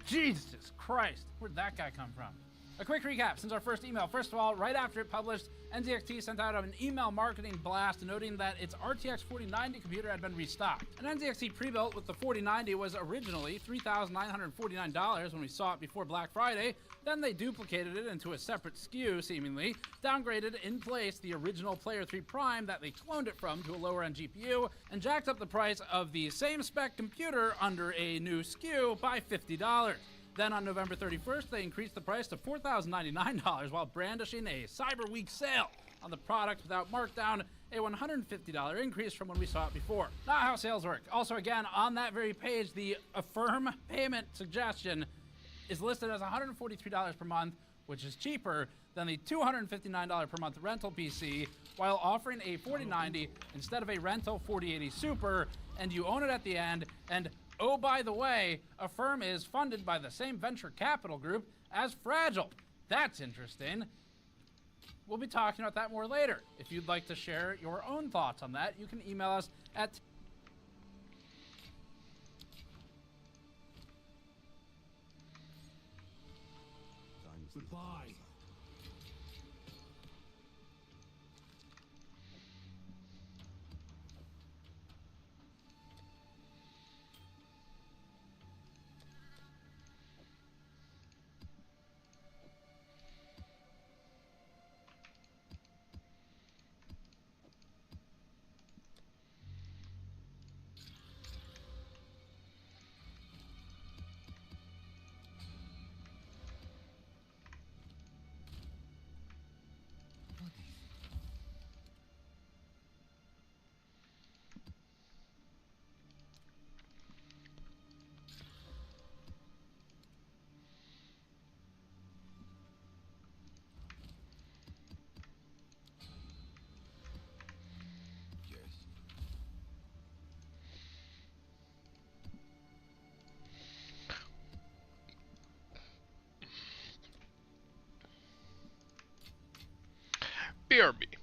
Jesus Christ, where'd that guy come from? A quick recap since our first email. First of all, right after it published, NZXT sent out an email marketing blast noting that its RTX 4090 computer had been restocked. An NZXT pre-built with the 4090 was originally $3,949 when we saw it before Black Friday. Then they duplicated it into a separate SKU, seemingly, downgraded in place the original Player 3 Prime that they cloned it from to a lower-end GPU, and jacked up the price of the same spec computer under a new SKU by $50. Then on November 31st, they increased the price to $4,099 while brandishing a Cyber Week sale on the product without markdown, a $150 increase from when we saw it before. Not how sales work. Also, again, on that very page, the Affirm payment suggestion is listed as $143 per month, which is cheaper than the $259 per month rental PC, while offering a 4090 instead of a rental 4080 Super, and you own it at the end, and oh, by the way, Affirm is funded by the same venture capital group as Fragile. That's interesting. We'll be talking about that more later. If you'd like to share your own thoughts on that, you can email us at Goodbye. BRB.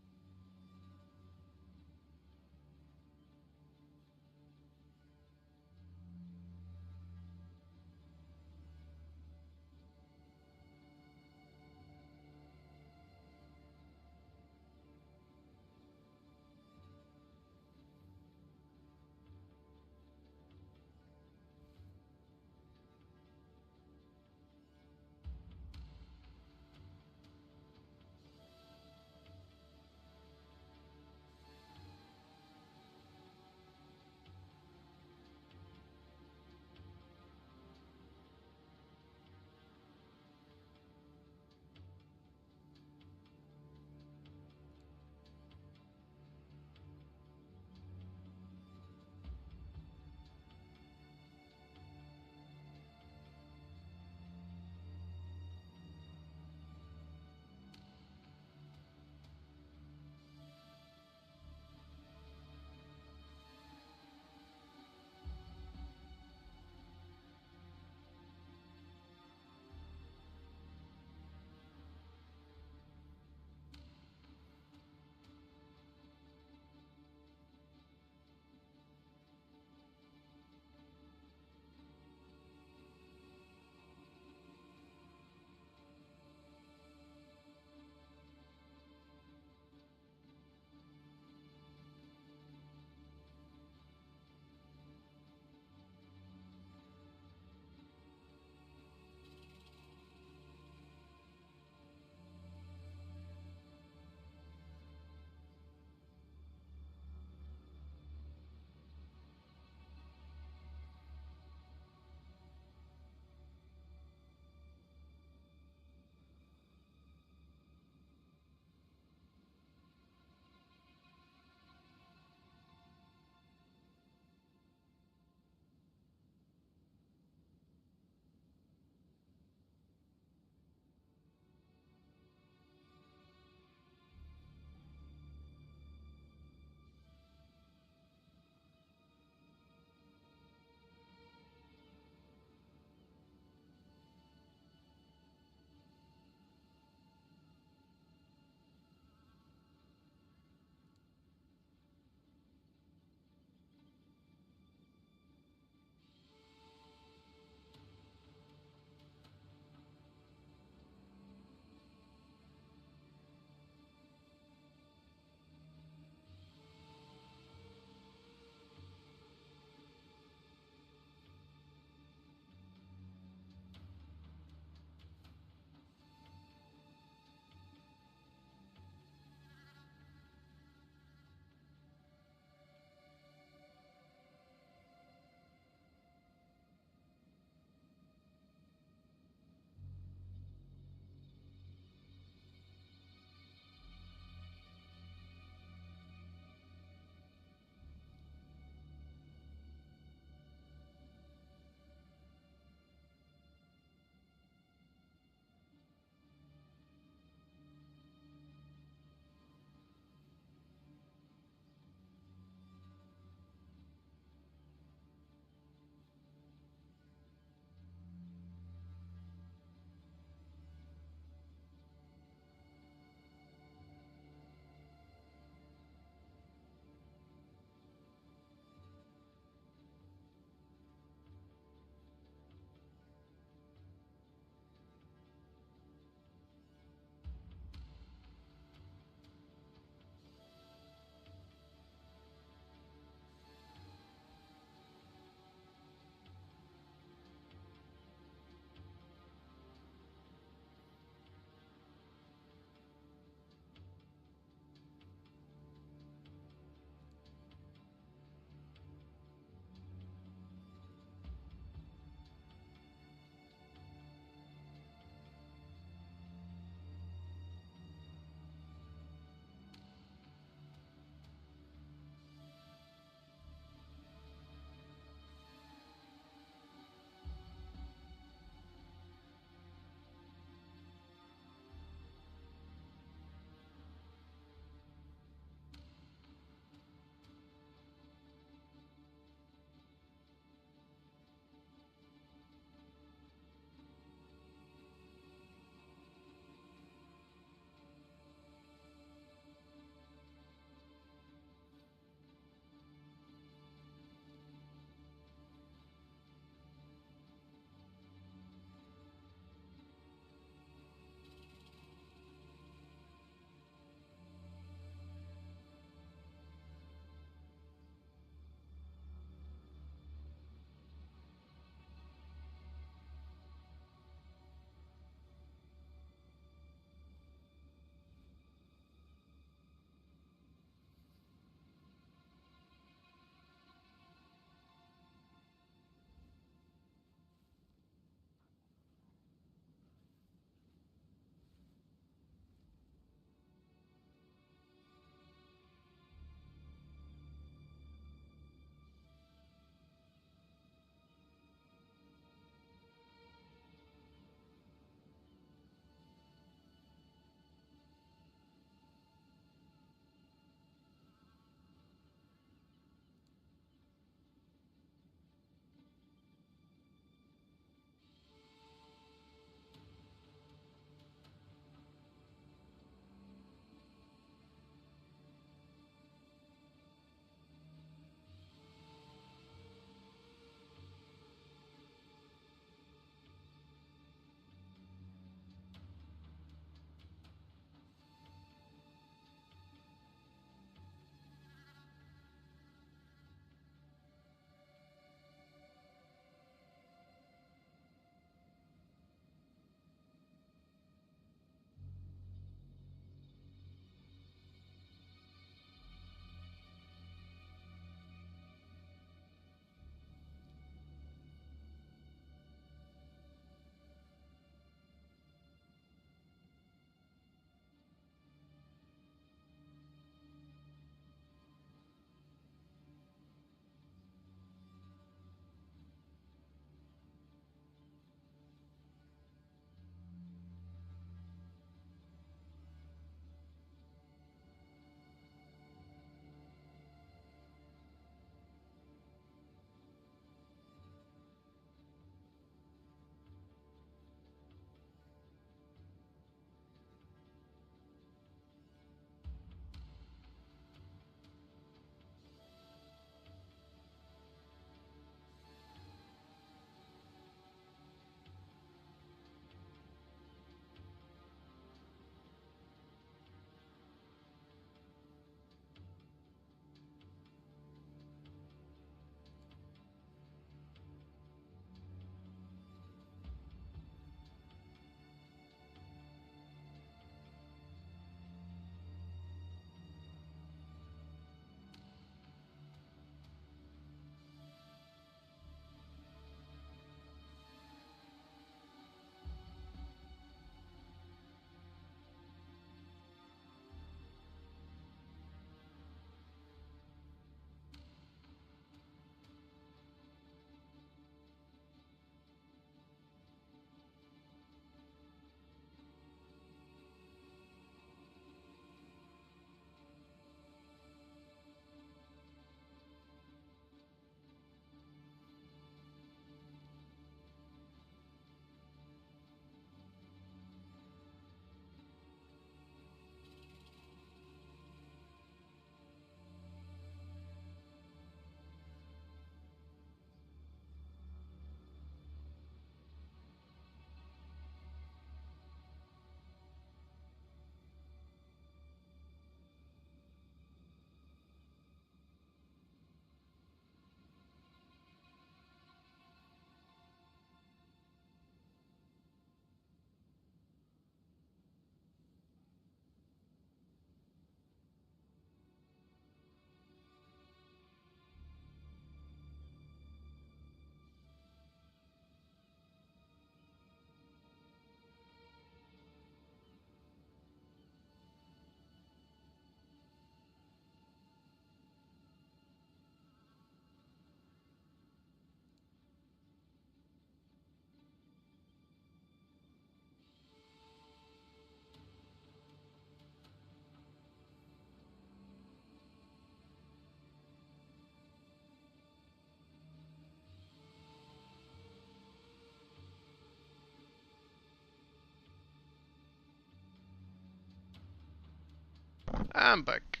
I'm back.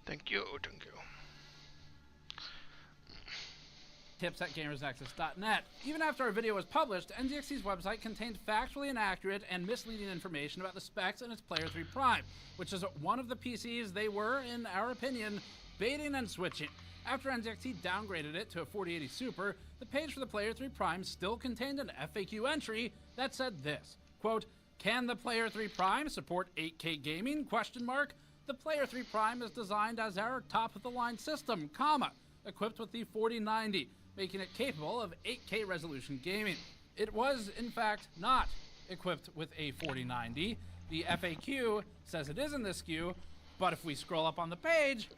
Thank you, thank you. Tips at gamersnexus.net. Even after our video was published, NZXT's website contained factually inaccurate and misleading information about the specs in its Player 3 Prime, which is one of the PCs they were, in our opinion, baiting and switching. After NZXT downgraded it to a 4080 Super, the page for the Player 3 Prime still contained an FAQ entry that said this, quote, "Can the Player 3 Prime support 8K gaming? Question mark. The Player 3 Prime is designed as our top-of-the-line system, comma, equipped with the 4090, making it capable of 8K resolution gaming. It was, in fact, not equipped with a 4090. The FAQ says it is in this SKU, but if we scroll up on the page,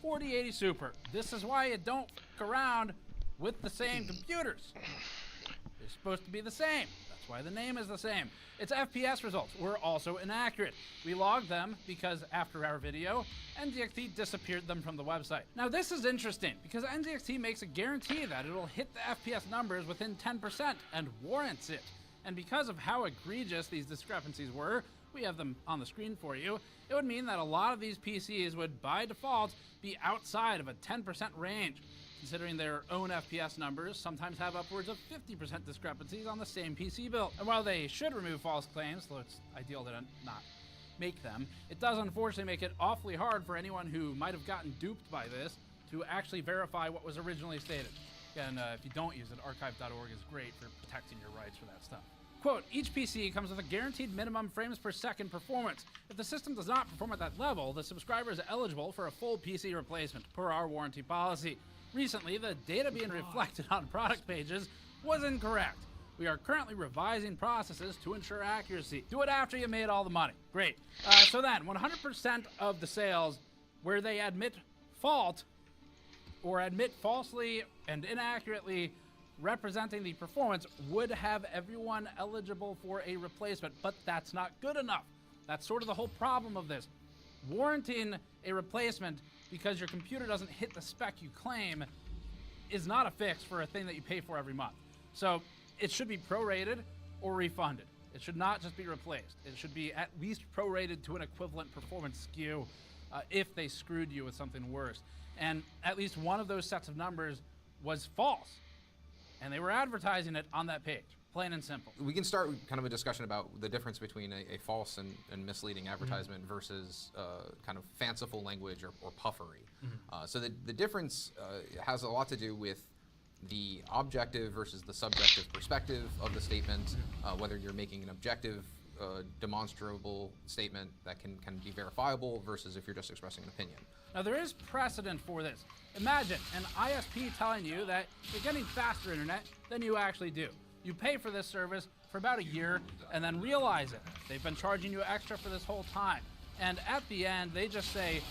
4080 Super. This is why you don't f*** around with the same computers. They're supposed to be the same. That's why the name is the same. Its FPS results were also inaccurate. We logged them because after our video, NZXT disappeared them from the website. Now this is interesting because NZXT makes a guarantee that it'll hit the FPS numbers within 10% and warrants it. And because of how egregious these discrepancies were, we have them on the screen for you, it would mean that a lot of these PCs would, by default, be outside of a 10% range. Considering their own FPS numbers sometimes have upwards of 50% discrepancies on the same PC build. And while they should remove false claims, though it's ideal to not make them, it does unfortunately make it awfully hard for anyone who might have gotten duped by this to actually verify what was originally stated. Again, if you don't use it, archive.org is great for protecting your rights for that stuff. Quote, each PC comes with a guaranteed minimum frames per second performance. If the system does not perform at that level, the subscriber is eligible for a full PC replacement per our warranty policy. Recently, the data being reflected on product pages was incorrect. We are currently revising processes to ensure accuracy. Do it after you made all the money. Great. So then, 100% of the sales where they admit fault or admit falsely and inaccurately representing the performance would have everyone eligible for a replacement, but that's not good enough. That's sort of the whole problem of this. Warranting a replacement because your computer doesn't hit the spec you claim is not a fix for a thing that you pay for every month. So it should be prorated or refunded. It should not just be replaced. It should be at least prorated to an equivalent performance SKU if they screwed you with something worse. And at least one of those sets of numbers was false. And they were advertising it on that page, plain and simple. We can start kind of a discussion about the difference between a false and misleading advertisement versus kind of fanciful language or puffery. So the difference has a lot to do with the objective versus the subjective perspective of the statement, whether you're making an objective, demonstrable statement that can be verifiable versus if you're just expressing an opinion. Now there is precedent for this. Imagine an ISP telling you that you're getting faster internet than you actually do. You pay for this service for about a year and then realize it. They've been charging you extra for this whole time. And at the end, they just say,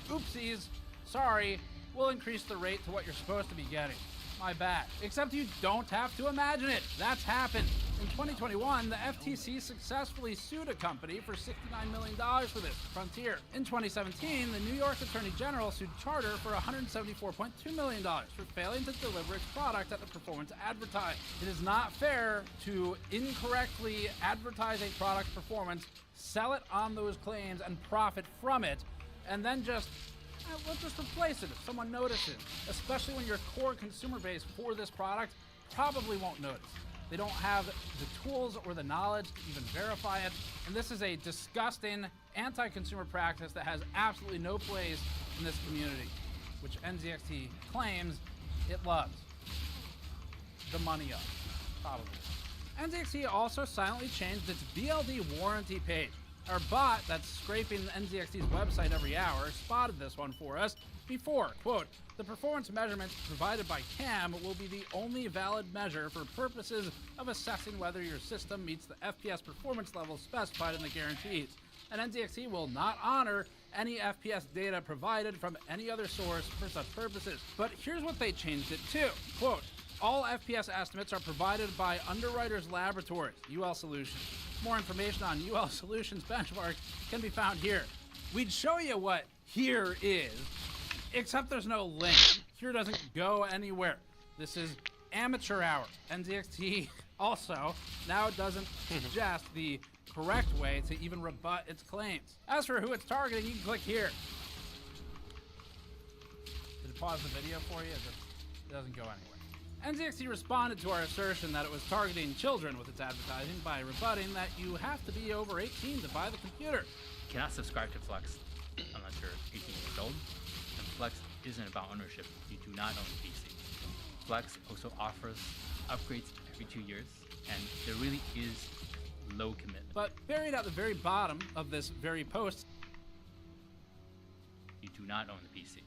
oopsies, sorry, we'll increase the rate to what you're supposed to be getting. My bad. Except you don't have to imagine it. That's happened. In 2021, the FTC successfully sued a company for $69 million for this, Frontier. In 2017, the New York Attorney General sued Charter for $174.2 million for failing to deliver its product at the performance advertised. It is not fair to incorrectly advertise a product's performance, sell it on those claims, and profit from it, and then just we'll just replace it if someone notices, especially when your core consumer base for this product probably won't notice. They don't have the tools or the knowledge to even verify it, and this is a disgusting anti-consumer practice that has absolutely no place in this community, which NZXT claims it loves. The money of, probably. NZXT also silently changed its BLD warranty page. Our bot that's scraping NZXT's website every hour spotted this one for us before. Quote, the performance measurements provided by CAM will be the only valid measure for purposes of assessing whether your system meets the FPS performance levels specified in the guarantees. And NZXT will not honor any FPS data provided from any other source for such purposes. But here's what they changed it to. Quote, all FPS estimates are provided by Underwriters Laboratories, UL Solutions. More information on UL Solutions benchmark can be found here. We'd show you what here is, except there's no link. Here doesn't go anywhere. This is amateur hour. NZXT also now doesn't suggest the correct way to even rebut its claims. As for who it's targeting, you can click here. Did it pause the video for you? It doesn't go anywhere. NZXT responded to our assertion that it was targeting children with its advertising by rebutting that you have to be over 18 to buy the computer. You cannot subscribe to Flex unless you're 18 years old. And Flex isn't about ownership. You do not own the PC. Flex also offers upgrades every 2 years, and there really is low commitment. But buried at the very bottom of this very post, you do not own the PC.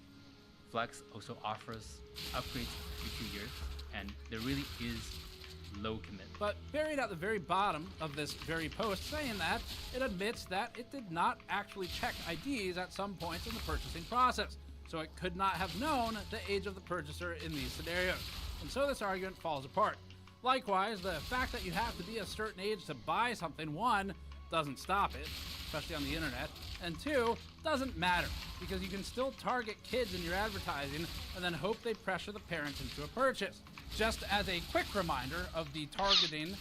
Flex also offers upgrades every 2 years, and there really is low commitment. But buried at the very bottom of this very post saying that, it admits that it did not actually check IDs at some points in the purchasing process, so it could not have known the age of the purchaser in these scenarios. And so this argument falls apart. Likewise, the fact that you have to be a certain age to buy something, one, doesn't stop it, especially on the internet, and two, doesn't matter, because you can still target kids in your advertising and then hope they pressure the parents into a purchase. Just as a quick reminder of the targeting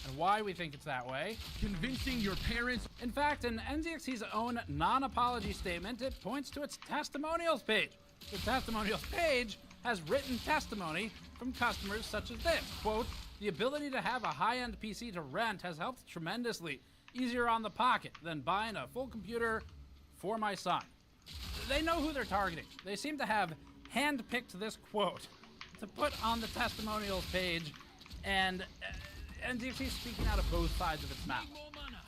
and why we think it's that way. Convincing your parents. In fact, in NZXT's own non-apology statement, it points to its testimonials page. The testimonials page has written testimony from customers such as this, quote, "The ability to have a high-end PC to rent has helped tremendously. Easier on the pocket than buying a full computer for my son." They know who they're targeting. They seem to have handpicked this quote to put on the testimonials page, and NZXT is speaking out of both sides of its mouth.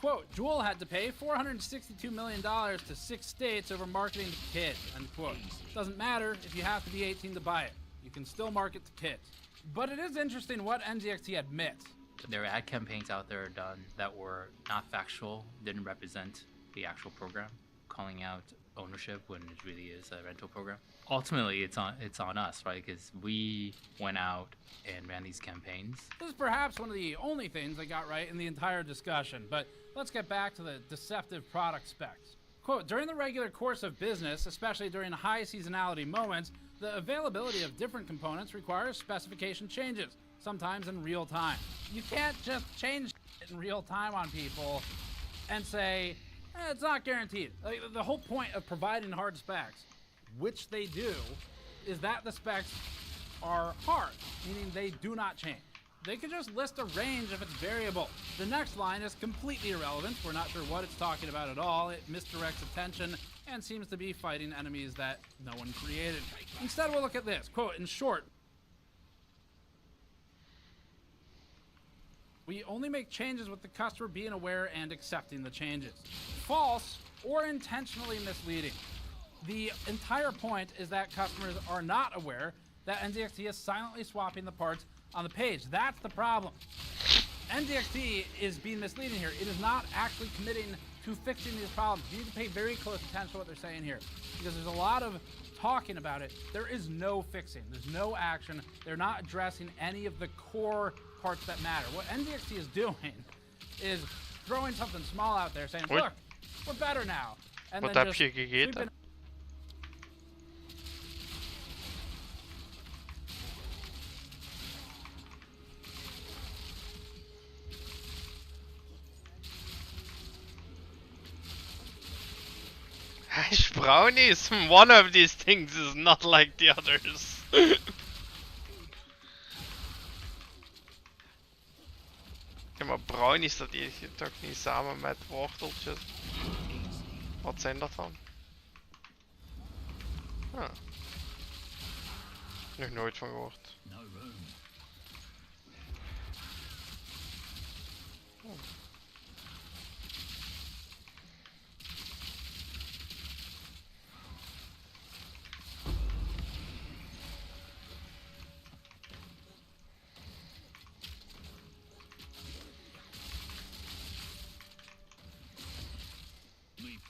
Quote, "Jewel had to pay $462 million to 6 states over marketing to kids," end quote. Doesn't matter if you have to be 18 to buy it. You can still market to kids. But it is interesting what NZXT admits. There are ad campaigns out there done that were not factual, didn't represent the actual program, calling out ownership when it really is a rental program. Ultimately, it's on us, right? Because we went out and ran these campaigns. This is perhaps one of the only things I got right in the entire discussion, but let's get back to the deceptive product specs. Quote, "During the regular course of business, especially during high seasonality moments, the availability of different components requires specification changes, sometimes in real time. You can't just change it in real time on people and say, it's not guaranteed." Like, the whole point of providing hard specs, which they do, is that the specs are hard, meaning they do not change. They could just list a range if it's variable. The next line is completely irrelevant. We're not sure what it's talking about at all. It misdirects attention and seems to be fighting enemies that no one created. Instead, we'll look at this. Quote, "In short, we only make changes with the customer being aware and accepting the changes." False or intentionally misleading. The entire point is that customers are not aware that NZXT is silently swapping the parts on the page. That's the problem. NZXT is being misleading here. It is not actually committing to fixing these problems. You need to pay very close attention to what they're saying here, because there's a lot of talking about it. There is no fixing. There's no action. They're not addressing any of the core parts that matter. What NZXT is doing is throwing something small out there saying, look, we're better now. And Wat then heb just je gegeten? sweeping- Hash brownies? One of these things is not like the others. Ja, maar brownies, dat eet je toch niet samen met worteltjes? Wat zijn dat dan? Ah. Nog nooit van gehoord. Oh.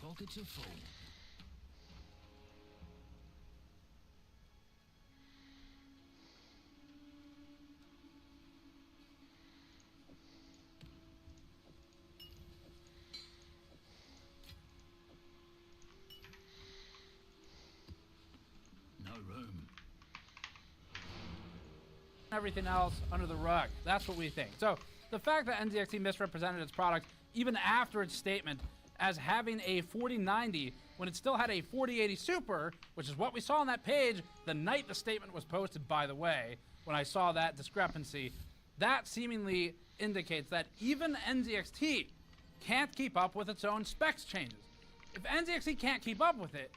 Pockets are full. No room. Everything else under the rug. That's what we think. So the fact that NZXT misrepresented its product even after its statement as having a 4090 when it still had a 4080 Super, which is what we saw on that page the night the statement was posted, by the way, when I saw that discrepancy. That seemingly indicates that even NZXT can't keep up with its own specs changes. If NZXT can't keep up with it,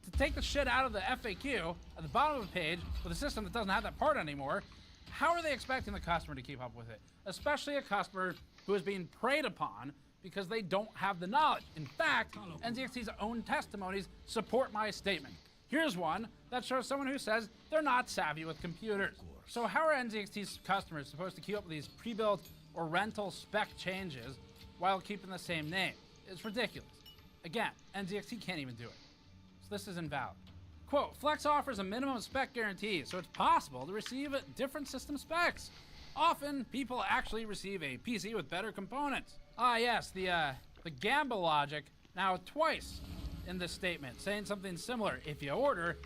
to take the shit out of the FAQ at the bottom of the page with a system that doesn't have that part anymore, how are they expecting the customer to keep up with it? Especially a customer who is being preyed upon because they don't have the knowledge. In fact, NZXT's own testimonies support my statement. Here's one that shows someone who says they're not savvy with computers. So how are NZXT's customers supposed to keep up with these pre-built or rental spec changes while keeping the same name? It's ridiculous. Again, NZXT can't even do it. So this is invalid. Quote, Flex offers a minimum spec guarantee, so it's possible to receive different system specs. Often, people actually receive a PC with better components. Ah yes, the gamble logic, now twice in this statement, saying something similar. If you order,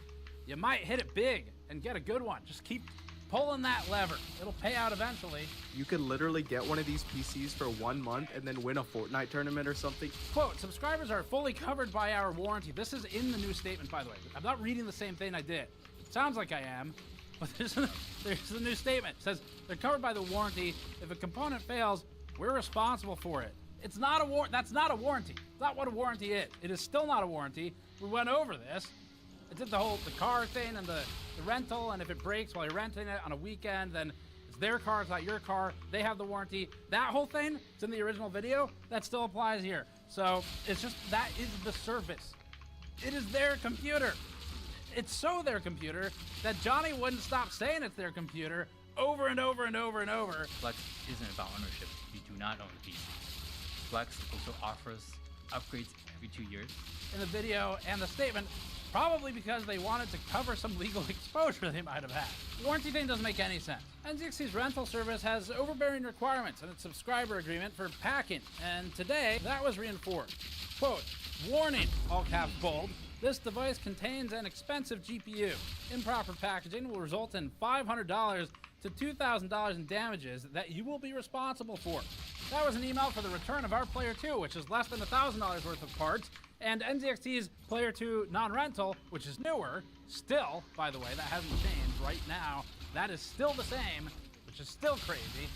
you might hit it big and get a good one. Just keep pulling that lever. It'll pay out eventually. You could literally get one of these PCs for 1 month and then win a Fortnite tournament or something. Quote, subscribers are fully covered by our warranty. This is in the new statement, by the way. I'm not reading the same thing I did. It sounds like I am, but there's a new statement. It says they're covered by the warranty. If a component fails, we're responsible for it. It's not a that's not a warranty. It's not what a warranty is. It is still not a warranty. We went over this. It did the car thing and the rental, and if it breaks while you're renting it on a weekend, then it's their car, it's not your car. They have the warranty. That whole thing, it's in the original video, that still applies here. So it's just, that is the service. It is their computer. It's so their computer that Johnny wouldn't stop saying it's their computer over and over and over and over. Flex isn't about ownership. You do not own the PC. Flex also offers upgrades every 2 years. In the video and the statement, probably because they wanted to cover some legal exposure they might have had. The warranty thing doesn't make any sense. NZXT's rental service has overbearing requirements in its subscriber agreement for packing, and today that was reinforced. Quote, warning, all caps bold, this device contains an expensive GPU. Improper packaging will result in $500 to $2,000 in damages that you will be responsible for. That was an email for the return of our Player 2, which is less than $1,000 worth of parts, and NZXT's Player 2 non-rental, which is newer, still, by the way, that hasn't changed right now. That is still the same, which is still crazy.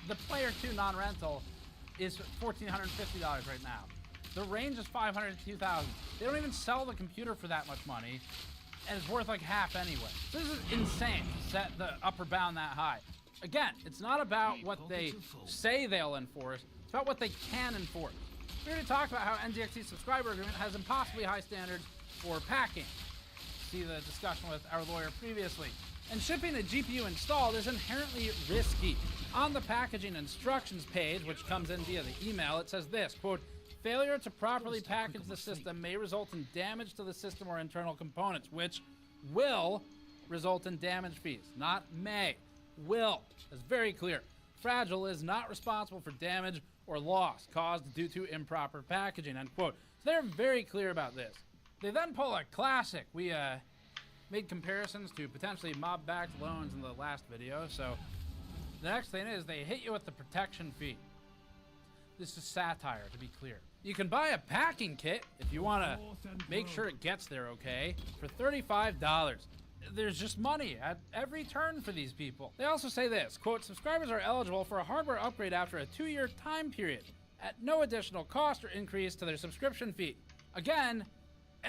The Player 2 non-rental is $1,450 right now. The range is $500 to $2,000. They don't even sell the computer for that much money, and it's worth like half anyway. So this is insane to set the upper bound that high. Again, it's not about what they say they'll enforce, it's about what they can enforce. We already talked about how NZXT's subscriber agreement has impossibly high standards for packing. See the discussion with our lawyer previously. And shipping a GPU installed is inherently risky. On the packaging instructions page, which comes in via the email, it says this, quote, failure to properly package the system may result in damage to the system or internal components, which will result in damage fees, not may. Will. That's very clear. Fragile is not responsible for damage or loss caused due to improper packaging, end quote. So they're very clear about this. They then pull a classic. We made comparisons to potentially mob-backed loans in the last video, so the next thing is they hit you with the protection fee. This is satire, to be clear. You can buy a packing kit if you want to make sure it gets there okay for $35. There's just money at every turn for these people. They also say this, quote, subscribers are eligible for a hardware upgrade after a 2-year time period at no additional cost or increase to their subscription fee. Again,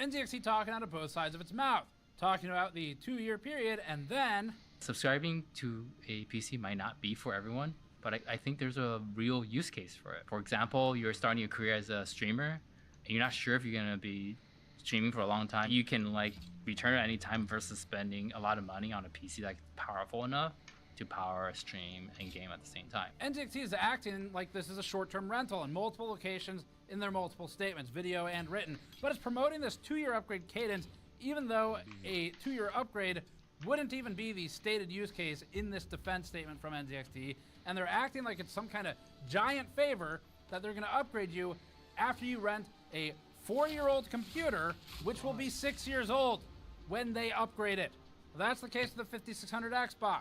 NZXT talking out of both sides of its mouth, talking about the 2-year period, and then subscribing to a PC might not be for everyone, but I think there's a real use case for it. For example, you're starting your career as a streamer and you're not sure if you're going to be streaming for a long time. You can like return at any time versus spending a lot of money on a PC that's powerful enough to power a stream and game at the same time. NZXT is acting like this is a short-term rental in multiple locations in their multiple statements, video and written, but it's promoting this 2-year upgrade cadence even though a 2-year upgrade wouldn't even be the stated use case in this defense statement from NZXT, and they're acting like it's some kind of giant favor that they're going to upgrade you after you rent a 4-year-old computer, which will be 6 years old when they upgrade it. Well, that's the case with the 5600 Xbox.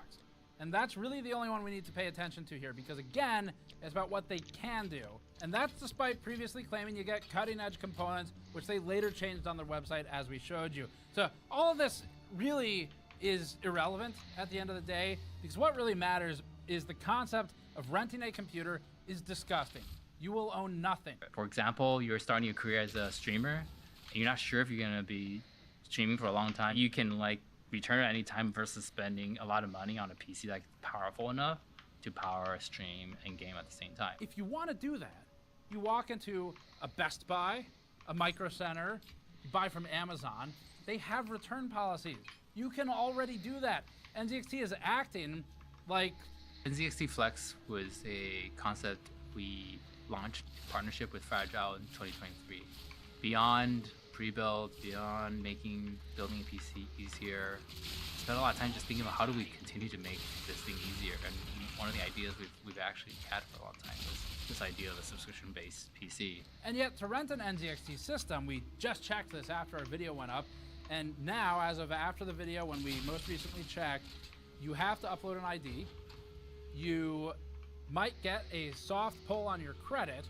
And that's really the only one we need to pay attention to here, because again, it's about what they can do And that's despite previously claiming you get cutting-edge components, which they later changed on their website, as we showed you. So all of this really is irrelevant at the end of the day, because what really matters is the concept of renting a computer is disgusting. You will own nothing. For example, you're starting your career as a streamer, and you're not sure if you're gonna be streaming for a long time. You can like return at any time versus spending a lot of money on a PC that's powerful enough to power a stream and game at the same time. If you want to do that, you walk into a Best Buy, a Micro Center, you buy from Amazon. They have return policies. You can already do that. NZXT is acting like... NZXT Flex was a concept we launched in partnership with Fragile in 2023. Beyond pre-build, beyond building a PC easier, spent a lot of time just thinking about how do we continue to make this thing easier. And one of the ideas we've actually had for a long time was this idea of a subscription-based PC. And yet, to rent an NZXT system, we just checked this after our video went up, and now, as of after the video, when we most recently checked, you have to upload an ID. You might get a soft pull on your credit.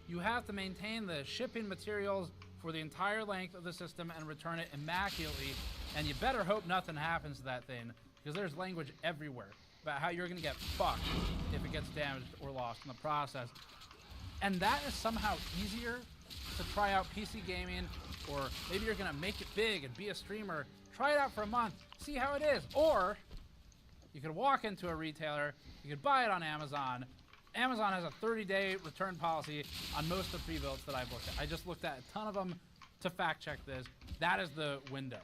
You have to maintain the shipping materials for the entire length of the system and return it immaculately. And you better hope nothing happens to that thing, because there's language everywhere about how you're gonna get fucked if it gets damaged or lost in the process. And that is somehow easier to try out PC gaming, or maybe you're gonna make it big and be a streamer. Try it out for a month, see how it is. Or you could walk into a retailer, you could buy it on Amazon. Amazon has a 30-day return policy on most of the pre-builds that I've looked at. I just looked at a ton of them to fact check this. That is the window.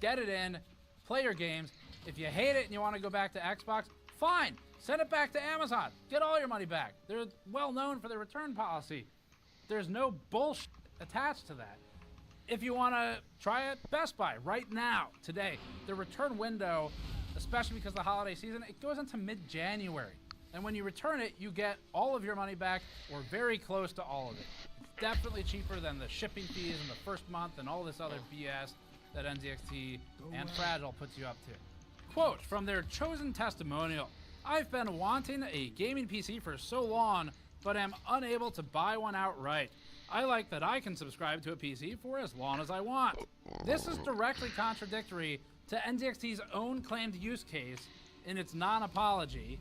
Get it in, play your games. If you hate it and you want to go back to Xbox, fine. Send it back to Amazon. Get all your money back. They're well known for their return policy. There's no bullshit attached to that. If you want to try it, Best Buy, right now, today. The return window, especially because of the holiday season, it goes into mid-January. And when you return it, you get all of your money back, or very close to all of it. It's definitely cheaper than the shipping fees in the first month and all this other BS that NZXT and Fragile puts you up to. Quote from their chosen testimonial: "I've been wanting a gaming PC for so long, but am unable to buy one outright. I like that I can subscribe to a PC for as long as I want." This is directly contradictory to NZXT's own claimed use case in its non-apology,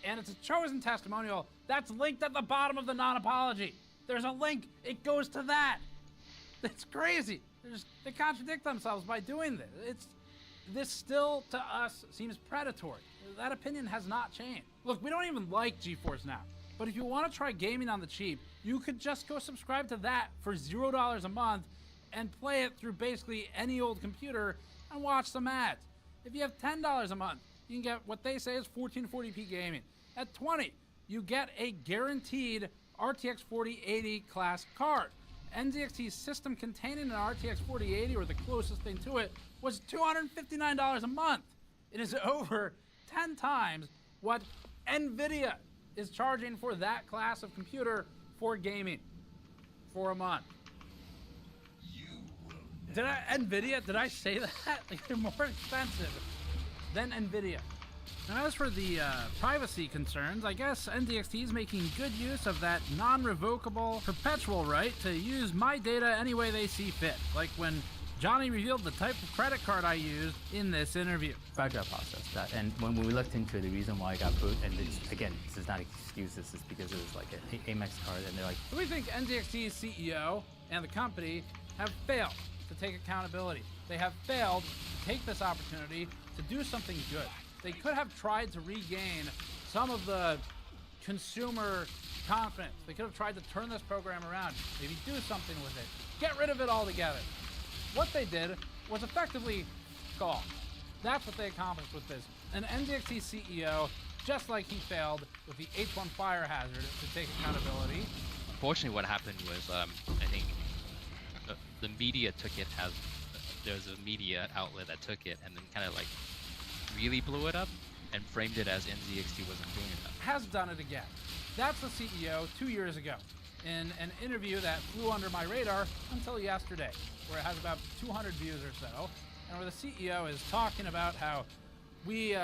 and it's a chosen testimonial that's linked at the bottom of the non-apology. There's a link. It goes to that. It's crazy. They contradict themselves by doing this. This still, to us, seems predatory. That opinion has not changed. Look, we don't even like GeForce Now, but if you want to try gaming on the cheap, you could just go subscribe to that for $0 a month and play it through basically any old computer and watch some ads. If you have $10 a month, you can get what they say is 1440p gaming. At $20, you get a guaranteed RTX 4080 class card. NZXT's system containing an RTX 4080, or the closest thing to it, was $259 a month. It is over 10 times what NVIDIA is charging for that class of computer for gaming for a month. NVIDIA, did I say that? Like, they're more expensive than NVIDIA. Now, as for the privacy concerns, I guess NZXT is making good use of that non-revocable perpetual right to use my data any way they see fit, like when Johnny revealed the type of credit card I used in this interview. Fragile process that, and when we looked into the reason why I got put, and again, this is not an excuse, this is because it was like an Amex card, and they're like... So we think NZXT's CEO and the company have failed to take accountability. They have failed to take this opportunity to do something good. They could have tried to regain some of the consumer confidence. They could have tried to turn this program around, maybe do something with it, get rid of it altogether. What they did was effectively gall. That's what they accomplished with this. An NZXT CEO, just like he failed with the H1 fire hazard to take accountability. Unfortunately, what happened was, I think the media took it as, there was a media outlet that took it and then kind of like really blew it up and framed it as NZXT wasn't doing enough. Has done it again. That's the CEO 2 years ago in an interview that flew under my radar until yesterday, where it has about 200 views or so, and where the CEO is talking about how we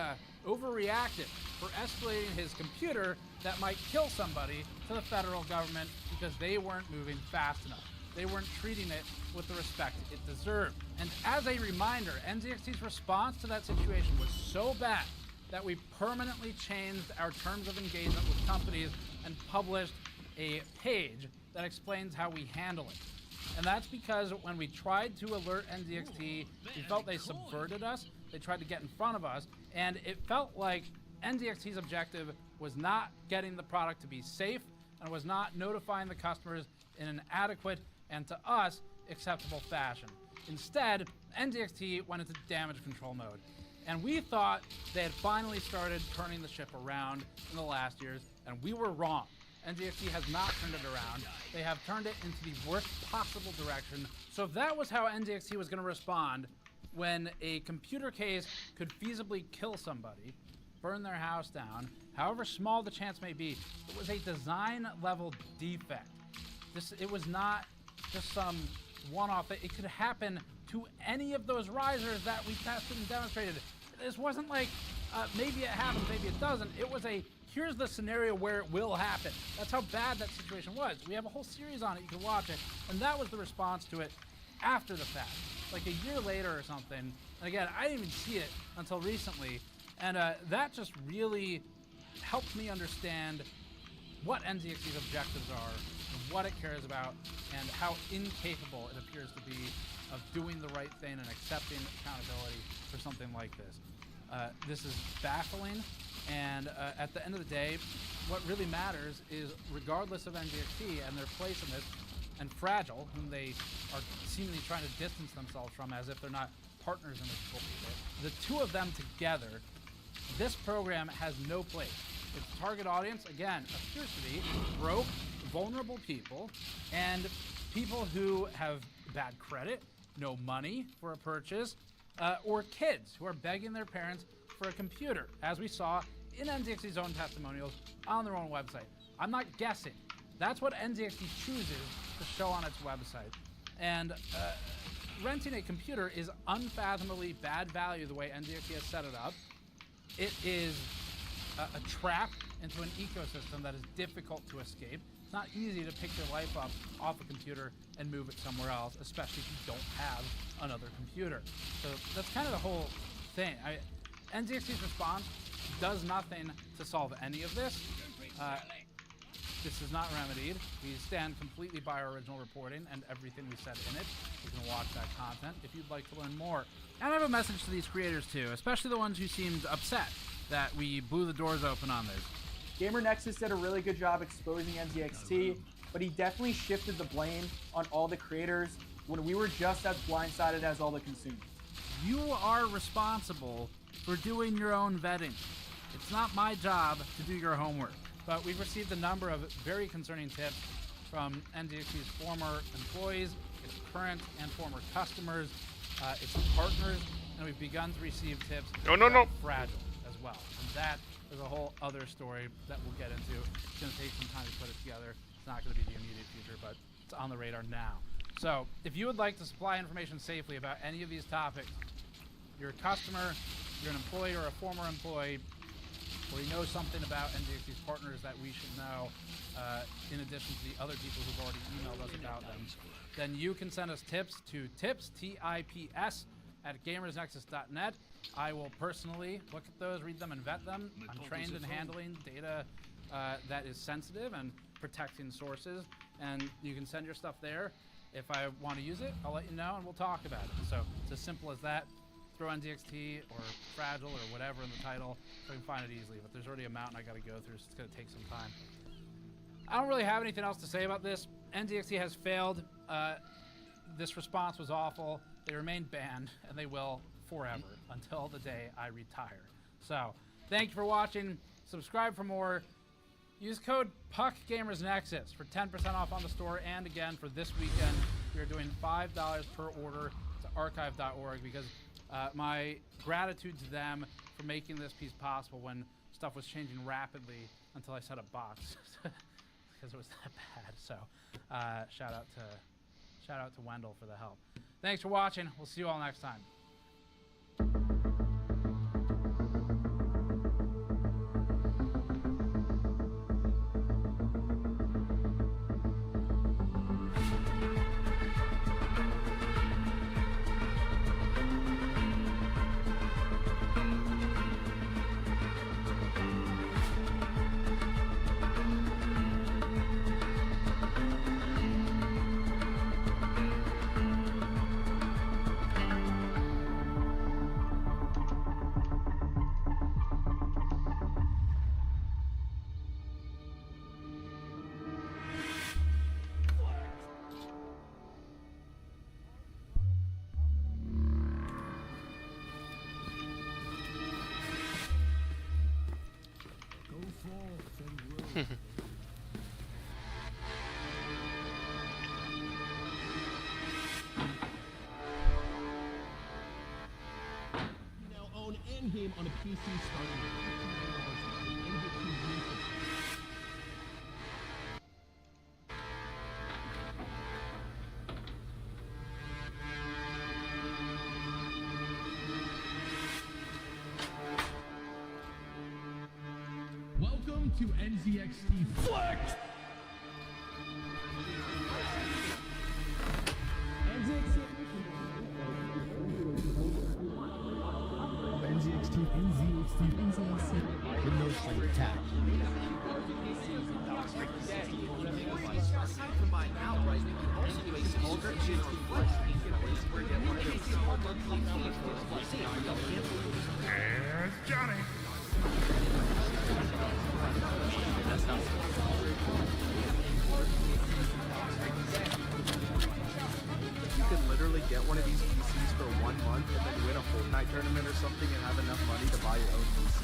overreacted for escalating his computer that might kill somebody to the federal government because they weren't moving fast enough. They weren't treating it with the respect it deserved. And as a reminder, NZXT's response to that situation was so bad that we permanently changed our terms of engagement with companies and published a page that explains how we handle it. And that's because when we tried to alert NZXT, we felt they subverted us, they tried to get in front of us, and it felt like NZXT's objective was not getting the product to be safe and was not notifying the customers in an adequate and to us acceptable fashion. Instead, NZXT went into damage control mode. And we thought they had finally started turning the ship around in the last years, and we were wrong. NZXT has not turned it around. They have turned it into the worst possible direction. So if that was how NZXT was going to respond when a computer case could feasibly kill somebody, burn their house down, however small the chance may be, it was a design-level defect. It was not just some one-off. It could happen to any of those risers that we tested and demonstrated. This wasn't like maybe it happens, maybe it doesn't. It was a here's the scenario where it will happen. That's how bad that situation was. We have a whole series on it. You can watch it. And that was the response to it after the fact, like a year later or something. And again, I didn't even see it until recently. And that just really helped me understand what NZXT's objectives are, and what it cares about, and how incapable it appears to be of doing the right thing and accepting accountability for something like this. This is baffling, and at the end of the day, what really matters is, regardless of NZXT and their place in this, and Fragile, whom they are seemingly trying to distance themselves from as if they're not partners in this bullshit, the two of them together, this program has no place. Its target audience, again, appears to be broke, vulnerable people, and people who have bad credit, no money for a purchase, or kids who are begging their parents for a computer, as we saw in NZXT's own testimonials on their own website. I'm not guessing. That's what NZXT chooses to show on its website. And renting a computer is unfathomably bad value the way NZXT has set it up. It is a trap into an ecosystem that is difficult to escape. It's not easy to pick your life up off a computer and move it somewhere else, especially if you don't have another computer. So that's kind of the whole thing. NZXT's response does nothing to solve any of this. This is not remedied. We stand completely by our original reporting and everything we said in it. You can watch that content if you'd like to learn more. And I have a message to these creators too, especially the ones who seemed upset that we blew the doors open on this. Gamer Nexus did a really good job exposing NZXT, but he definitely shifted the blame on all the creators when we were just as blindsided as all the consumers. You are responsible for doing your own vetting. It's not my job to do your homework. But we've received a number of very concerning tips from NZXT's former employees, its current and former customers, its partners, and we've begun to receive tips about Fragile as well. And that is a whole other story that we'll get into. It's going to take some time to put it together. It's not going to be the immediate future, but it's on the radar now. So if you would like to supply information safely about any of these topics, you're a customer, you're an employee or a former employee, or you know something about NZXT's partners that we should know, in addition to the other people who've already emailed us about them, then you can send us tips to tips, T-I-P-S, at gamersnexus.net. I will personally look at those, read them, and vet them. I'm trained in handling data that is sensitive and protecting sources, and you can send your stuff there. If I want to use it, I'll let you know, and we'll talk about it. So it's as simple as that. Throw NZXT or Fragile or whatever in the title so I can find it easily, but there's already a mountain I got to go through, so it's going to take some time. I don't really have anything else to say about this. NZXT has failed. This response was awful. They remain banned, and they will forever until the day I retire. So thank you for watching. Subscribe for more. Use code PUCKGamersNexus for 10% off on the store, and again, for this weekend, we are doing $5 per order to archive.org because my gratitude to them for making this piece possible when stuff was changing rapidly until I set up bots because it was that bad. So shout out to Wendell for the help. Thanks for watching. We'll see you all next time. Now own Endgame on a PC starting at $59 and get 2 years. Welcome to NZXT Flex! Windows Slate Tab. Combined outright, you can also do a small version of what you can always get one of these small monthly fees plus There's Johnny. You could literally get one of these PCs for 1 month and then win a Fortnite tournament or something and have enough money to buy your own PC.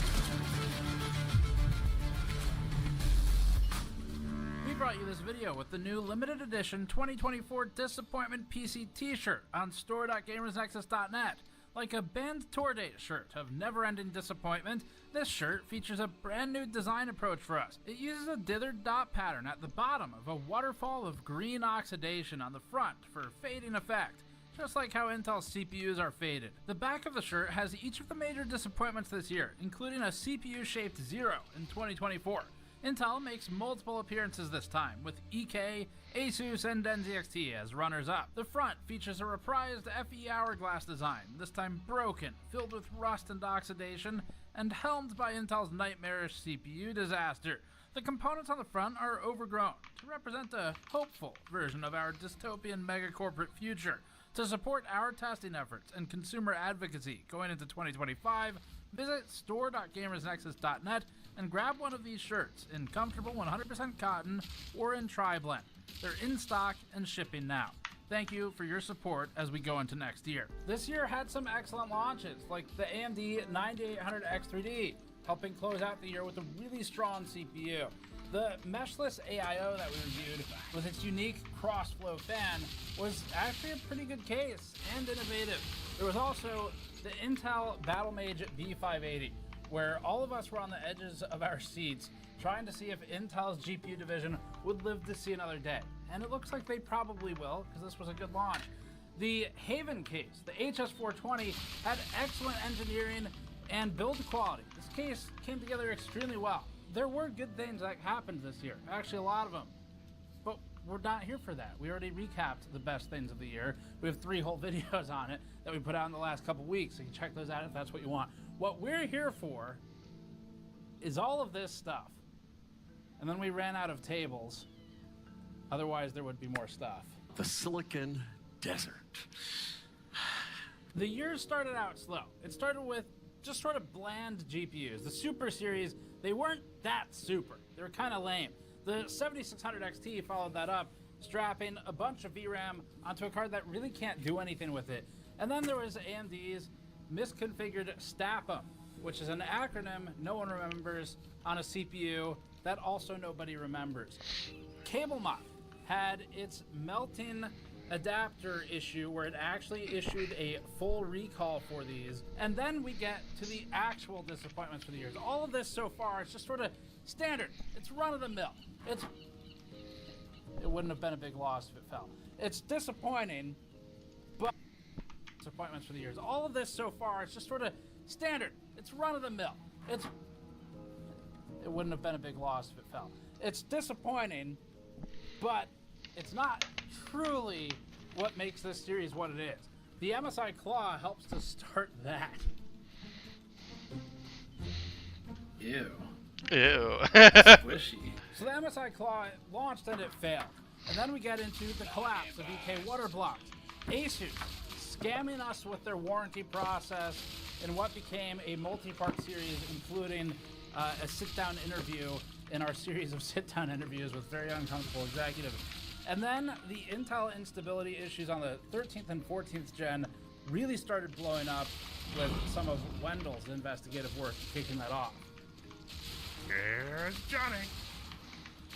We brought you this video with the new limited edition 2024 Disappointment PC t-shirt on store.gamersnexus.net. Like a band tour date shirt of never-ending disappointment, this shirt features a brand new design approach for us. It uses a dithered dot pattern at the bottom of a waterfall of green oxidation on the front for fading effect, just like how Intel CPUs are faded. The back of the shirt has each of the major disappointments this year, including a CPU-shaped 0 in 2024. Intel makes multiple appearances this time, with EK, Asus, and NZXT as runners-up. The front features a reprised FE hourglass design, this time broken, filled with rust and oxidation, and helmed by Intel's nightmarish CPU disaster. The components on the front are overgrown to represent a hopeful version of our dystopian mega-corporate future. To support our testing efforts and consumer advocacy going into 2025, visit store.gamersnexus.net and grab one of these shirts in comfortable 100% cotton or in tri-blend. They're in stock and shipping now. Thank you for your support as we go into next year. This year had some excellent launches, like the AMD 9800X3D, helping close out the year with a really strong CPU. The meshless AIO that we reviewed with its unique cross-flow fan was actually a pretty good case and innovative. There was also the Intel Battlemage B580, where all of us were on the edges of our seats trying to see if Intel's GPU division would live to see another day. And it looks like they probably will, because this was a good launch. The Haven case, the HS420, had excellent engineering and build quality. This case came together extremely well. There were good things that happened this year, actually a lot of them. But we're not here for that. We already recapped the best things of the year. We have 3 whole videos on it that we put out in the last couple weeks, so you can check those out if that's what you want. What we're here for is all of this stuff. And then we ran out of tables. Otherwise, there would be more stuff. The Silicon Desert. The year started out slow. It started with just sort of bland GPUs. The Super Series, they weren't that super. They were kind of lame. The 7600 XT followed that up, strapping a bunch of VRAM onto a card that really can't do anything with it. And then there was AMD's misconfigured STAPM, which is an acronym no one remembers on a CPU that also nobody remembers. CableMod had its melting adapter issue where it actually issued a full recall for these. And then we get to the actual disappointments for the years. All of this so far is just sort of standard. It's run-of-the-mill. It wouldn't have been a big loss if it fell. It's disappointing, but disappointments for the years. All of this so far is just sort of standard. It's run-of-the-mill. It wouldn't have been a big loss if it fell. It's disappointing, but it's not truly what makes this series what it is. The MSI Claw helps to start that. Ew. Ew. Squishy. So the MSI Claw launched and it failed. And then we get into the collapse of EK water blocks. Asus scamming us with their warranty process in what became a multi-part series, including a sit-down interview in our series of sit-down interviews with very uncomfortable executives. And then the Intel instability issues on the 13th and 14th gen really started blowing up, with some of Wendell's investigative work kicking that off. Here's Johnny.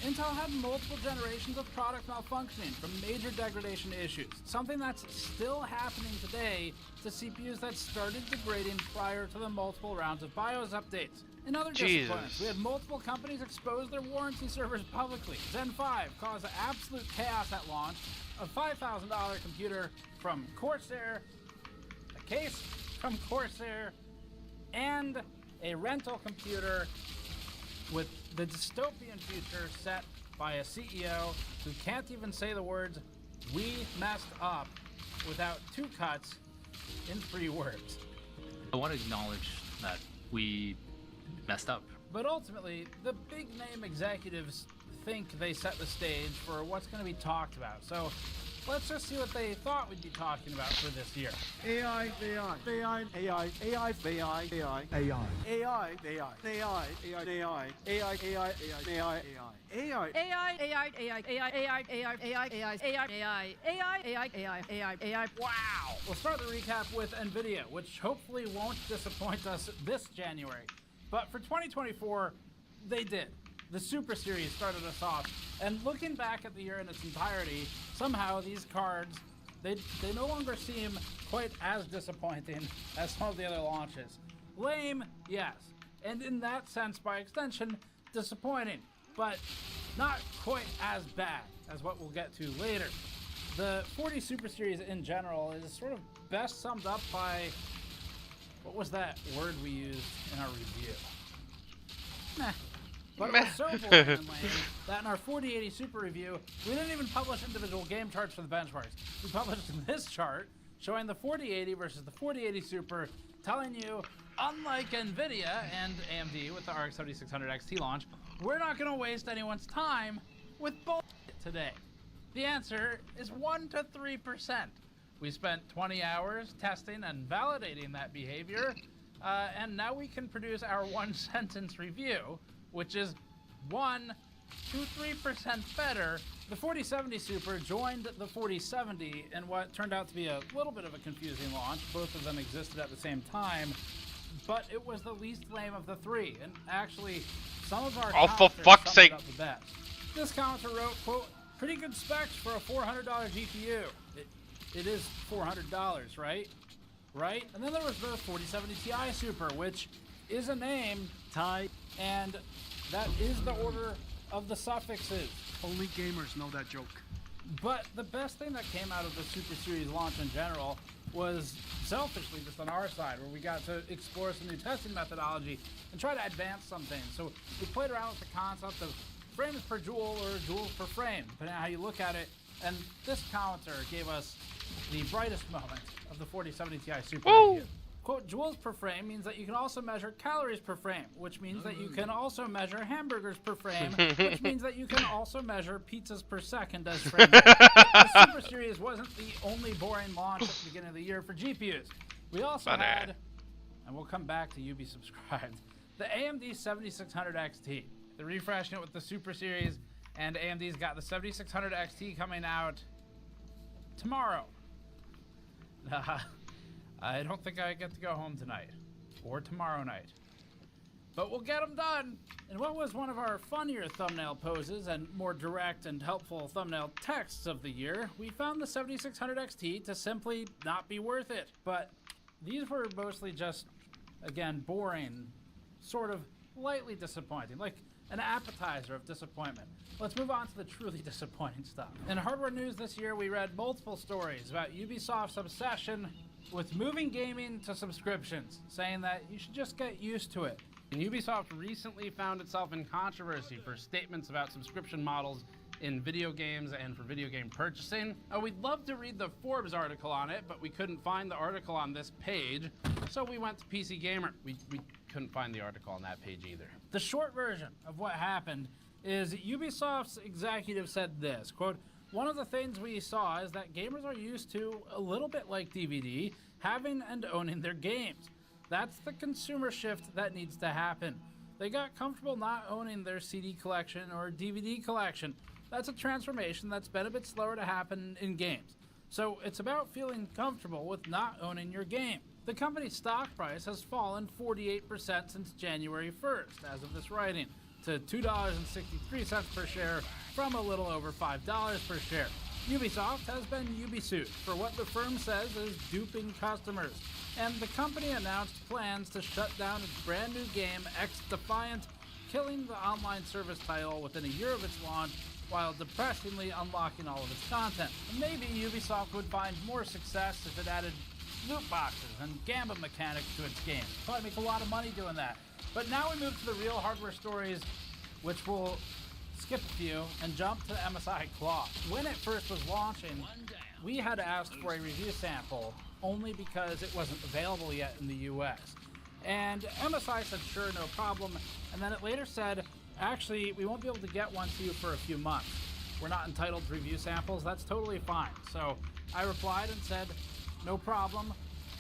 Intel had multiple generations of product malfunctioning from major degradation issues, something that's still happening today to CPUs that started degrading prior to the multiple rounds of BIOS updates. In other disappointments, we had multiple companies expose their warranty servers publicly. Zen 5 caused absolute chaos at launch, a $5,000 computer from Corsair, a case from Corsair, and a rental computer with the dystopian future set by a CEO who can't even say the words, "We messed up," without two cuts in 3 words. I want to acknowledge that we messed up. But ultimately, the big name executives think they set the stage for what's going to be talked about. So let's just see what they thought we'd be talking about for this year. AI, AI, AI, AI, AI, AI, AI, AI, AI, AI, AI, AI, AI, AI, AI, AI, AI, AI. Wow! We'll start the recap with NVIDIA, which hopefully won't disappoint us this January. But for 2024, they did. The Super Series started us off, and looking back at the year in its entirety, somehow these cards, they no longer seem quite as disappointing as some of the other launches. Lame, yes, and in that sense, by extension, disappointing, but not quite as bad as what we'll get to later. The 40 Super Series in general is sort of best summed up by, what was that word we used in our review? Meh. But it was so boring and lame that in our 4080 Super review, we didn't even publish individual game charts for the benchmarks. We published this chart showing the 4080 versus the 4080 Super, telling you, unlike NVIDIA and AMD with the RX 7600 XT launch, we're not going to waste anyone's time with bullshit today. The answer is 1 to 3%. We spent 20 hours testing and validating that behavior, and now we can produce our 1-sentence review, which is 1 to 3% better. The 4070 Super joined the 4070 in what turned out to be a little bit of a confusing launch. Both of them existed at the same time, but it was the least lame of the 3. And actually, some of our for fuck's sake, up the best. This commenter wrote, quote, "Pretty good specs for a $400 GPU." It is $400, right? Right? And then there was the 4070 Ti Super, which is a name, and that is the order of the suffixes. Only gamers know that joke. But the best thing that came out of the Super Series launch in general was selfishly just on our side, where we got to explore some new testing methodology and try to advance some things. So we played around with the concept of frames per joule or joules per frame, depending on how you look at it. And this commenter gave us the brightest moment of the 4070 Ti Super review. Quote, "Joules per frame means that you can also measure calories per frame, which means that you can also measure hamburgers per frame, which means that you can also measure pizzas per second as frames." The Super Series wasn't the only boring launch at the beginning of the year for GPUs. We also had, and we'll come back to you be subscribed, the AMD 7600 XT. They're refreshing it with the Super Series, and AMD's got the 7600 XT coming out tomorrow. I don't think I get to go home tonight or tomorrow night, but we'll get them done. And what was one of our funnier thumbnail poses and more direct and helpful thumbnail texts of the year, we found the 7600 XT to simply not be worth it. But these were mostly just, again, boring, sort of lightly disappointing, like an appetizer of disappointment. Let's move on to the truly disappointing stuff. In hardware news this year, we read multiple stories about Ubisoft's obsession with moving gaming to subscriptions, saying that you should just get used to it. And Ubisoft recently found itself in controversy for statements about subscription models in video games and for video game purchasing. We'd love to read the Forbes article on it, but we couldn't find the article on this page, so we went to PC Gamer. We couldn't find the article on that page either. The short version of what happened is Ubisoft's executive said this, quote, "One of the things we saw is that gamers are used to, a little bit like DVD, having and owning their games. That's the consumer shift that needs to happen. They got comfortable not owning their CD collection or DVD collection. That's a transformation that's been a bit slower to happen in games. So it's about feeling comfortable with not owning your game. The company's stock price has fallen 48% since January 1st, as of this writing. to $2.63 per share from a little over $5 per share. Ubisoft has been Ubisuit for what the firm says is duping customers, and the company announced plans to shut down its brand new game X Defiant, killing the online service title within a year of its launch while depressingly unlocking all of its content. Maybe Ubisoft would find more success if it added loot boxes and gambit mechanics to its games. Probably make a lot of money doing that. But now we move to the real hardware stories, which will skip a few and jump to the MSI Claw. When it first was launching, we had asked for a review sample only because it wasn't available yet in the US. And MSI said sure, no problem, and then it later said, actually, we won't be able to get one to you for a few months. We're not entitled to review samples, that's totally fine. So I replied and said, no problem,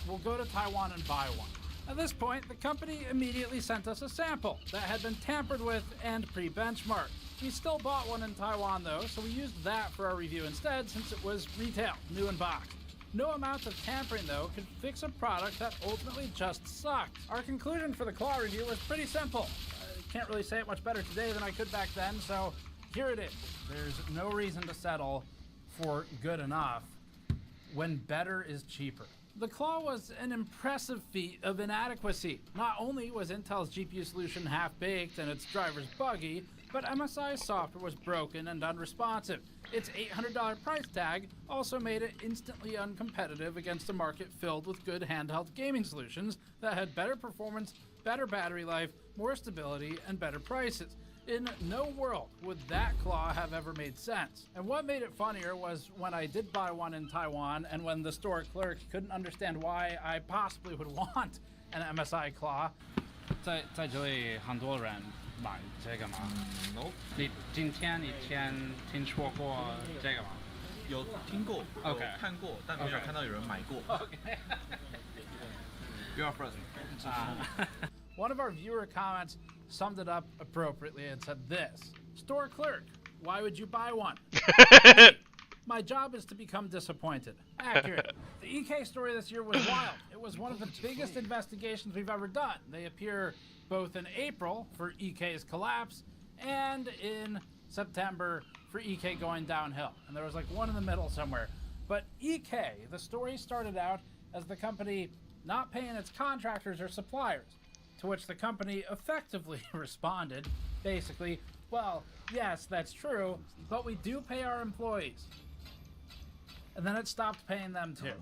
we'll go to Taiwan and buy one. At this point, the company immediately sent us a sample that had been tampered with and pre-benchmarked. We still bought one in Taiwan though, so we used that for our review instead since it was retail, new in box. No amount of tampering though could fix a product that ultimately just sucked. Our conclusion for the Claw review was pretty simple. I can't really say it much better today than I could back then, so here it is. There's no reason to settle for good enough when better is cheaper. The Claw was an impressive feat of inadequacy. Not only was Intel's GPU solution half-baked and its drivers buggy, but MSI's software was broken and unresponsive. Its $800 price tag also made it instantly uncompetitive against a market filled with good handheld gaming solutions that had better performance, better battery life, more stability, and better prices. In no world would that Claw have ever made sense. And what made it funnier was when I did buy one in Taiwan and when the store clerk couldn't understand why I possibly would want an MSI Claw. 在这里很多人买这个吗？你今天听说过这个吗？有听过，有 OK 看过，但没有看到有人买过。You are frozen. One of our viewer comments summed it up appropriately and said this: store clerk, why would you buy one? My job is to become disappointed. Accurate. The EK story this year was wild. It was one of the biggest investigations we've ever done. They appear both in April for EK's collapse and in September for EK going downhill. And there was like one in the middle somewhere. But EK, the story started out as the company not paying its contractors or suppliers, to which the company effectively responded, basically, well, yes, that's true, but we do pay our employees. And then it stopped paying them too.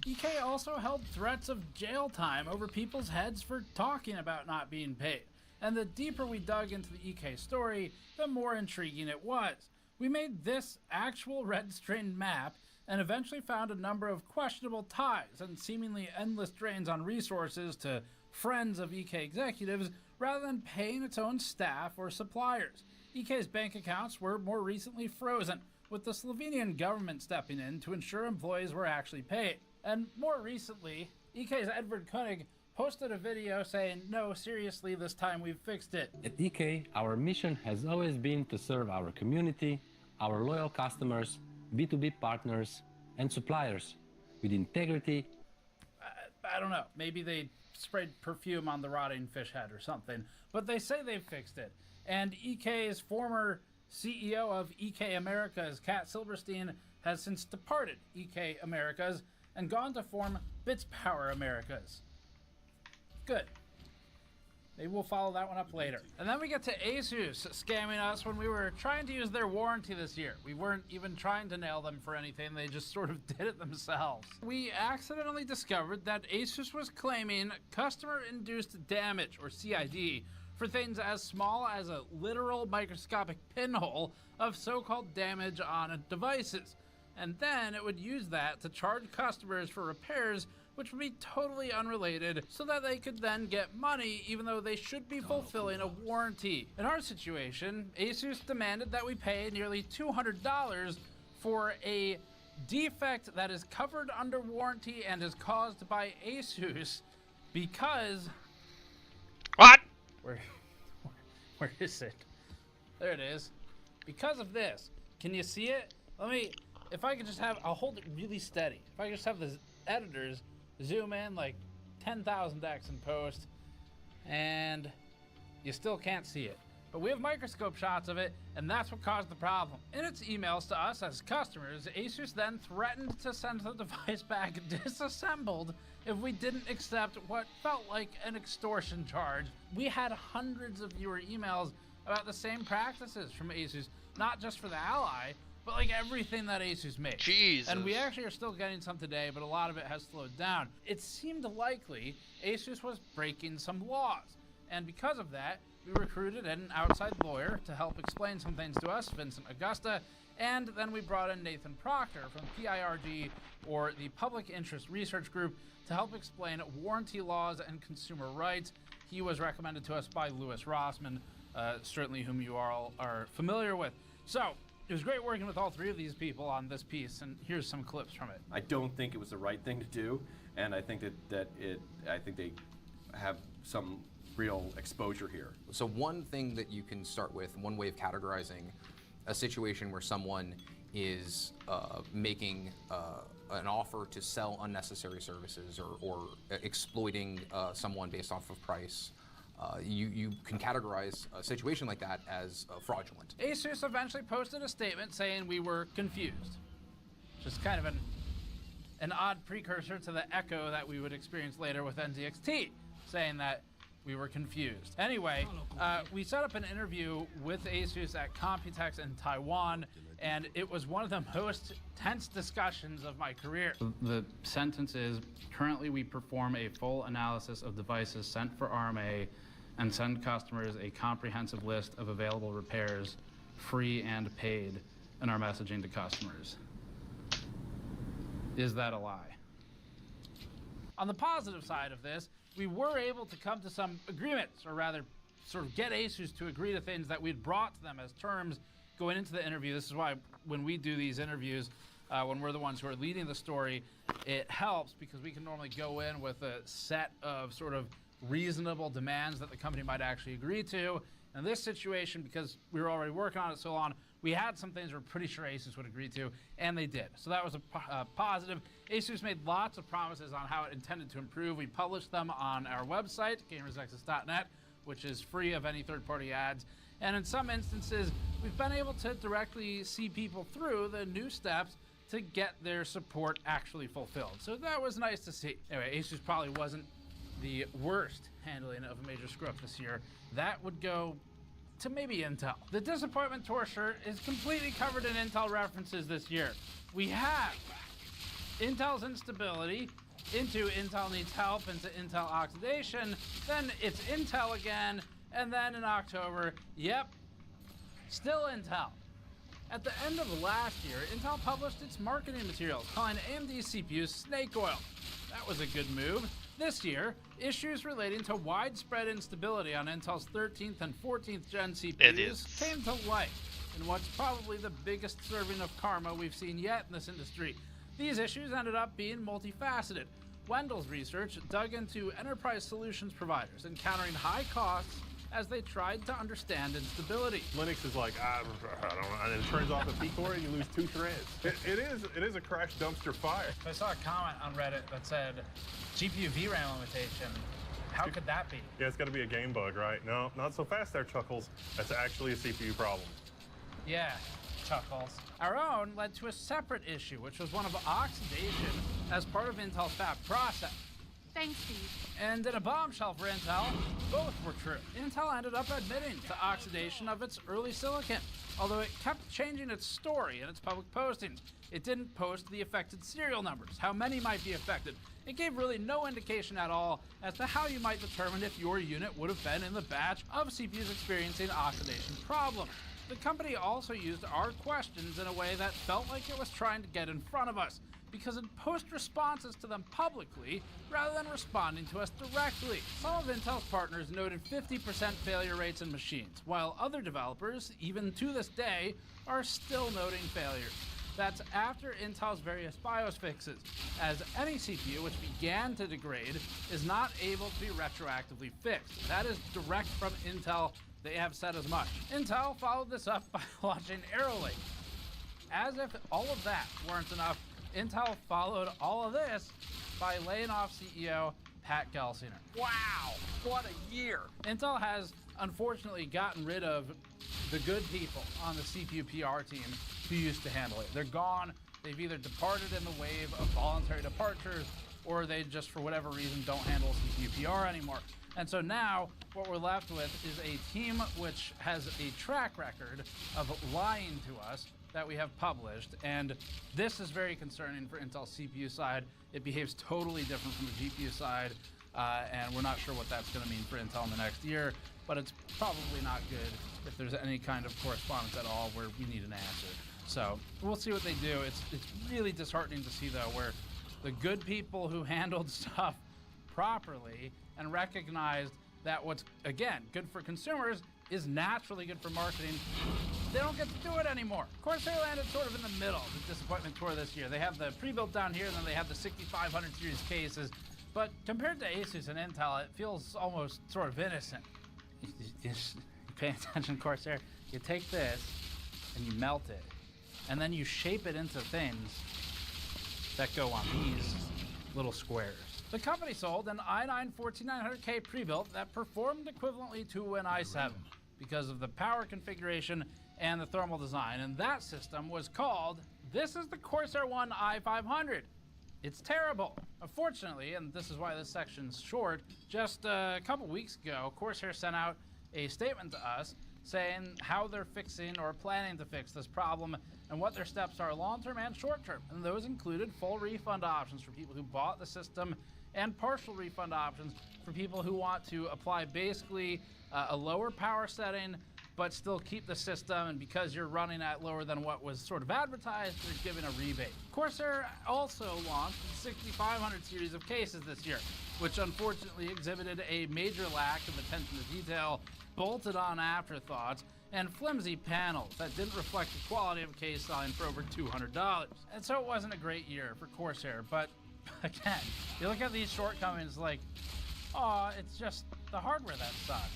EK also held threats of jail time over people's heads for talking about not being paid. And the deeper we dug into the EK story, the more intriguing it was. We made this actual red-strained map and eventually found a number of questionable ties and seemingly endless drains on resources to friends of EK executives rather than paying its own staff or suppliers. EK's bank accounts were more recently frozen, with the Slovenian government stepping in to ensure employees were actually paid. And more recently, EK's Edvard Koenig posted a video saying, no, seriously, this time we've fixed it. At EK, our mission has always been to serve our community, our loyal customers, B2B partners, and suppliers with integrity. I don't know, maybe they sprayed perfume on the rotting fish head or something, but they say they've fixed it. And EK's former CEO of EK Americas, Kat Silverstein, has since departed EK Americas and gone to form Bits Power Americas. Good. Maybe we'll follow that one up later. And then we get to Asus scamming us when we were trying to use their warranty this year. We weren't even trying to nail them for anything, they just sort of did it themselves. We accidentally discovered that Asus was claiming customer-induced damage, or CID, for things as small as a literal microscopic pinhole of so-called damage on devices. And then it would use that to charge customers for repairs which would be totally unrelated, so that they could then get money even though they should be fulfilling a warranty. In our situation, Asus demanded that we pay nearly $200 for a defect that is covered under warranty and is caused by Asus because... What? Where is it? There it is. Because of this. Can you see it? If I could just have, I'll hold it really steady. If I could just have the editors zoom in like 10,000x in post, and you still can't see it. but we have microscope shots of it, and that's what caused the problem. In its emails to us as customers, Asus then threatened to send the device back disassembled if we didn't accept what felt like an extortion charge. We had hundreds of viewer emails about the same practices from Asus, not just for the Ally, but like everything that Asus makes. Jesus. And we actually are still getting some today, but a lot of it has slowed down. It seemed likely Asus was breaking some laws. And because of that, we recruited an outside lawyer to help explain some things to us, Vincent Augusta, and then we brought in Nathan Proctor from PIRG, or the Public Interest Research Group, to help explain warranty laws and consumer rights. He was recommended to us by Louis Rossman, certainly whom you all are familiar with. So, it was great working with all three of these people on this piece, and here's some clips from it. I don't think it was the right thing to do, and I think I think they have some real exposure here. So one thing that you can start with, one way of categorizing a situation where someone is making an offer to sell unnecessary services or exploiting someone based off of price, you can categorize a situation like that as fraudulent. Asus eventually posted a statement saying we were confused, which is kind of an odd precursor to the echo that we would experience later with NZXT, saying that we were confused. Anyway, we set up an interview with Asus at Computex in Taiwan, and it was one of the most tense discussions of my career. The sentence is, currently we perform a full analysis of devices sent for RMA and send customers a comprehensive list of available repairs, free and paid, in our messaging to customers. Is that a lie? On the positive side of this, we were able to come to some agreements, or rather sort of get Asus to agree to things that we'd brought to them as terms going into the interview. This is why when we do these interviews, when we're the ones who are leading the story, it helps because we can normally go in with a set of sort of reasonable demands that the company might actually agree to. In this situation, because we were already working on it so long, we had some things we're pretty sure Asus would agree to, and they did. So that was a positive. Asus made lots of promises on how it intended to improve. We published them on our website, gamersnexus.net, which is free of any third-party ads. And in some instances, we've been able to directly see people through the new steps to get their support actually fulfilled. So that was nice to see. Anyway, Asus probably wasn't the worst handling of a major screw-up this year. That would go to maybe Intel. The Disappointment Tour shirt is completely covered in Intel references this year. We have Intel's instability, into Intel needs help, into Intel oxidation, then it's Intel again, and then in October, yep, still Intel. At the end of last year, Intel published its marketing materials calling AMD CPUs snake oil. That was a good move. This year, issues relating to widespread instability on Intel's 13th and 14th gen CPUs came to light in what's probably the biggest serving of karma we've seen yet in this industry. These issues ended up being multifaceted. Wendell's research dug into enterprise solutions providers encountering high costs as they tried to understand instability. Linux is like, I don't know, and it turns off the P core and you lose 2 threads. It is a crash dumpster fire. I saw a comment on Reddit that said, GPU VRAM limitation. How could that be? Yeah, it's got to be a game bug, right? No, not so fast there, Chuckles. That's actually a CPU problem. Yeah, Chuckles. Our own led to a separate issue, which was one of oxidation as part of Intel's fab process. Thanks, Steve. And in a bombshell for Intel, both were true. Intel ended up admitting to oxidation of its early silicon, although it kept changing its story in its public postings. It didn't post the affected serial numbers, how many might be affected. It gave really no indication at all as to how you might determine if your unit would have been in the batch of CPUs experiencing oxidation problems. The company also used our questions in a way that felt like it was trying to get in front of us, because it posted responses to them publicly rather than responding to us directly. Some of Intel's partners noted 50% failure rates in machines, while other developers, even to this day, are still noting failures. That's after Intel's various BIOS fixes, as any CPU which began to degrade is not able to be retroactively fixed. That is direct from Intel. They have said as much. Intel followed this up by launching Arrow Lake. As if all of that weren't enough, Intel followed all of this by laying off CEO Pat Gelsinger. Wow, what a year. Intel has unfortunately gotten rid of the good people on the CPU PR team who used to handle it. They're gone. They've either departed in the wave of voluntary departures, or they just, for whatever reason, don't handle CPU PR anymore. And so now what we're left with is a team which has a track record of lying to us that we have published, and this is very concerning for Intel's CPU side. It behaves totally different from the GPU side, and we're not sure what that's going to mean for Intel in the next year, but it's probably not good if there's any kind of correspondence at all where we need an answer. So we'll see what they do. It's really disheartening to see, though, where the good people who handled stuff properly and recognized that what's, again, good for consumers is naturally good for marketing, they don't get to do it anymore. Corsair landed sort of in the middle of the disappointment tour this year. They have the pre-built down here, and then they have the 6500 series cases. But compared to Asus and Intel, it feels almost sort of innocent. You pay attention, Corsair. You take this and you melt it, and then you shape it into things that go on these little squares. The company sold an i9-14900K pre-built that performed equivalently to an i7 because of the power configuration and the thermal design, and that system was called, this is the Corsair One i500. It's terrible. Unfortunately, and this is why this section's short, just a couple weeks ago, Corsair sent out a statement to us saying how they're fixing or planning to fix this problem and what their steps are long-term and short-term. And those included full refund options for people who bought the system and partial refund options for people who want to apply basically a lower power setting but still keep the system, and because you're running at lower than what was sort of advertised, they're giving a rebate. Corsair also launched the 6500 series of cases this year, which unfortunately exhibited a major lack of attention to detail, bolted on afterthoughts, and flimsy panels that didn't reflect the quality of a case selling for over $200. And so it wasn't a great year for Corsair, but again, you look at these shortcomings like, oh, it's just the hardware that sucks.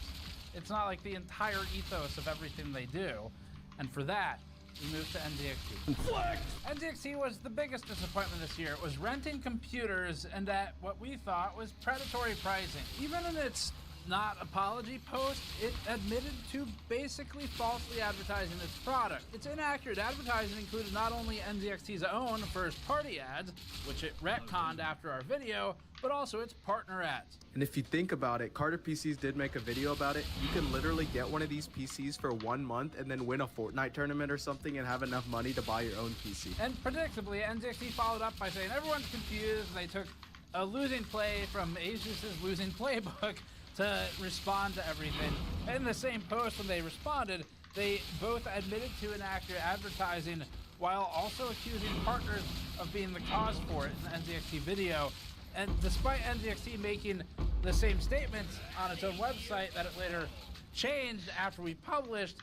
It's not like the entire ethos of everything they do. And for that, we moved to NZXT. Flex! NZXT was the biggest disappointment this year. It was renting computers and at what we thought was predatory pricing. Even in its not apology post, it admitted to basically falsely advertising its product. Its inaccurate advertising included not only NZXT's own first-party ads, which it retconned after our video, but also its partner ads. And if you think about it, Carter PCs did make a video about it. You can literally get one of these PCs for 1 month and then win a Fortnite tournament or something and have enough money to buy your own PC. And predictably, NZXT followed up by saying everyone's confused. They took a losing play from Asus's losing playbook to respond to everything. In the same post, when they responded, they both admitted to inaccurate advertising while also accusing partners of being the cause for it in the NZXT video. And despite NZXT making the same statements on its own website that it later changed after we published,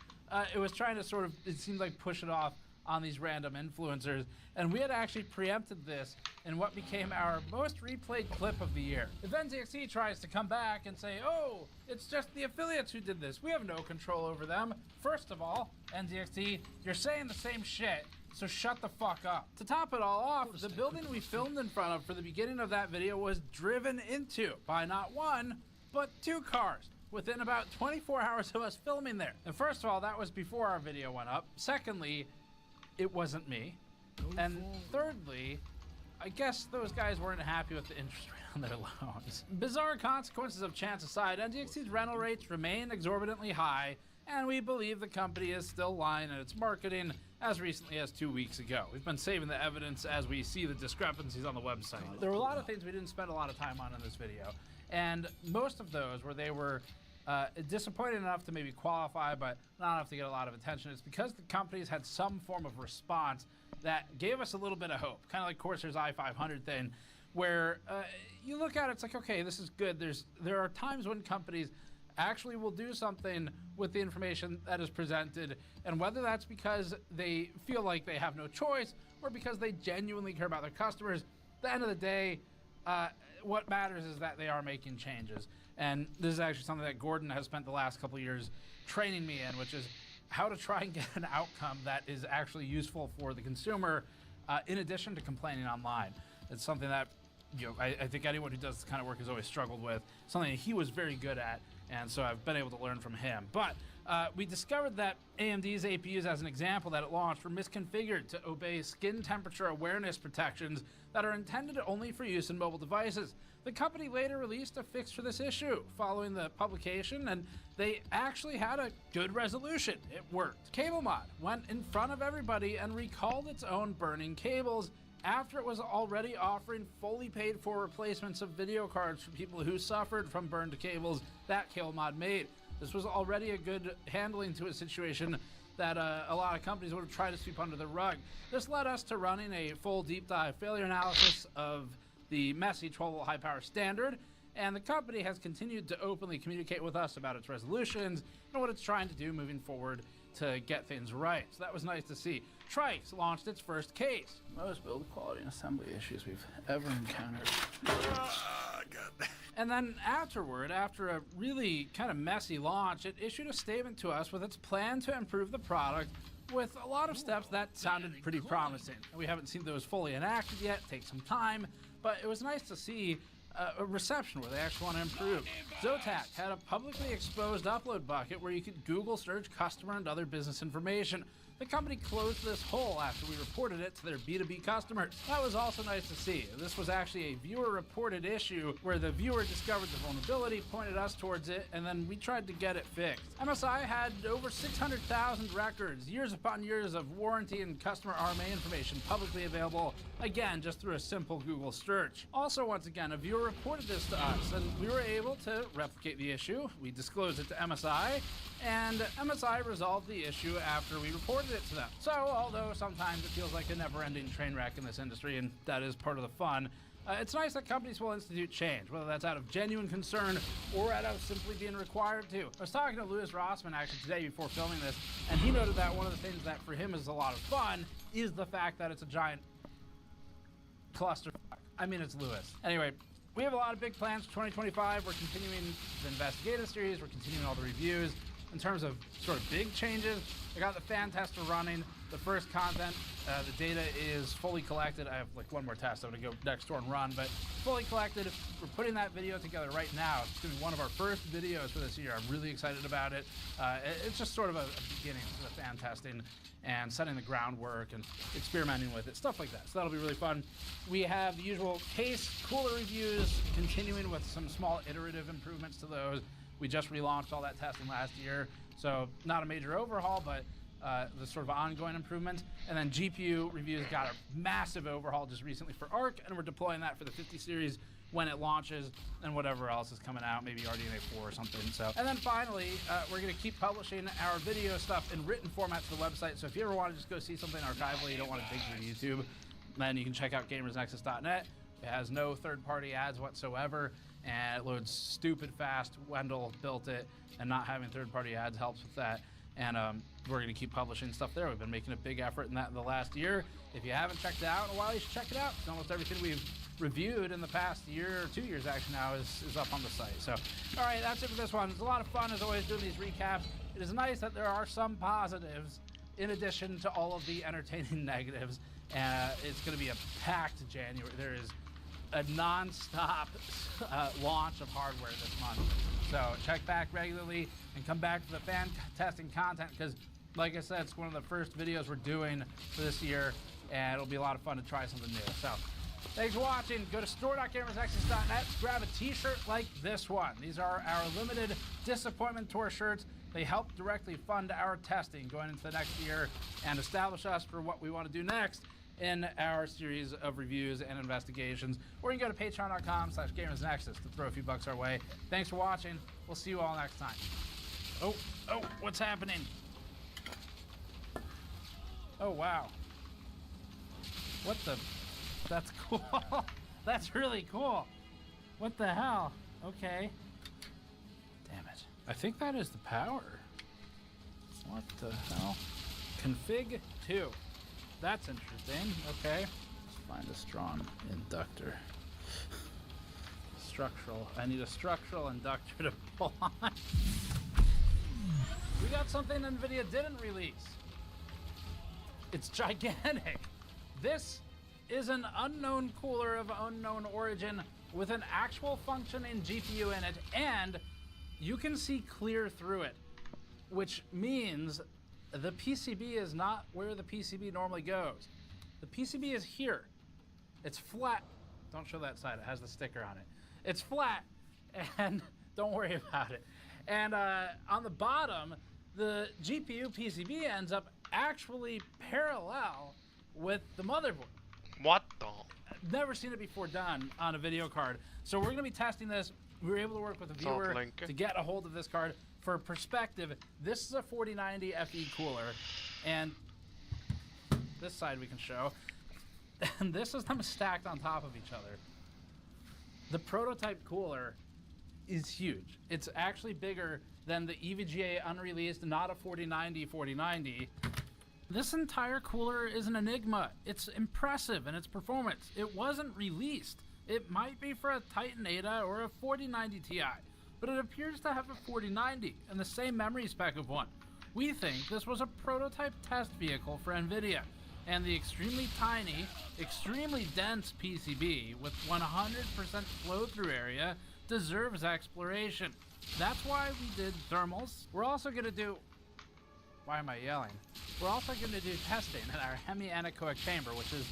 it was trying to sort of, it seemed like, push it off on these random influencers. And we had actually preempted this in what became our most replayed clip of the year. If NZXT tries to come back and say, oh, it's just the affiliates who did this, we have no control over them. First of all, NZXT, you're saying the same shit, so shut the fuck up. To top it all off, the building we filmed in front of for the beginning of that video was driven into by not one, but 2 cars within about 24 hours of us filming there. And first of all, that was before our video went up. Secondly, it wasn't me. And thirdly, I guess those guys weren't happy with the interest rate on their loans. Bizarre consequences of chance aside, NZXT's rental rates remain exorbitantly high, and we believe the company is still lying in its marketing as recently as 2 weeks ago. We've been saving the evidence as we see the discrepancies on the website. There were a lot of things we didn't spend a lot of time on in this video, and most of those where they were disappointed enough to maybe qualify, but not enough to get a lot of attention. It's because the companies had some form of response that gave us a little bit of hope, kind of like Corsair's i500 thing, where you look at it, it's like, okay, this is good. There are times when companies actually will do something with the information that is presented, and whether that's because they feel like they have no choice or because they genuinely care about their customers, at the end of the day, what matters is that they are making changes. And this is actually something that Gordon has spent the last couple of years training me in, which is how to try and get an outcome that is actually useful for the consumer, in addition to complaining online. It's something that I think anyone who does this kind of work has always struggled with, something that he was very good at, and so I've been able to learn from him. But we discovered that AMD's APUs, as an example, that it launched were misconfigured to obey skin temperature awareness protections that are intended only for use in mobile devices. The company later released a fix for this issue following the publication, and they actually had a good resolution. It worked. CableMod went in front of everybody and recalled its own burning cables after it was already offering fully paid for replacements of video cards for people who suffered from burned cables that CableMod made. This was already a good handling to a situation that a lot of companies would have tried to sweep under the rug. This led us to running a full deep dive failure analysis of the messy 12-volt high power standard, and the company has continued to openly communicate with us about its resolutions and what it's trying to do moving forward to get things right. So that was nice to see. Trice launched its first case. Most build quality and assembly issues we've ever encountered. And then afterward, after a really kind of messy launch, it issued a statement to us with its plan to improve the product with a lot of steps that sounded pretty promising. We haven't seen those fully enacted yet, take some time, but it was nice to see a reception where they actually want to improve. Zotac had a publicly exposed upload bucket where you could Google search customer and other business information. The company closed this hole after we reported it to their B2B customers. That was also nice to see. This was actually a viewer-reported issue where the viewer discovered the vulnerability, pointed us towards it, and then we tried to get it fixed. MSI had over 600,000 records, years upon years of warranty and customer RMA information publicly available, again, just through a simple Google search. Also, once again, a viewer reported this to us, and we were able to replicate the issue. We disclosed it to MSI, and MSI resolved the issue after we reported it to them. So, although sometimes it feels like a never-ending train wreck in this industry, and that is part of the fun, it's nice that companies will institute change, whether that's out of genuine concern or out of simply being required to. I was talking to Louis Rossman actually today before filming this, and he noted that one of the things that for him is a lot of fun is the fact that it's a giant clusterfuck. I mean, it's Louis. Anyway, we have a lot of big plans for 2025. We're continuing the investigative series. We're continuing all the reviews. In terms of sort of big changes, I got the fan tester running. The first content, the data is fully collected. I have like one more test I'm gonna go next door and run, but fully collected. We're putting that video together right now. It's gonna be one of our first videos for this year. I'm really excited about it. It's just sort of a beginning to the fan testing and setting the groundwork and experimenting with it, stuff like that. So that'll be really fun. We have the usual case cooler reviews, continuing with some small iterative improvements to those. We just relaunched all that testing last year, so not a major overhaul, but the sort of ongoing improvement. And then GPU reviews got a massive overhaul just recently for ARC, and we're deploying that for the 50 series when it launches, and whatever else is coming out, maybe RDNA 4 or something. So, and then finally, we're going to keep publishing our video stuff in written format to the website. So if you ever want to just go see something archivally, you don't want to dig through YouTube, then you can check out gamersnexus.net. It has no third-party ads whatsoever, and it loads stupid fast. Wendell built it, and not having third-party ads helps with that. And we're going to keep publishing stuff there. We've been making a big effort in that in the last year. If you haven't checked it out in a while, you should check it out. Almost everything we've reviewed in the past year or 2 years actually now is up on the site. So, all right, that's it for this one. It's a lot of fun as always doing these recaps. It is nice that there are some positives in addition to all of the entertaining negatives. It's going to be a packed January. There is a non-stop launch of hardware this month. So check back regularly and come back to the fan testing content because, like I said, it's one of the first videos we're doing for this year, and it'll be a lot of fun to try something new. So thanks for watching. Go to store.gamersnexus.net to grab a t-shirt like this one. These are our limited Disappointment Tour shirts. They help directly fund our testing going into the next year and establish us for what we want to do next in our series of reviews and investigations. Or you can go to patreon.com/gamersnexus to throw a few bucks our way. Thanks for watching. We'll see you all next time. Oh, what's happening? Oh, wow. What the? That's cool. That's really cool. What the hell? Okay. Damn it. I think that is the power. What the hell? Config 2. That's interesting. Okay. Let's find a strong inductor. Structural. I need a structural inductor to pull on. We got something NVIDIA didn't release. It's gigantic. This is an unknown cooler of unknown origin with an actual functioning GPU in it and you can see clear through it, which means the PCB is not where the PCB normally goes. The PCB is here. It's flat. Don't show that side. It has the sticker on it. It's flat, and don't worry about it. And on the bottom, the GPU PCB ends up actually parallel with the motherboard. What the? I've never seen it before done on a video card. So we're going to be testing this. We were able to work with a viewer to get a hold of this card. For perspective, this is a 4090 FE cooler, and this side we can show, and this is them stacked on top of each other. The prototype cooler is huge. It's actually bigger than the EVGA unreleased, not a 4090. This entire cooler is an enigma. It's impressive in its performance. It wasn't released. It might be for a Titan Ada or a 4090 Ti, but it appears to have a 4090 and the same memory spec of one. We think this was a prototype test vehicle for NVIDIA, and the extremely tiny, extremely dense PCB with 100% flow-through area deserves exploration. That's why we did thermals. We're also going to do... Why am I yelling? We're also going to do testing in our hemi-anechoic chamber, which is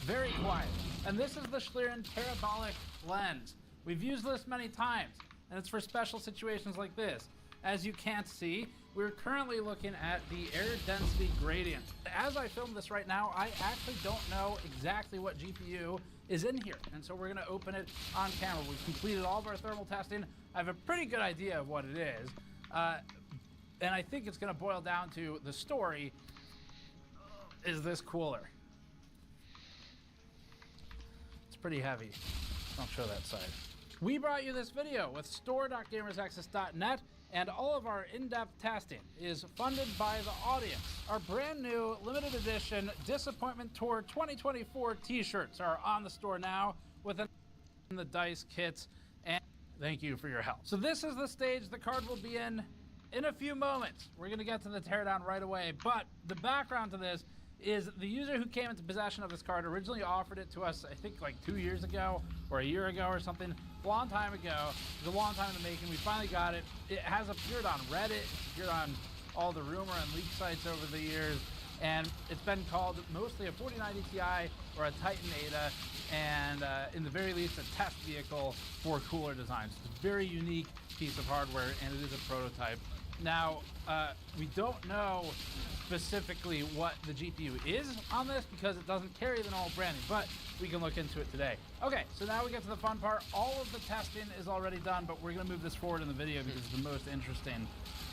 very quiet. And this is the chillin parabolic lens. We've used this many times, and it's for special situations like this. As you can't see, we're currently looking at the air density gradient. As I film this right now, I actually don't know exactly what GPU is in here, and so we're gonna open it on camera. We've completed all of our thermal testing. I have a pretty good idea of what it is, and I think it's gonna boil down to the story is this cooler. It's pretty heavy. Don't show that side. We brought you this video with store.gamersaccess.net, and all of our in-depth testing is funded by the audience. Our brand new limited edition Disappointment Tour 2024 t-shirts are on the store now with the dice kits, and thank you for your help. So this is the stage the card will be in a few moments. We're gonna get to the teardown right away, but the background to this is the user who came into possession of this card originally offered it to us, I think like 2 years ago or a year ago or something. A long time ago. It was a long time in the making. We finally got it. It has appeared on Reddit. It's appeared on all the rumor and leak sites over the years. And it's been called mostly a 4090 Ti or a Titan Ada, and in the very least a test vehicle for cooler designs. It's a very unique piece of hardware, and it is a prototype. Now, we don't know specifically what the GPU is on this because it doesn't carry the normal branding, but we can look into it today. Okay, so now we get to the fun part. All of the testing is already done, but we're gonna move this forward in the video because it's the most interesting.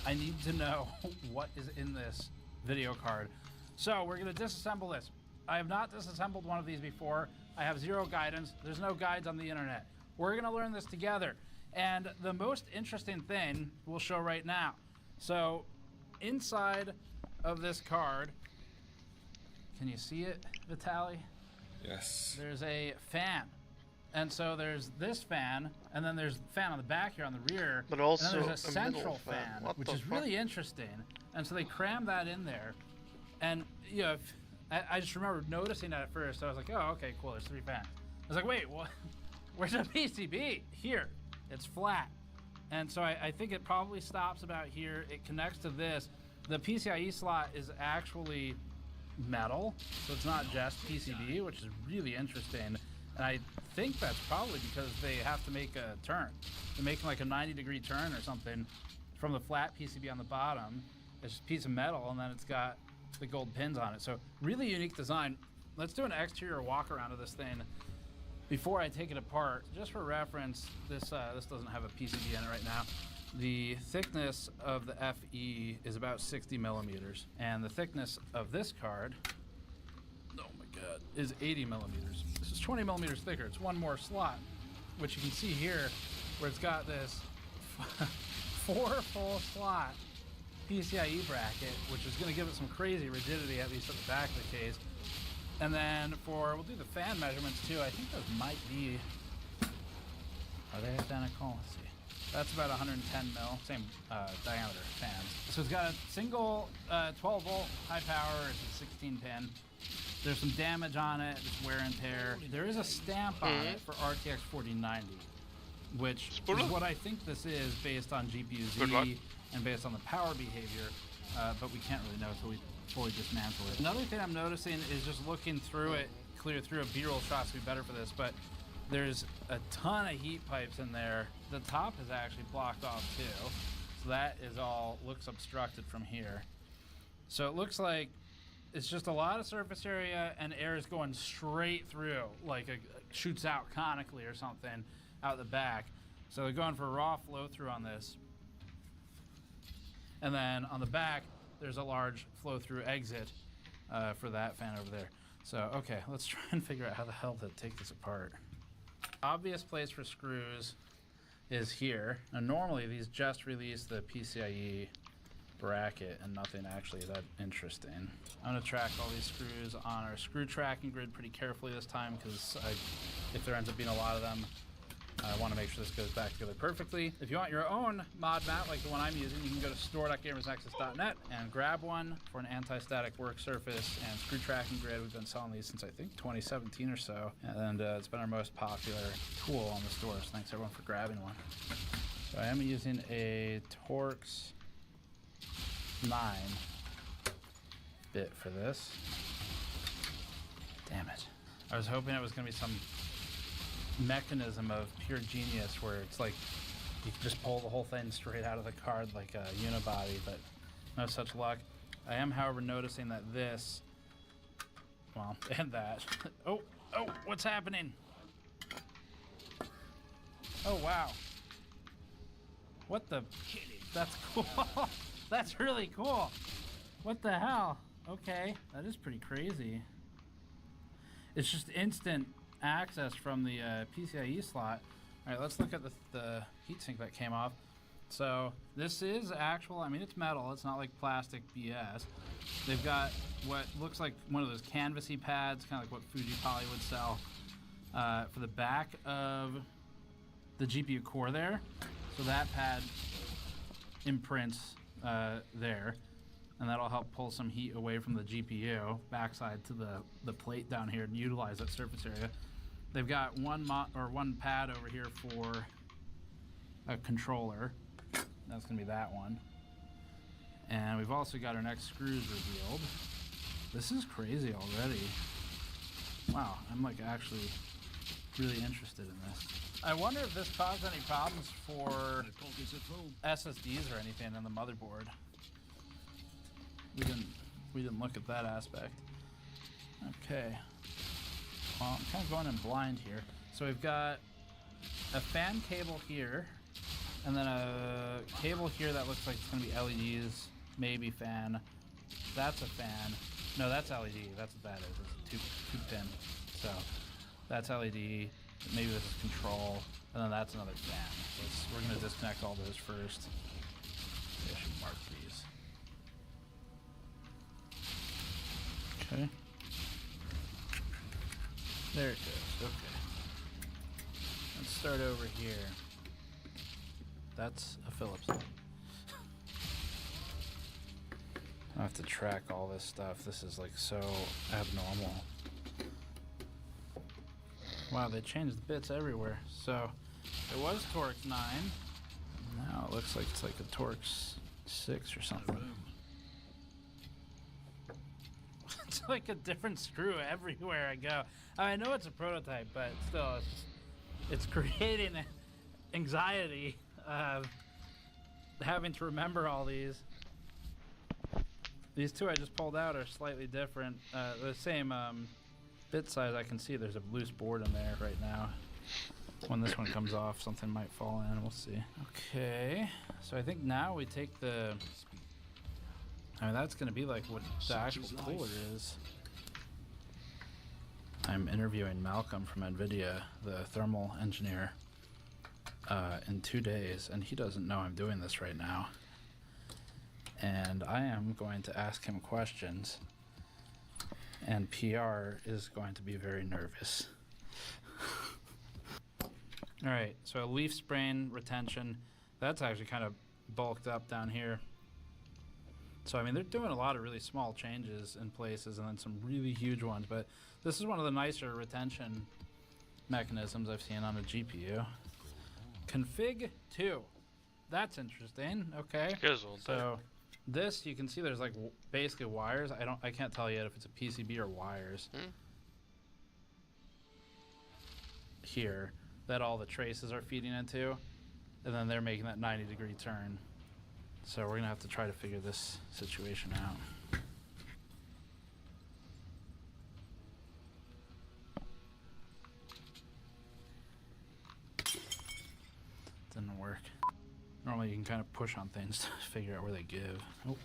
I need to know what is in this video card. So we're gonna disassemble this. I have not disassembled one of these before. I have zero guidance. There's no guides on the internet. We're gonna learn this together. And the most interesting thing we'll show right now. So inside of this card, can you see it, Vitaly? Yes. There's a fan. And so there's this fan, and then there's the fan on the back here on the rear, but also and then there's a central fan, which is really interesting. And so they crammed that in there. And you know, I just remember noticing that at first. I was like, oh, okay, cool, there's 3 fans. I was like, wait, what? Where's the PCB? Here, it's flat. And so I think it probably stops about here. It connects to this. The PCIe slot is actually metal, so it's not just PCB, which is really interesting. And I think that's probably because they have to make a turn. They're making like a 90-degree turn or something from the flat PCB on the bottom. It's just a piece of metal, and then it's got the gold pins on it. So really unique design. Let's do an exterior walk around of this thing before I take it apart. Just for reference, this doesn't have a PCB in it right now. The thickness of the FE is about 60 millimeters, and the thickness of this card, oh my god, is 80 millimeters. This is 20 millimeters thicker. It's one more slot, which you can see here, where it's got this 4 full slot PCIe bracket, which is going to give it some crazy rigidity, at least at the back of the case. And then we'll do the fan measurements too. I think those might be, are they identical? Let's see. That's about 110 mil, same diameter fans. So it's got a single 12 volt high power, it's a 16 pin. There's some damage on it, just wear and tear. There is a stamp on it for RTX 4090. which Spoiler? is what I think this is based on GPU Good luck. Z and based on the power behavior, but we can't really know until we fully dismantle it. Another thing I'm noticing is just looking through it, clear through a B-roll shot to be better for this, but there's a ton of heat pipes in there. The top is actually blocked off too, so that is all looks obstructed from here. So it looks like it's just a lot of surface area and air is going straight through, like it shoots out conically or something out the back. So they're going for raw flow through on this. And then on the back, there's a large flow through exit for that fan over there. So, okay, let's try and figure out how the hell to take this apart. Obvious place for screws is here. Now normally these just release the PCIe bracket and nothing actually that interesting. I'm gonna track all these screws on our screw tracking grid pretty carefully this time because if there ends up being a lot of them, I want to make sure this goes back together perfectly. If you want your own mod mat like the one I'm using, you can go to store.gamersnexus.net and grab one for an anti-static work surface and screw tracking grid. We've been selling these since I think 2017 or so, and it's been our most popular tool on the store, so thanks everyone for grabbing one. So I am using a Torx 9 bit for this. Damn it. I was hoping it was going to be some mechanism of pure genius where it's like you can just pull the whole thing straight out of the card like a unibody, but no such luck. I am, however, noticing that this, well, and that. Oh, what's happening? Oh, wow. What the? That's cool. That's really cool. What the hell? Okay, that is pretty crazy. It's just instant access from the PCIe slot. All right, let's look at the heatsink that came off. So this is actual, I mean, it's metal. It's not like plastic BS. They've got what looks like one of those canvasy pads, kind of like what Fuji Poly would sell for the back of the GPU core there. So that pad imprints there, and that'll help pull some heat away from the GPU backside to the plate down here and utilize that surface area. They've got one pad over here for a controller. That's gonna be that one. And we've also got our next screws revealed. This is crazy already. Wow, I'm like actually really interested in this. I wonder if this caused any problems for SSDs or anything in the motherboard. We didn't look at that aspect. Okay. Well, I'm kind of going in blind here. So we've got a fan cable here, and then a cable here that looks like it's going to be LEDs, maybe fan. That's a fan. No, that's LED. That's what that is. It's a two pin. So that's LED. Maybe this is control, and then that's another fan. So we're going to disconnect all those first. I should mark these. Okay. There it goes. Okay. Let's start over here. That's a Phillips. I have to track all this stuff. This is like so abnormal. Wow, they changed the bits everywhere. So it was Torx 9. Now it looks like it's like a Torx 6 or something. It's like a different screw everywhere I go. I know it's a prototype, but still, it's creating anxiety of having to remember all these. These two I just pulled out are slightly different. The same bit size. I can see there's a loose board in there right now. When this one comes off, something might fall in. We'll see. Okay, so I think now we take the. I mean, that's going to be like what the actual cooler is. I'm interviewing Malcolm from NVIDIA, the thermal engineer, in 2 days, and he doesn't know I'm doing this right now. And I am going to ask him questions, and PR is going to be very nervous. All right, so leaf spring retention, that's actually kind of bulked up down here. So, I mean, they're doing a lot of really small changes in places and then some really huge ones, but this is one of the nicer retention mechanisms I've seen on a GPU. Config 2. That's interesting. Okay. So this, you can see there's like basically wires. I can't tell yet if it's a PCB or wires. Here that all the traces are feeding into, and then they're making that 90-degree turn. So we're gonna have to try to figure this situation out. Didn't work. Normally you can kind of push on things to figure out where they give. Oh.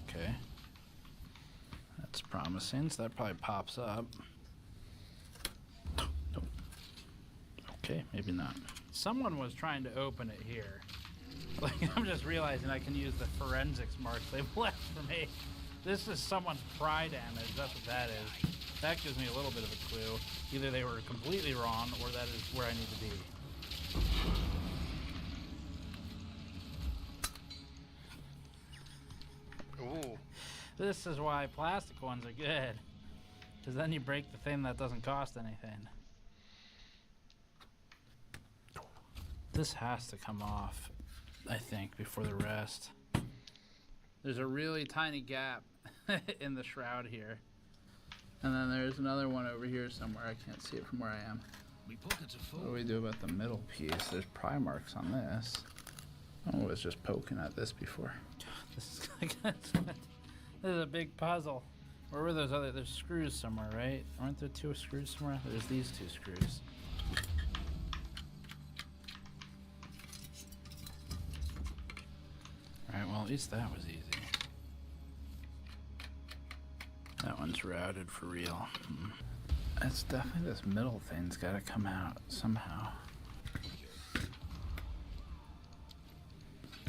Okay. That's promising, so that probably pops up. Nope. Okay, maybe not. Someone was trying to open it here. Like, I'm just realizing I can use the forensics marks they've left for me. This is someone's pry damage, that's what that is. That gives me a little bit of a clue. Either they were completely wrong, or that is where I need to be. Ooh. This is why plastic ones are good. Because then you break the thing that doesn't cost anything. This has to come off, I think, before the rest. There's a really tiny gap in the shroud here. And then there's another one over here somewhere. I can't see it from where I am. What do we do about the middle piece? There's pry marks on this. I was just poking at this before. This is a big puzzle. Where were those other? There's screws somewhere, right? Aren't there 2 screws somewhere? There's these 2 screws. Alright, well at least that was easy. That one's routed for real. It's definitely this middle thing's gotta come out somehow.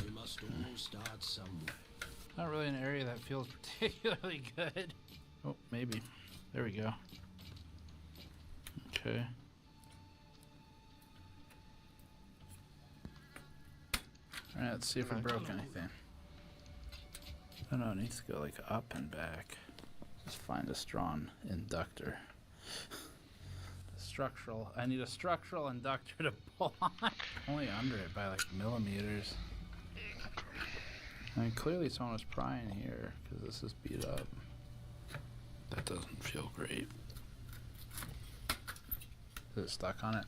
We must all start somewhere. Not really an area that feels particularly good. Oh, maybe. There we go. Okay. Alright, let's see if we broke anything. Oh no, it needs to go like up and back. Let's find a strong inductor. Structural. I need a structural inductor to pull on. Only under it by like millimeters. I mean, clearly someone was prying here because this is beat up. That doesn't feel great. Is it stuck on it?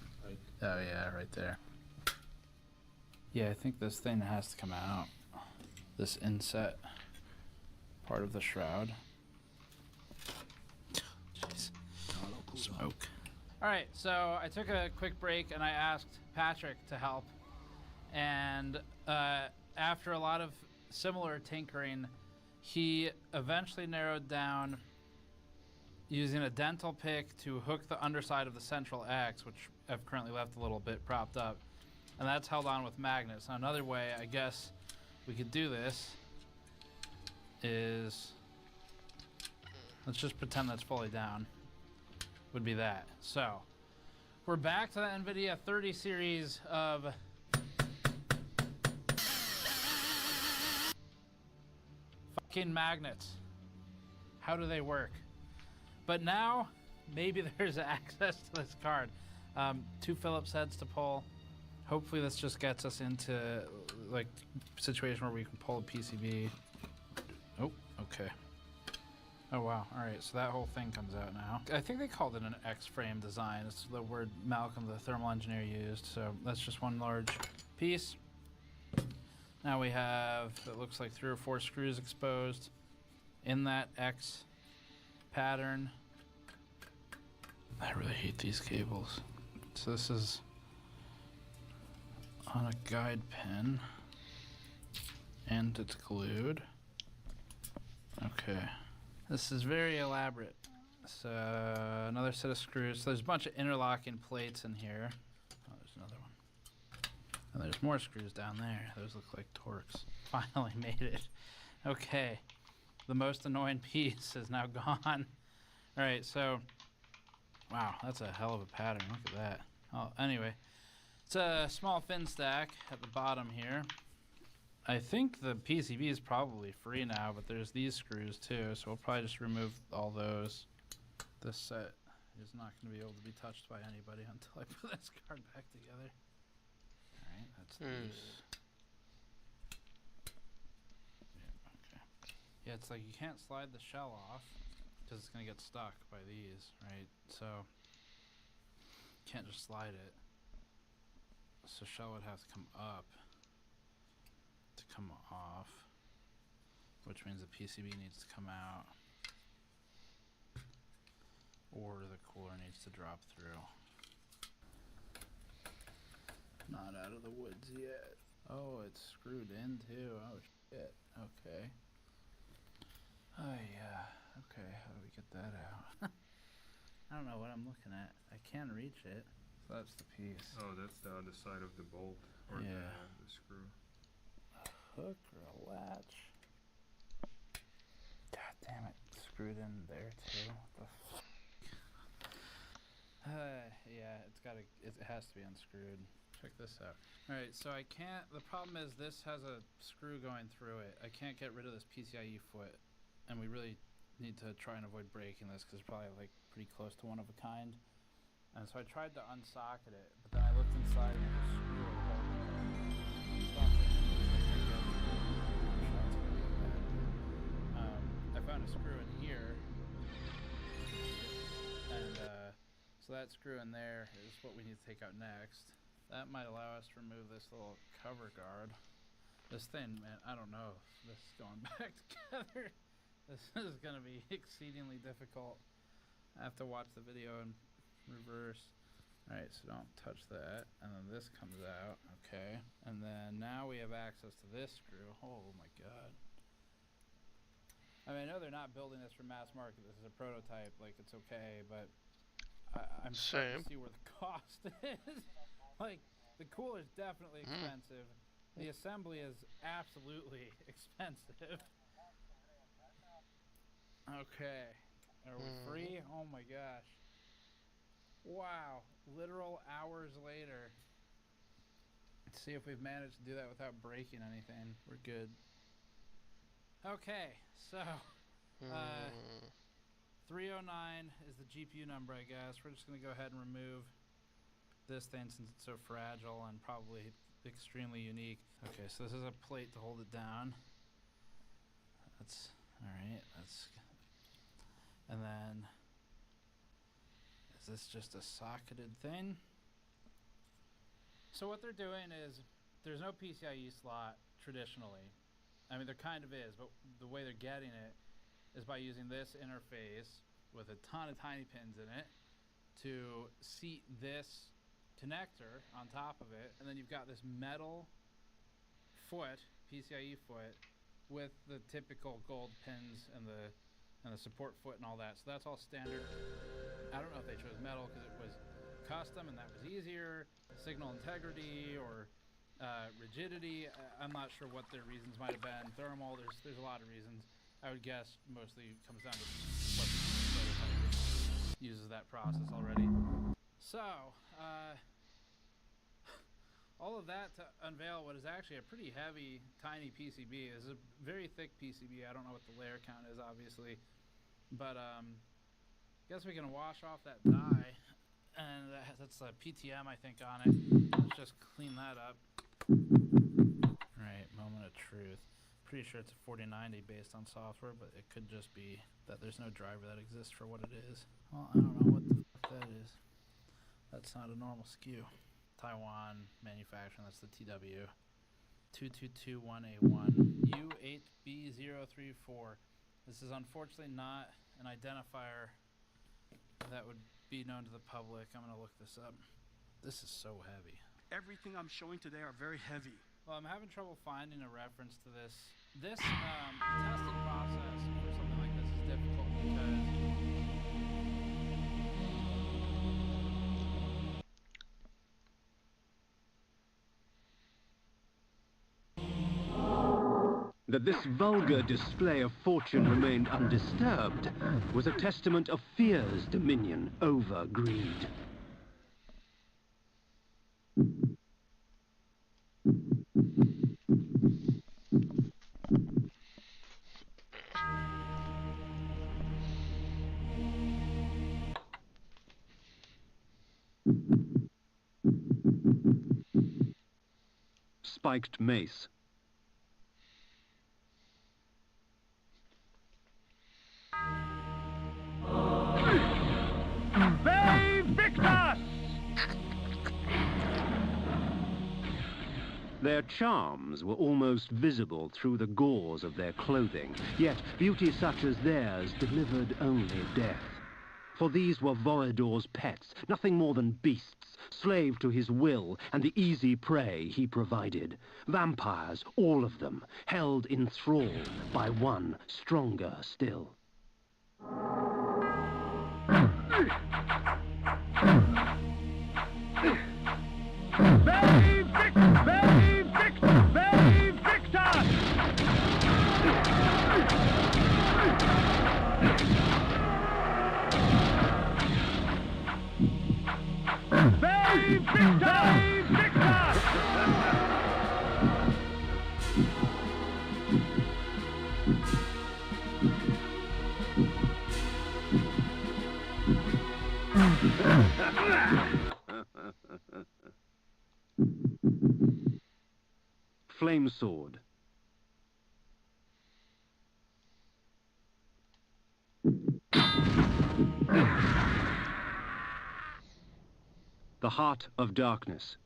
Oh yeah, right there. Yeah, I think this thing has to come out. This inset part of the shroud. Jeez. Smoke. Alright, so I took a quick break and I asked Patrick to help. And after a lot of similar tinkering, he eventually narrowed down using a dental pick to hook the underside of the central X, which I've currently left a little bit propped up. And that's held on with magnets. Now another way I guess we could do this is, let's just pretend that's fully down, would be that. So we're back to the NVIDIA 30 series of fucking magnets. How do they work? But now maybe there's access to this card. 2 Phillips heads to pull. Hopefully this just gets us into like situation where we can pull a PCB. Oh, okay. Oh wow, alright, so that whole thing comes out now. I think they called it an X-frame design. It's the word Malcolm, the thermal engineer, used. So that's just one large piece. Now we have, it looks like 3 or 4 screws exposed in that X pattern. I really hate these cables. So this is on a guide pin and it's glued. Okay. This is very elaborate. So another set of screws. So there's a bunch of interlocking plates in here. Oh, there's another one. And there's more screws down there. Those look like Torx. Finally made it. Okay. The most annoying piece is now gone. Alright, so wow, that's a hell of a pattern. Look at that. Oh, anyway. It's a small fin stack at the bottom here. I think the PCB is probably free now, but there's these screws too, so we'll probably just remove all those. This set It's not going to be able to be touched by anybody until I put this card back together. Alright, that's these. Yeah, okay. Yeah, it's like you can't slide the shell off because it's going to get stuck by these, right? So, you can't just slide it. So shell would have to come up to come off, which means the PCB needs to come out. Or the cooler needs to drop through. Not out of the woods yet. Oh, it's screwed in too. Oh shit. Okay. Oh yeah. Okay, how do we get that out? I don't know what I'm looking at. I can reach it. So that's the piece. Oh, that's the other side of the bolt or the screw. A hook or a latch. God damn it. Screwed in there too. What the fuck? Yeah, it has to be unscrewed. Check this out. Alright, so I can't, the problem is this has a screw going through it. I can't get rid of this PCIe foot, and we really need to try and avoid breaking this because it's probably like pretty close to one of a kind. And so I tried to unsocket it, but then I looked inside and there's a screw I found a screw in here, and so that screw in there is what we need to take out next. That might allow us to remove this little cover guard. This thing, man, I don't know if this is going back together. This is going to be exceedingly difficult. I have to watch the video in reverse. Alright, so don't touch that. And then this comes out. Okay. And then now we have access to this screw. Oh my god. I mean, I know they're not building this for mass market. This is a prototype. Like, it's okay, but I'm starting to see where the cost is. Like, the cooler's definitely expensive. The assembly is absolutely expensive. Okay. Are we free? Oh my gosh. Wow. Literal hours later. Let's see if we've managed to do that without breaking anything. We're good. Okay, so 309 is the GPU number, I guess. We're just going to go ahead and remove this thing since it's so fragile and probably extremely unique. Okay, so this is a plate to hold it down. That's alright. That's, and then is this just a socketed thing? So what they're doing is there's no PCIe slot traditionally. I mean, there kind of is, but the way they're getting it is by using this interface with a ton of tiny pins in it to seat this connector on top of it, and then you've got this metal foot, PCIe foot, with the typical gold pins and the support foot and all that. So that's all standard. I don't know if they chose metal because it was custom and that was easier, signal integrity or rigidity. I'm not sure what their reasons might have been. Thermal, there's a lot of reasons. I would guess mostly comes down to what uses that process already. So, all of that to unveil what is actually a pretty heavy, tiny PCB. This is a very thick PCB. I don't know what the layer count is, obviously. But, guess we can wash off that die. And that's a PTM, I think, on it. Let's just clean that up. Right, moment of truth. Pretty sure it's a 4090 based on software, but it could just be that there's no driver that exists for what it is. Well, I don't know what the fuck that is. That's not a normal SKU. Taiwan manufacturing, that's the TW. 2221A1 U8B034. This is unfortunately not an identifier that would be known to the public. I'm going to look this up. This is so heavy. Everything I'm showing today are very heavy. Well, I'm having trouble finding a reference to this. This testing process for something like this is difficult because that this vulgar display of fortune remained undisturbed was a testament of fear's dominion over greed. spiked mace. Victus! Their charms were almost visible through the gauze of their clothing, yet beauty such as theirs delivered only death. For these were Vorador's pets, nothing more than beasts, slave to his will and the easy prey he provided. Vampires, all of them, held in thrall by one stronger still. Flame sword. The heart of darkness.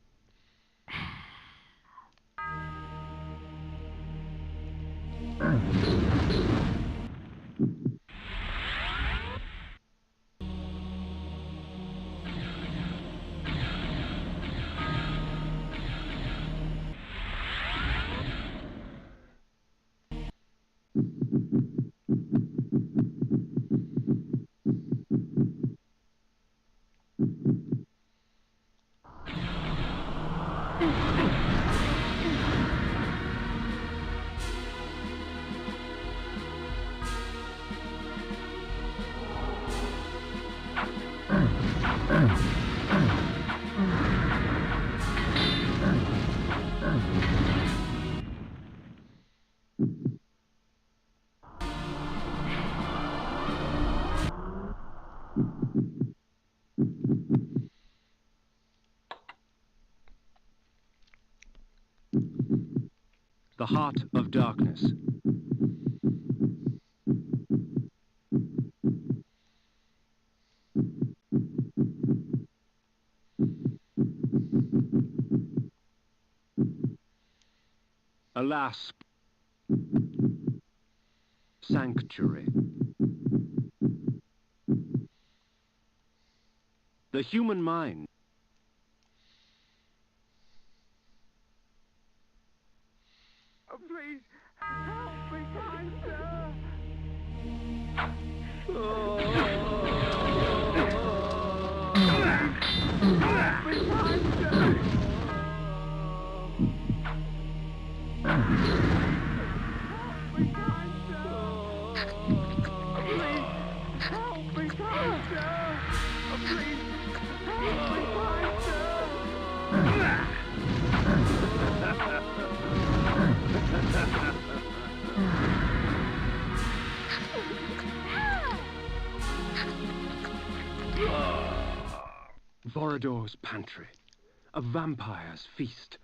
The heart of darkness. Alas. Sanctuary. The human mind. Oh, please, help me, kind sir. Help me, kind sir. Vorador's pantry, a vampire's feast.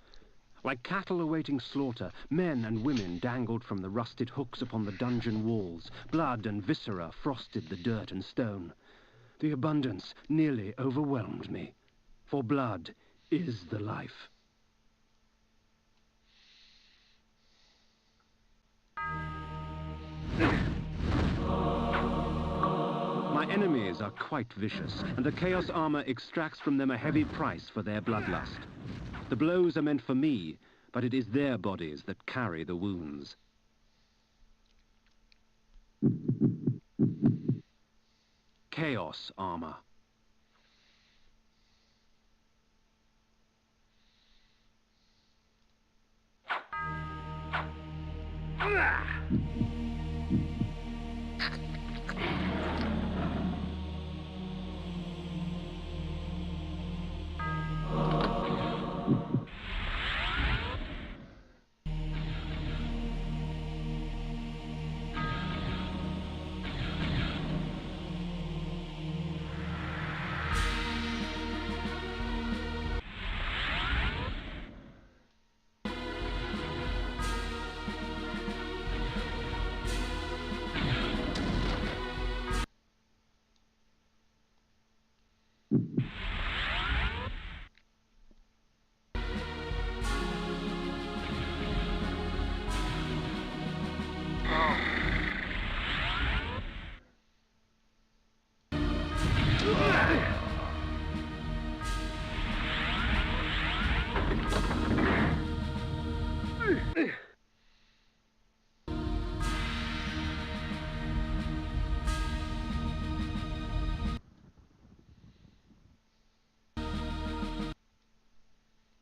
Like cattle awaiting slaughter, men and women dangled from the rusted hooks upon the dungeon walls. Blood and viscera frosted the dirt and stone. The abundance nearly overwhelmed me, for blood is the life. My enemies are quite vicious, and the Chaos Armor extracts from them a heavy price for their bloodlust. The blows are meant for me, but it is their bodies that carry the wounds. Chaos Armor.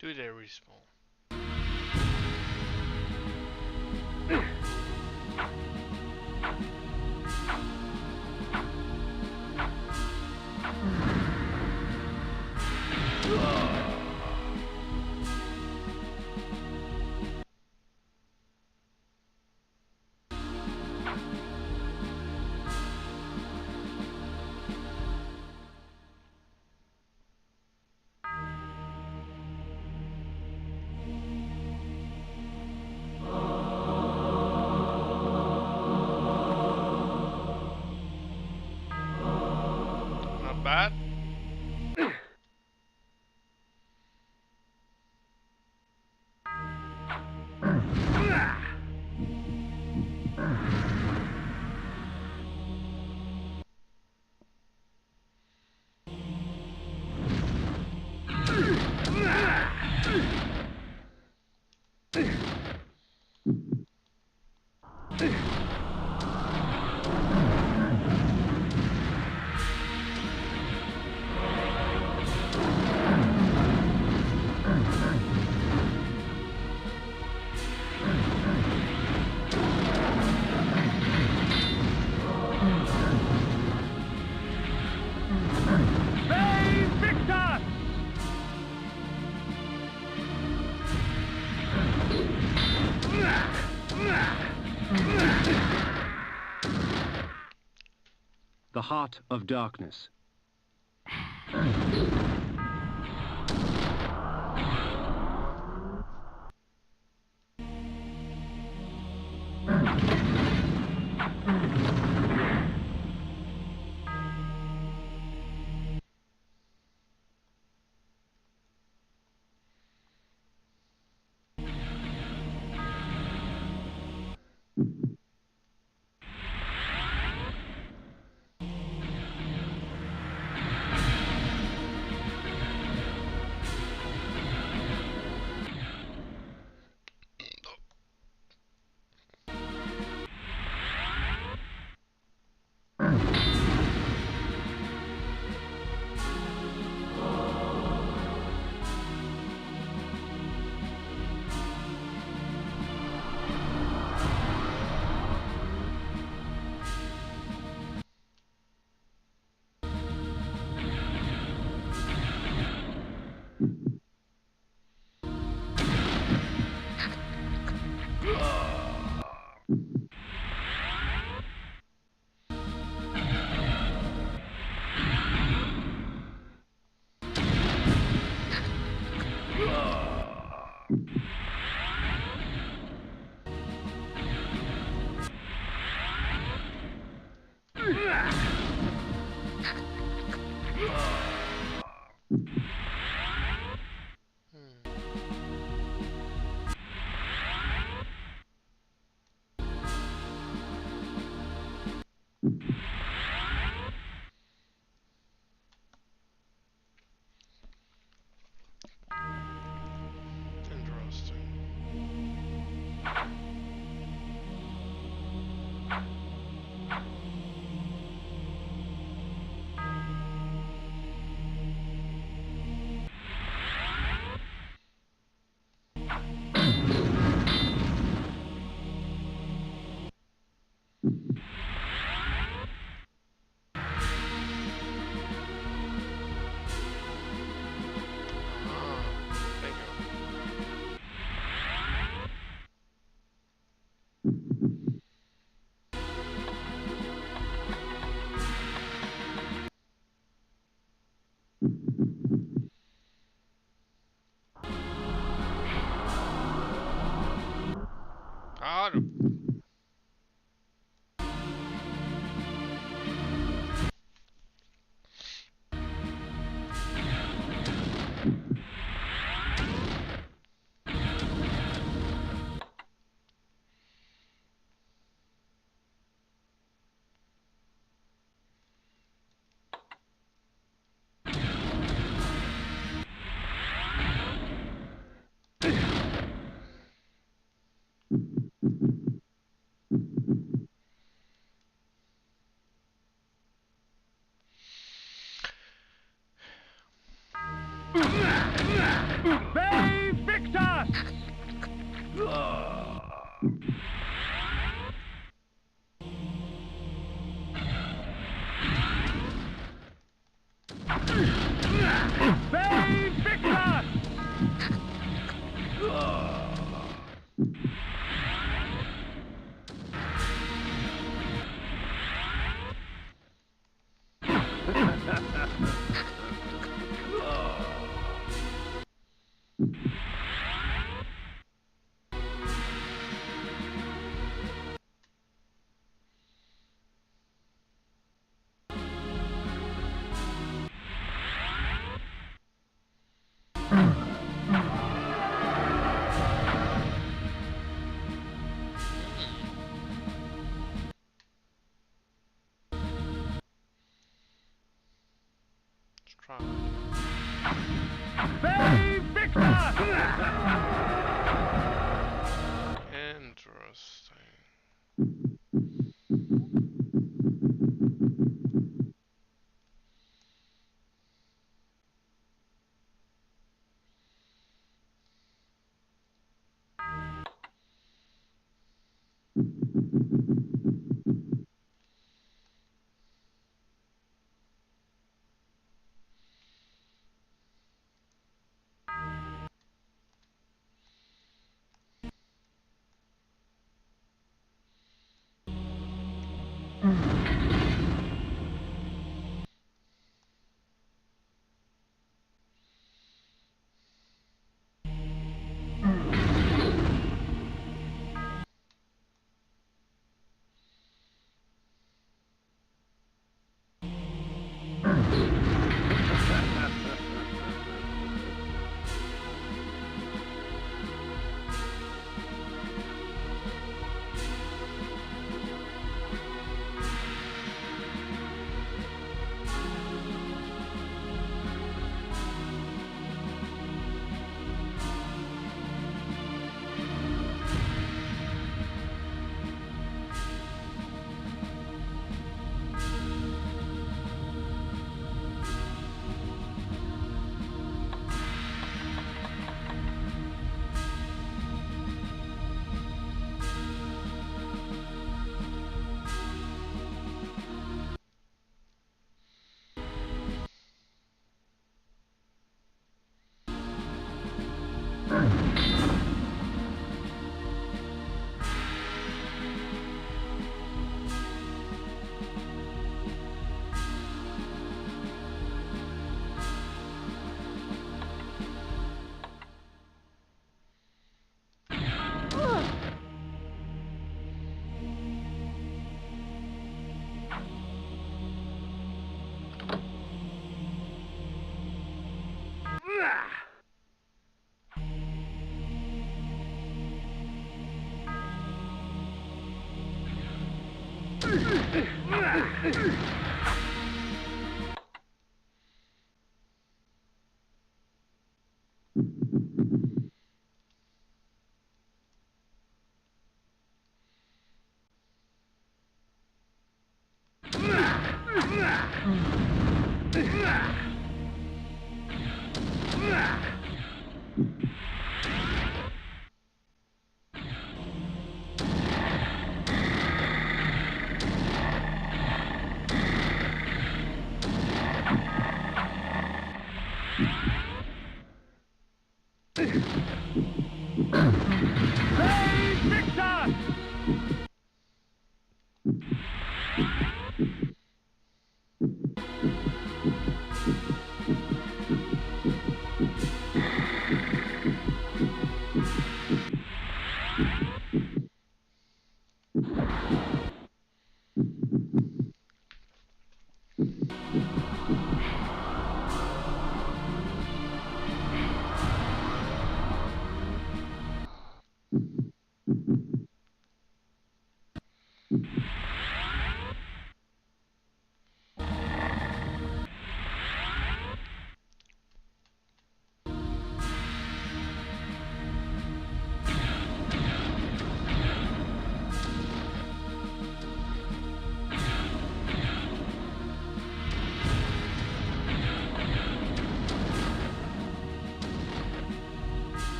Do they respawn? Not bad. The Heart of Darkness. Bay Victor! Let's try. Bay Victor! Interesting.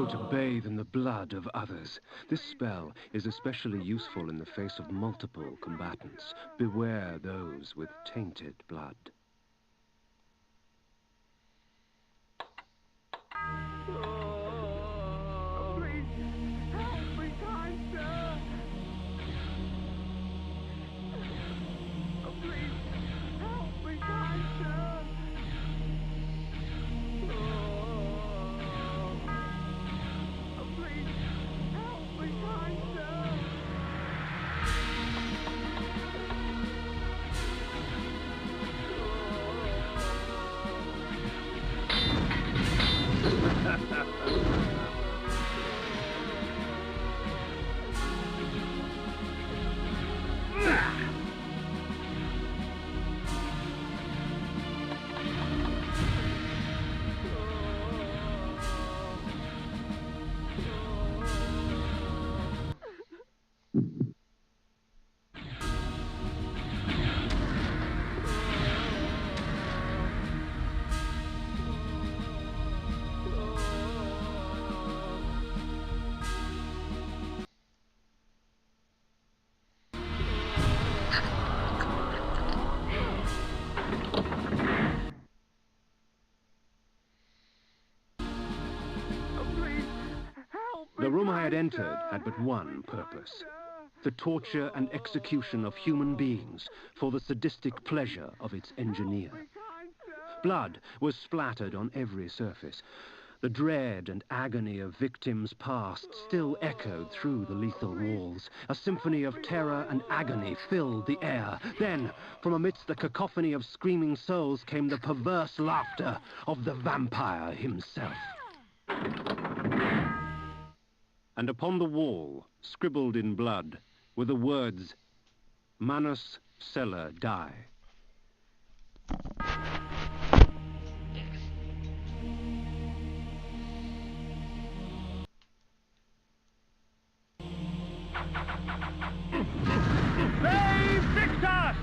Don't bathe in the blood of others. This spell is especially useful in the face of multiple combatants. Beware those with tainted blood. The room I had entered had but one purpose: the torture and execution of human beings for the sadistic pleasure of its engineer. Blood was splattered on every surface. The dread and agony of victims past still echoed through the lethal walls. A symphony of terror and agony filled the air. Then, from amidst the cacophony of screaming souls came the perverse laughter of the vampire himself. And upon the wall, scribbled in blood, were the words, "Manus Celer die." They fix us!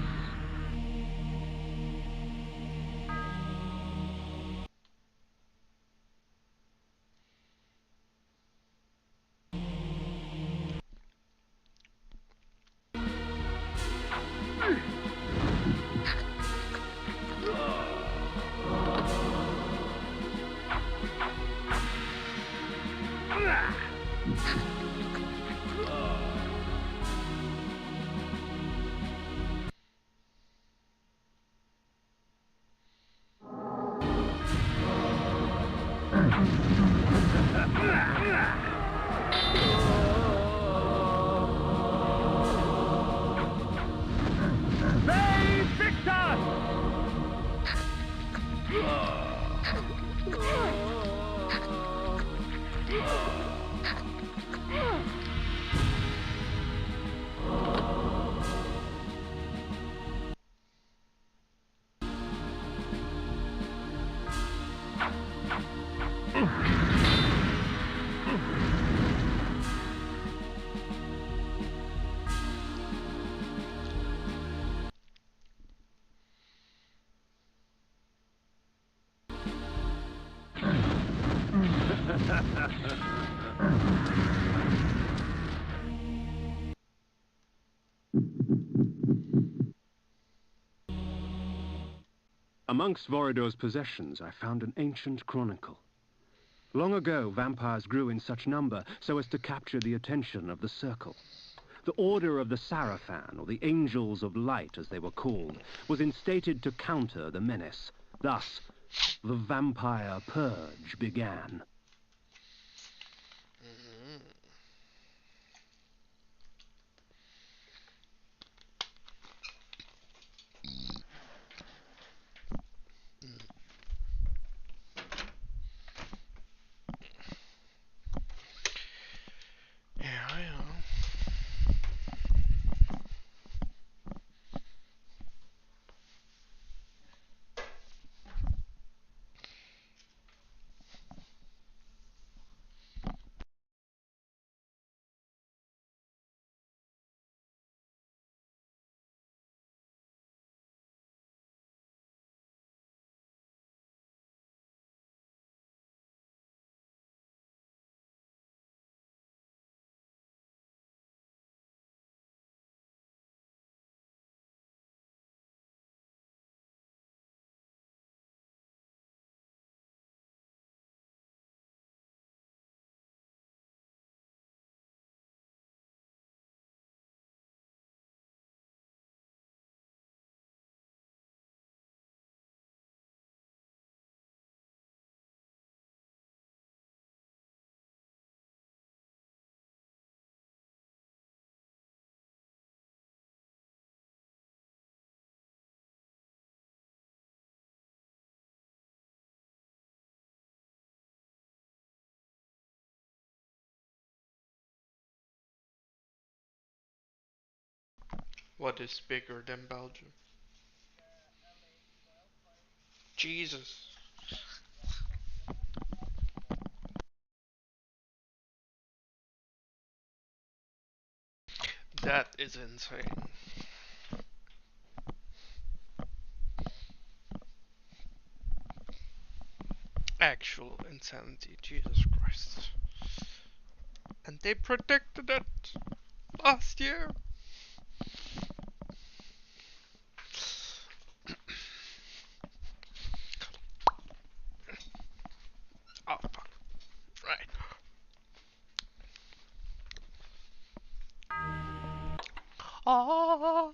They fix us! Amongst Vorador's possessions, I found an ancient chronicle. Long ago, vampires grew in such number so as to capture the attention of the Circle. The Order of the Sarafan, or the Angels of Light as they were called, was instated to counter the menace. Thus, the vampire purge began. What is bigger than Belgium? Jesus. That is insane. Actual insanity, Jesus Christ. And they predicted it last year. Oh fuck. Right. Ah.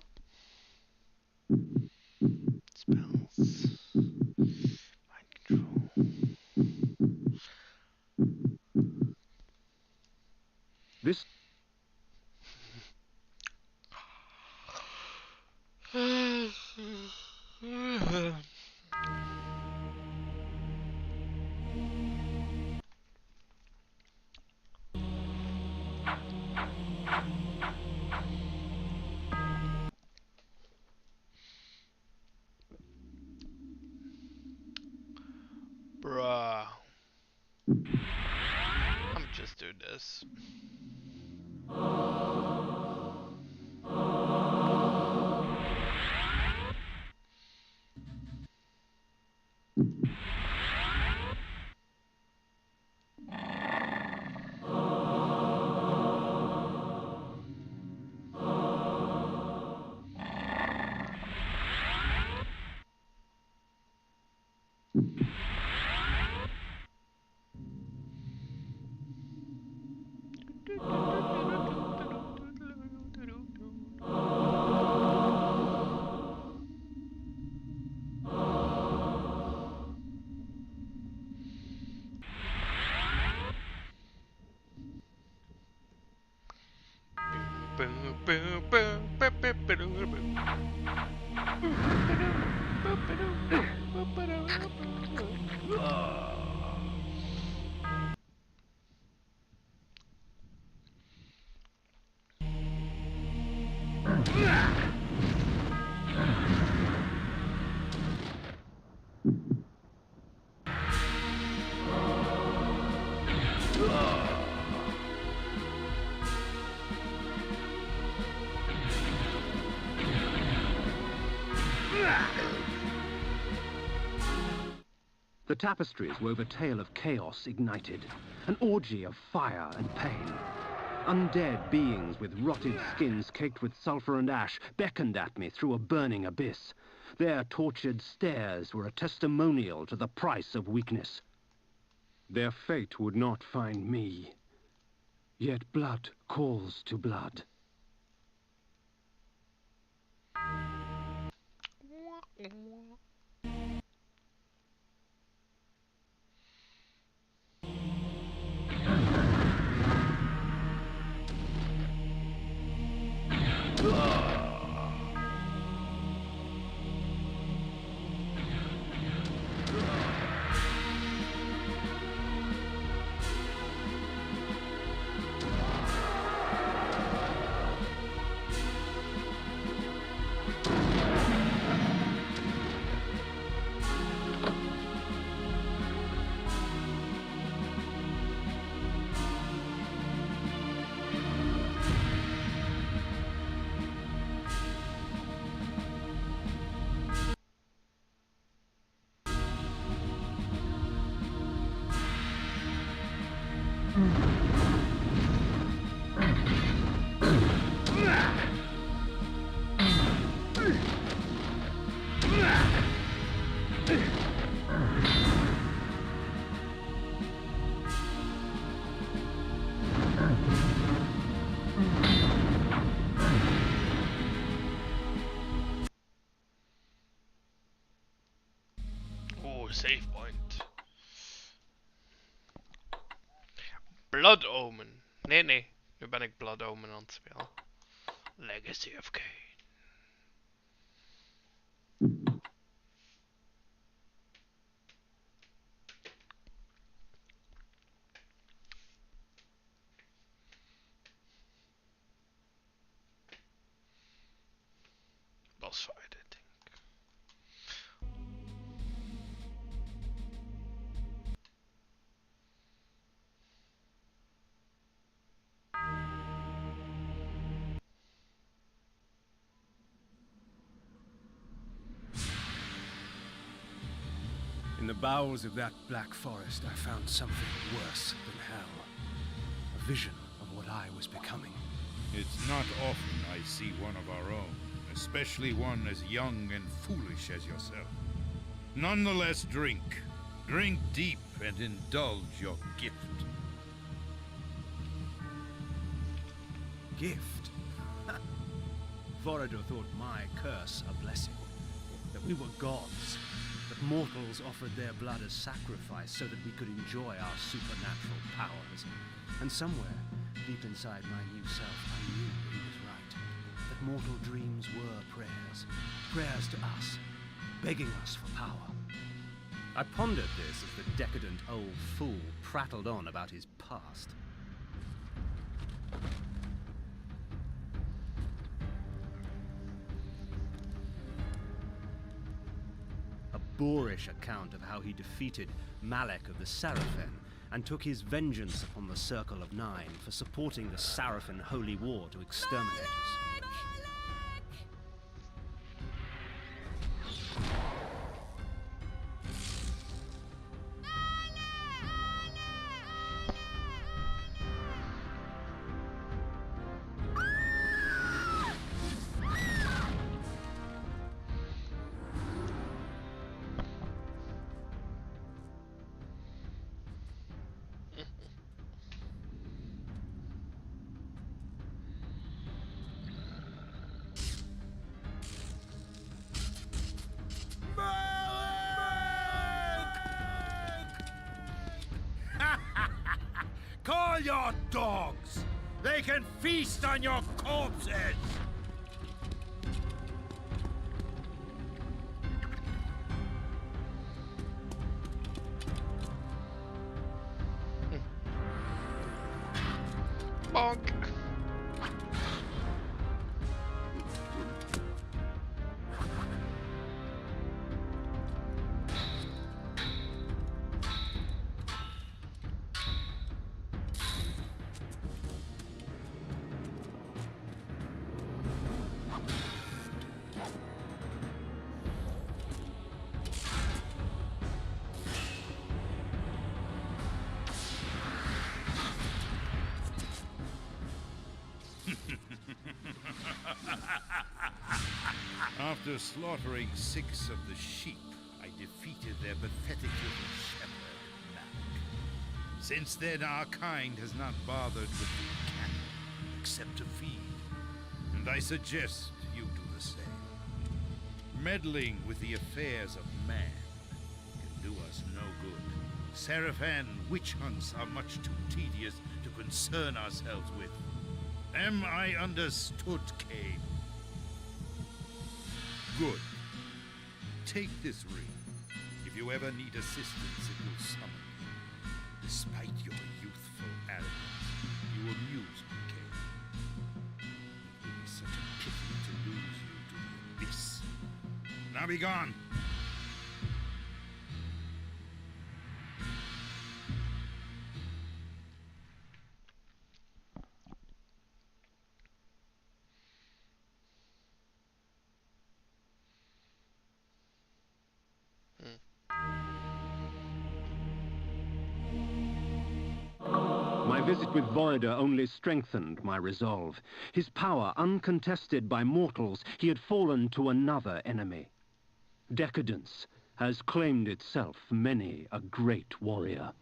Spells. Mind control. This Bruh. I'm just do this. The tapestries wove a tale of chaos ignited, an orgy of fire and pain. Undead beings with rotted skins caked with sulfur and ash beckoned at me through a burning abyss. Their tortured stares were a testimonial to the price of weakness. Their fate would not find me. Yet blood calls to blood. Oh, save point. Blood Omen. Nee, nee. Nu ben ik Blood Omen aan het spelen. Legacy of Kane. boss fight, I think. In the bowels of that black forest, I found something worse than hell. A vision of what I was becoming. It's not often I see one of our own, especially one as young and foolish as yourself. Nonetheless, drink. Drink deep and indulge your gift. Gift? Vorador thought my curse a blessing. That we were gods. That mortals offered their blood as sacrifice so that we could enjoy our supernatural powers. And somewhere, deep inside my new self, I knew he was right. That mortal dreams were prayers. Prayers to us, begging us for power. I pondered this as the decadent old fool prattled on about his past. A boorish account of how he defeated Malek of the Sarafen and took his vengeance upon the Circle of Nine for supporting the Sarafen Holy War to exterminate us. Call your dogs! They can feast on your corpses! Bonk! After slaughtering 6 of the sheep, I defeated their pathetic little shepherd, Malek. Since then, our kind has not bothered with the cattle, except to feed. And I suggest you do the same. Meddling with the affairs of man can do us no good. Sarafan witch hunts are much too tedious to concern ourselves with. Am I understood, Cain? Good. Take this ring. If you ever need assistance, it will summon me. Despite your youthful arrogance, you amuse me, Cain. It would be such a pity to lose you to the abyss. Now be gone! My visit with Voida only strengthened my resolve. His power uncontested by mortals, he had fallen to another enemy. Decadence has claimed itself many a great warrior.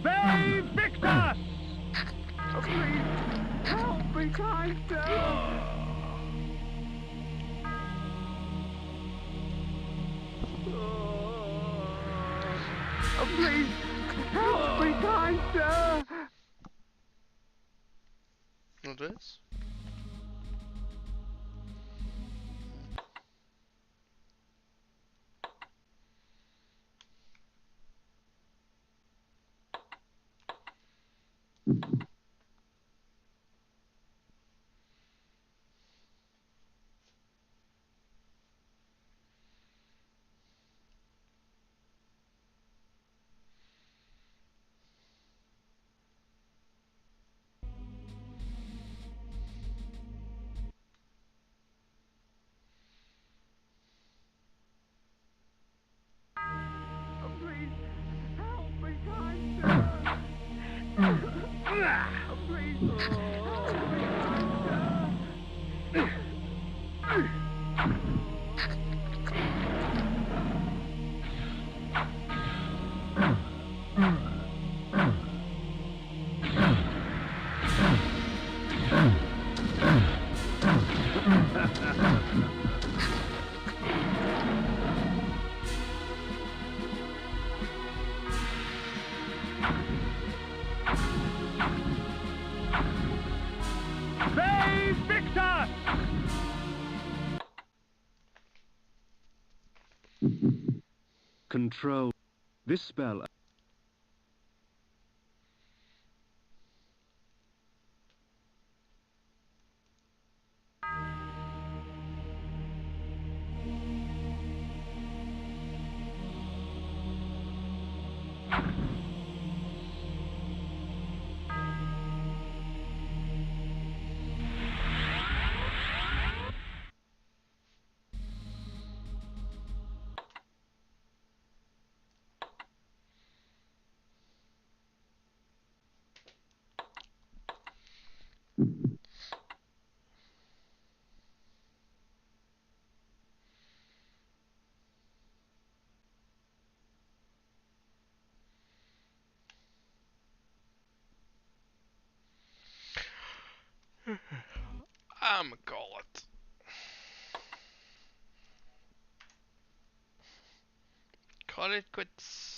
Save Victor! Oh, please, help me, kind sir! Oh, please, help me, kind sir! What is? Oh, please, help me, kind sir! Oh, please, help me, kind sir! Save Victor! Control. This spell. I'ma call it. Call it quits.